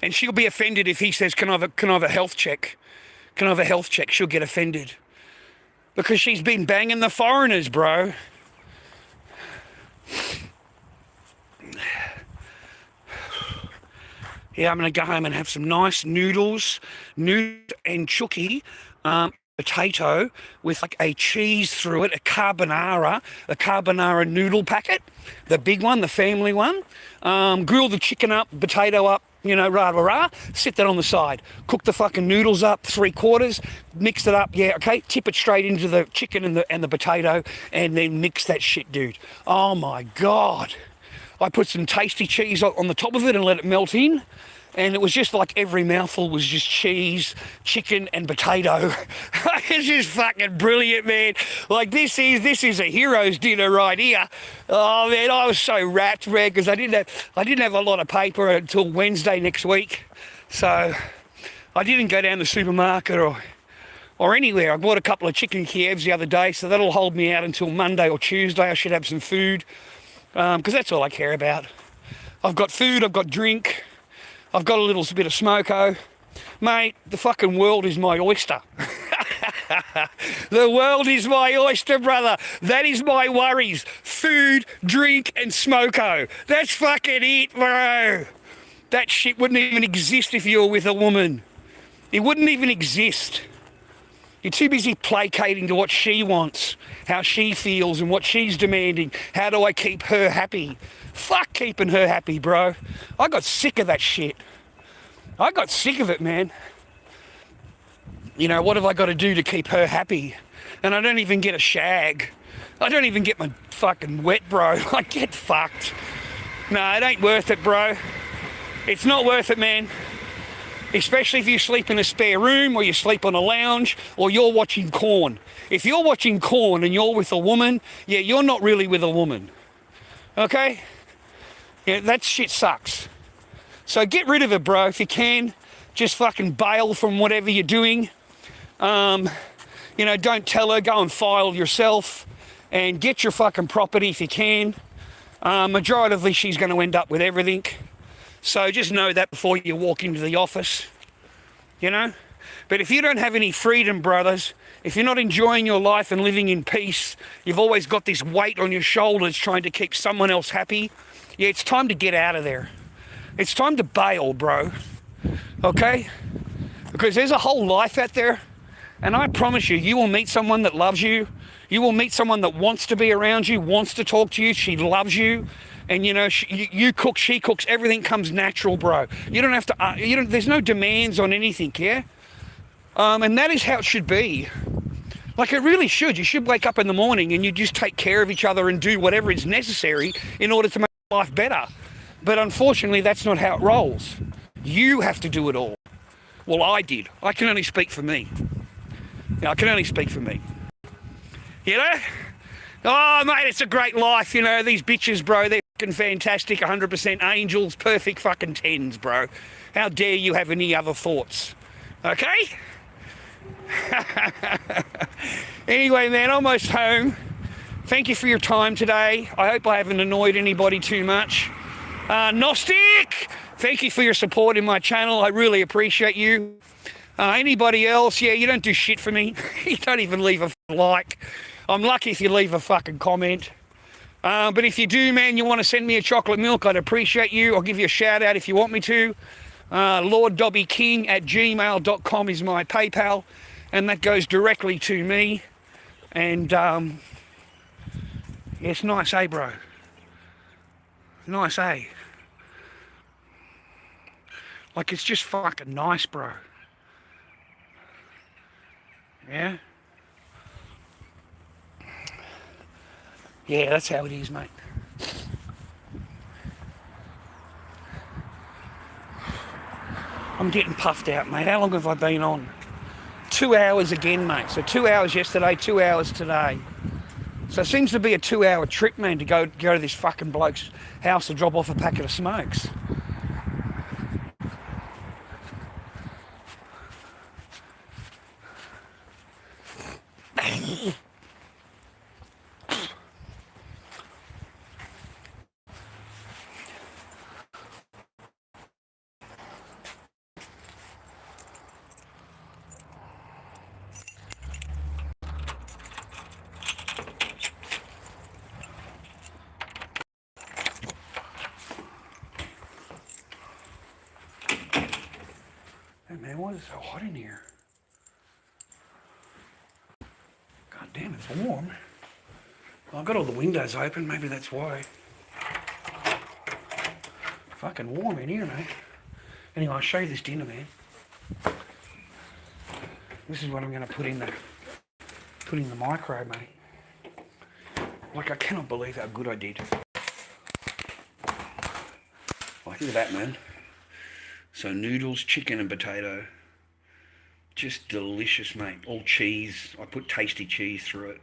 And she'll be offended if he says, can I have a health check? Can I have a health check? She'll get offended. Because she's been banging the foreigners, bro. Yeah, I'm going to go home and have some nice noodles and chukki, potato with like a cheese through it, a carbonara noodle packet, the big one, the family one. Grill the chicken up, potato up, you know, rah, rah, rah. Sit that on the side. Cook the fucking noodles up, 3/4, mix it up, yeah, okay. Tip it straight into the chicken and the potato, and then mix that shit, dude. Oh my God. I put some tasty cheese on the top of it and let it melt in. And it was just like every mouthful was just cheese, chicken, and potato. It's just fucking brilliant, man. Like, this is a hero's dinner right here. Oh man, I was so wrapped, man, because I didn't have a lot of paper until Wednesday next week. So I didn't go down the supermarket or anywhere. I bought a couple of chicken Kievs the other day, so that'll hold me out until Monday or Tuesday. I should have some food, because that's all I care about. I've got food, I've got drink. I've got a little bit of smoko. Mate, the fucking world is my oyster. The world is my oyster, brother. That is my worries. Food, drink, and smoko. That's fucking it, bro. That shit wouldn't even exist if you were with a woman. It wouldn't even exist. You're too busy placating to what she wants, how she feels and what she's demanding. How do I keep her happy? Fuck keeping her happy, bro. I got sick of that shit. I got sick of it, man. You know, what have I got to do to keep her happy? And I don't even get a shag. I don't even get my fucking wet, bro. I get fucked. No, it ain't worth it, bro. It's not worth it, man. Especially if you sleep in a spare room or you sleep on a lounge or you're watching Corn. If you're watching Corn and you're with a woman, yeah, you're not really with a woman. Okay? Yeah, that shit sucks. So get rid of it, bro, if you can. Just fucking bail from whatever you're doing. You know, don't tell her, go and file yourself and get your fucking property if you can. Majoritively, she's going to end up with everything. So just know that before you walk into the office, you know. But if you don't have any freedom, brothers, if you're not enjoying your life and living in peace, you've always got this weight on your shoulders trying to keep someone else happy, yeah, it's time to get out of there. It's time to bail, bro. Okay? Because there's a whole life out there, and I promise you, you will meet someone that loves you. You will meet someone that wants to be around you, wants to talk to you, she loves you. And, you know, you cook, she cooks, everything comes natural, bro. You don't have to, there's no demands on anything, yeah? And that is how it should be. Like, it really should. You should wake up in the morning and you just take care of each other and do whatever is necessary in order to make life better. But unfortunately, that's not how it rolls. You have to do it all. Well, I did. I can only speak for me. I can only speak for me. You know? Oh, mate, it's a great life, you know. These bitches, bro, they're fucking fantastic, 100% angels, perfect fucking 10s, bro. How dare you have any other thoughts? Okay? Anyway, man, almost home. Thank you for your time today. I hope I haven't annoyed anybody too much. Gnostic, thank you for your support in my channel. I really appreciate you. Anybody else, yeah, you don't do shit for me. You don't even leave a like. I'm lucky if you leave a fucking comment. But if you do, man, you want to send me a chocolate milk, I'd appreciate you. I'll give you a shout out if you want me to. lorddobbyking@gmail.com is my PayPal, and that goes directly to me. And yeah, it's nice, eh, bro? Nice, eh? Like, it's just fucking nice, bro. Yeah? Yeah, that's how it is, mate. I'm getting puffed out, mate. How long have I been on? 2 hours again, mate. So 2 hours yesterday, 2 hours today. So it seems to be a 2-hour trip, man, to go to this fucking bloke's house to drop off a packet of smokes. Hey man, why is it so hot in here? God damn, it's warm. Well, I've got all the windows open, maybe that's why. Fucking warm in here, mate. Anyway, I'll show you this dinner, man. This is what I'm gonna put in the micro, mate. Like, I cannot believe how good I did. Like, look at that, man. So noodles, chicken and potato. Just delicious, mate. All cheese. I put tasty cheese through it.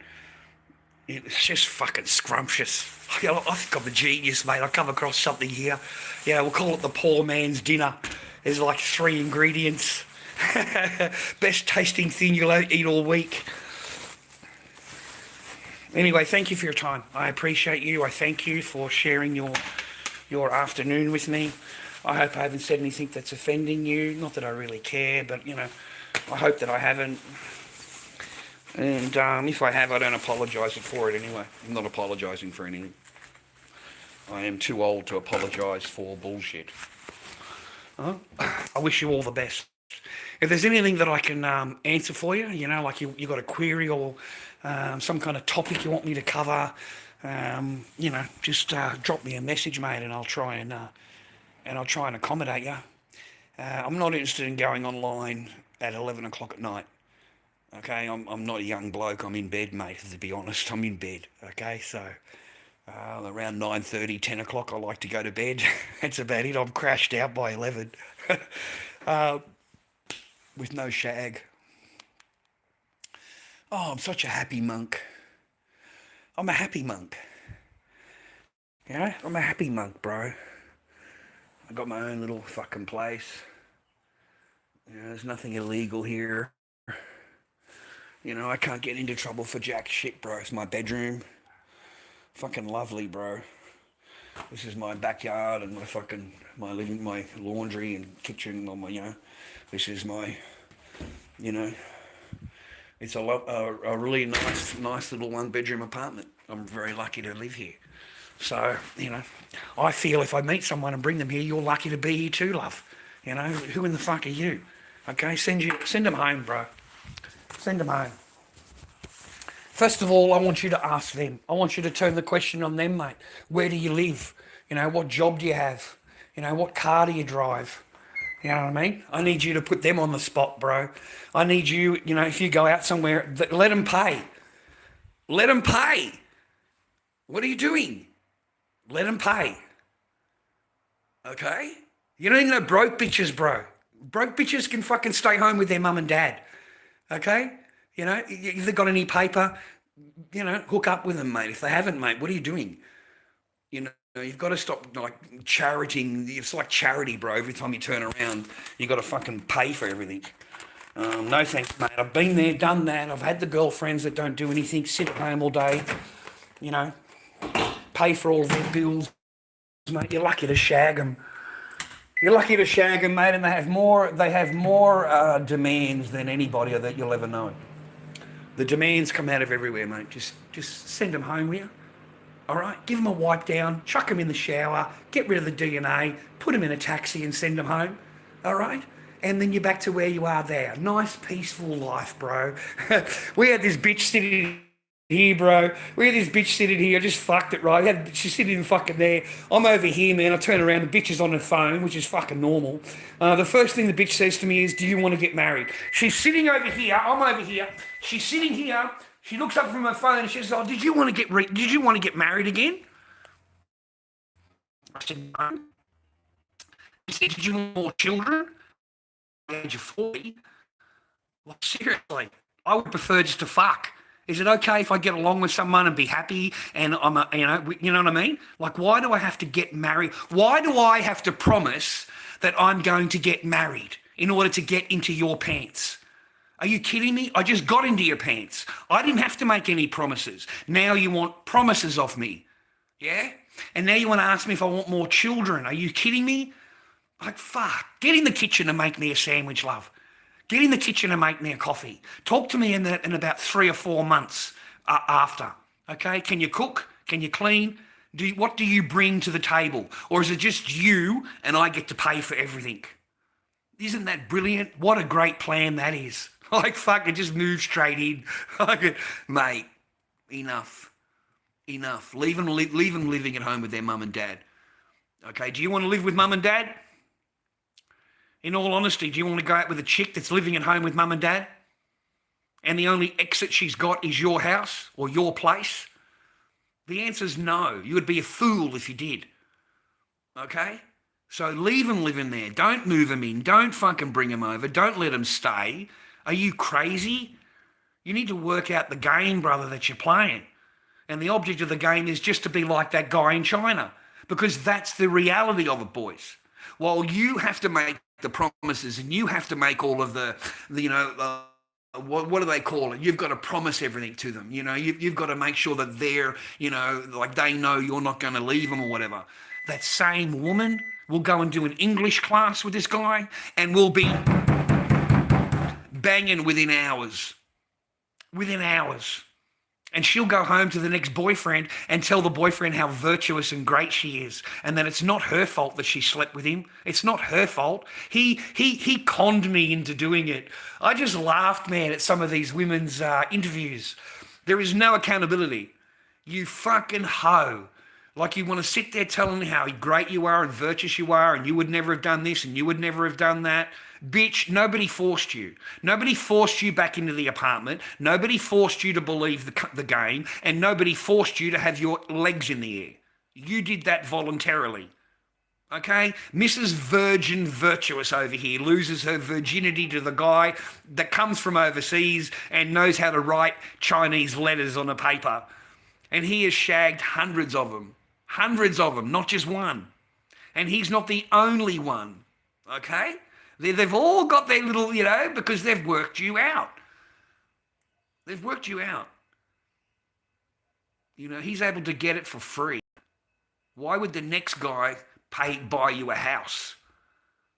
It's just fucking scrumptious. I think I'm a genius, mate. I come across something here. Yeah, we'll call it the poor man's dinner. There's like 3 ingredients. Best tasting thing you'll eat all week. Anyway, thank you for your time. I appreciate you. I thank you for sharing your afternoon with me. I hope I haven't said anything that's offending you. Not that I really care, but, you know, I hope that I haven't. And if I have, I don't apologise for it anyway. I'm not apologising for anything. I am too old to apologise for bullshit. I wish you all the best. If there's anything that I can answer for you, you know, like you got a query or some kind of topic you want me to cover, you know, just drop me a message, mate, and I'll try and accommodate you. I'm not interested in going online at 11 o'clock at night. Okay, I'm not a young bloke. I'm in bed, mate. To be honest, I'm in bed. Okay, so around 9:30, 10 o'clock, I like to go to bed. That's about it. I'm crashed out by 11, with no shag. Oh, I'm such a happy monk. I'm a happy monk. You know, I'm a happy monk, bro. I got my own little fucking place. You know, there's nothing illegal here. You know, I can't get into trouble for jack shit, bro. It's my bedroom. Fucking lovely, bro. This is my backyard and my laundry and kitchen. This is my, it's a really nice little one-bedroom apartment. I'm very lucky to live here. So, I feel if I meet someone and bring them here, you're lucky to be here too, love. Who in the fuck are you? Okay, send them home, bro. Send them home. First of all, I want you to ask them. I want you to turn the question on them, mate. Where do you live? What job do you have? What car do you drive? You know what I mean? I need you to put them on the spot, bro. I need you, if you go out somewhere, let them pay. Let them pay. What are you doing? Let them pay. Okay? You don't even know broke bitches, bro. Broke bitches can fucking stay home with their mum and dad. Okay? If they've got any paper, hook up with them, mate. If they haven't, mate, what are you doing? You've got to stop charioting. It's like charity, bro. Every time you turn around, you've got to fucking pay for everything. No thanks, mate. I've been there, done that. I've had the girlfriends that don't do anything, sit at home all day, pay for all their bills, mate. You're lucky to shag them. You're lucky to shag them, mate, and they have more demands than anybody that you'll ever know. The demands come out of everywhere, mate. Just send them home, will you? All right? Give them a wipe down, chuck them in the shower, get rid of the DNA, put them in a taxi and send them home. All right? And then you're back to where you are there. Nice, peaceful life, bro. We had this bitch sitting here, bro. We had this bitch sitting here. I just fucked it, right? She's sitting fucking there. I'm over here, man. I turn around. The bitch is on her phone, which is fucking normal. The first thing the bitch says to me is, do you want to get married? She's sitting over here. I'm over here. She's sitting here. She looks up from her phone and she says, oh, did you want to get married again? I said, no. She said, did you want more children? At the age of 40? Like, seriously, I would prefer just to fuck. Is it okay if I get along with someone and be happy and you know what I mean? Like, why do I have to get married? Why do I have to promise that I'm going to get married in order to get into your pants? Are you kidding me? I just got into your pants. I didn't have to make any promises. Now you want promises of me. Yeah? And now you want to ask me if I want more children. Are you kidding me? Like, fuck. Get in the kitchen and make me a sandwich, love. Get in the kitchen and make me a coffee. Talk to me in about 3 or 4 months after. Okay? Can you cook? Can you clean? What do you bring to the table? Or is it just you and I get to pay for everything? Isn't that brilliant? What a great plan that is. Like, fuck, it just moves straight in. Mate, enough. Leave them living at home with their mum and dad. Okay, do you want to live with mum and dad? In all honesty, do you want to go out with a chick that's living at home with mum and dad? And the only exit she's got is your house or your place? The answer's no. You would be a fool if you did. Okay? So leave them living there. Don't move them in. Don't fucking bring them over. Don't let them stay. Are you crazy? You need to work out the game, brother, that you're playing. And the object of the game is just to be like that guy in China. Because that's the reality of it, boys. While you have to make the promises and you have to make all of what do they call it? You've got to promise everything to them. You've got to make sure that they're, like they know you're not going to leave them or whatever. That same woman will go and do an English class with this guy and will be banging within hours. And she'll go home to the next boyfriend and tell the boyfriend how virtuous and great she is and that it's not her fault that she slept with him. It's not her fault. He conned me into doing it. I just laughed, man, at some of these women's interviews. There is no accountability. You fucking hoe. Like you want to sit there telling how great you are and virtuous you are and you would never have done this and you would never have done that. Bitch, nobody forced you. Nobody forced you back into the apartment. Nobody forced you to believe the game, and nobody forced you to have your legs in the air. You did that voluntarily. Okay? Mrs. Virgin Virtuous over here loses her virginity to the guy that comes from overseas and knows how to write Chinese letters on a paper. And he has shagged hundreds of them, not just one. And he's not the only one. Okay? They've all got their little, because they've worked you out. They've worked you out. He's able to get it for free. Why would the next guy buy you a house?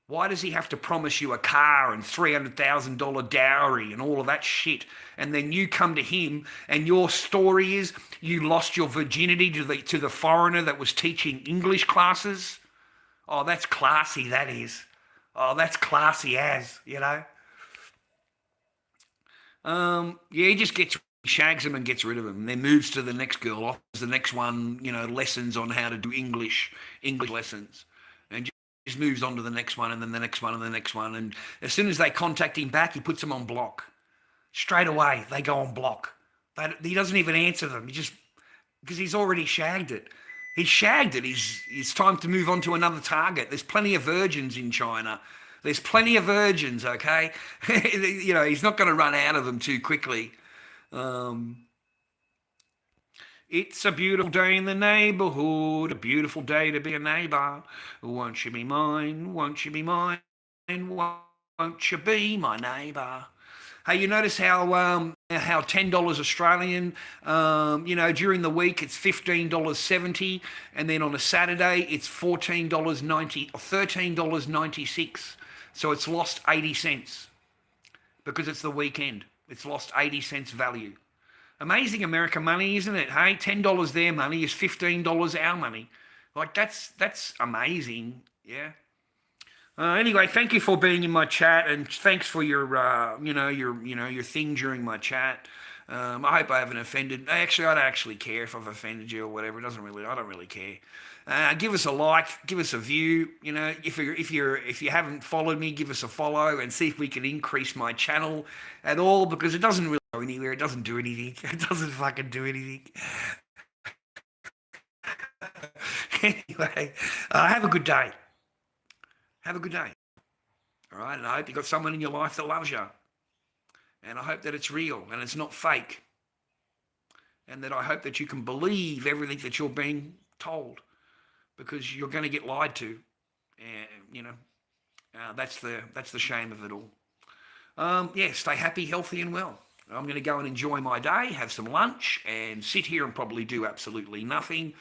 Why does he have to promise you a car and $300,000 dowry and all of that shit? And then you come to him and your story is you lost your virginity to the foreigner that was teaching English classes? Oh, that's classy, that is. Oh, that's classy as, he just shags them and gets rid of them, and then moves to the next girl, offers the next one, lessons on how to do English lessons, and just moves on to the next one, and then the next one, and the next one. And as soon as they contact him back, he puts them on block. Straight away, they go on block. He doesn't even answer them. Because he's already shagged it. He's shagged it. It's time to move on to another target. There's plenty of virgins in China. There's plenty of virgins, okay? He's not going to run out of them too quickly. It's a beautiful day in the neighborhood, a beautiful day to be a neighbor. Won't you be mine? Won't you be mine? Won't you be my neighbor? Hey, you notice how $10 Australian, during the week it's $15.70, and then on a Saturday it's $14.90 or $13.96. So it's lost 80 cents because it's the weekend. It's lost 80 cents value. Amazing American money, isn't it? Hey, $10 their money is $15 our money. Like that's amazing. Yeah. Anyway, thank you for being in my chat, and thanks for your your thing during my chat. I hope I haven't offended. Actually, I don't actually care if I've offended you or whatever. I don't really care. Give us a like, give us a view. If you haven't followed me, give us a follow and see if we can increase my channel at all, because it doesn't really go anywhere. It doesn't do anything. It doesn't fucking do anything. Anyway, have a good day. Have a good day. All right, and I hope you've got someone in your life that loves you. And I hope that it's real and it's not fake. And that I hope that you can believe everything that you're being told, because you're going to get lied to. And, that's the shame of it all. Stay happy, healthy and well. I'm going to go and enjoy my day, have some lunch, and sit here and probably do absolutely nothing.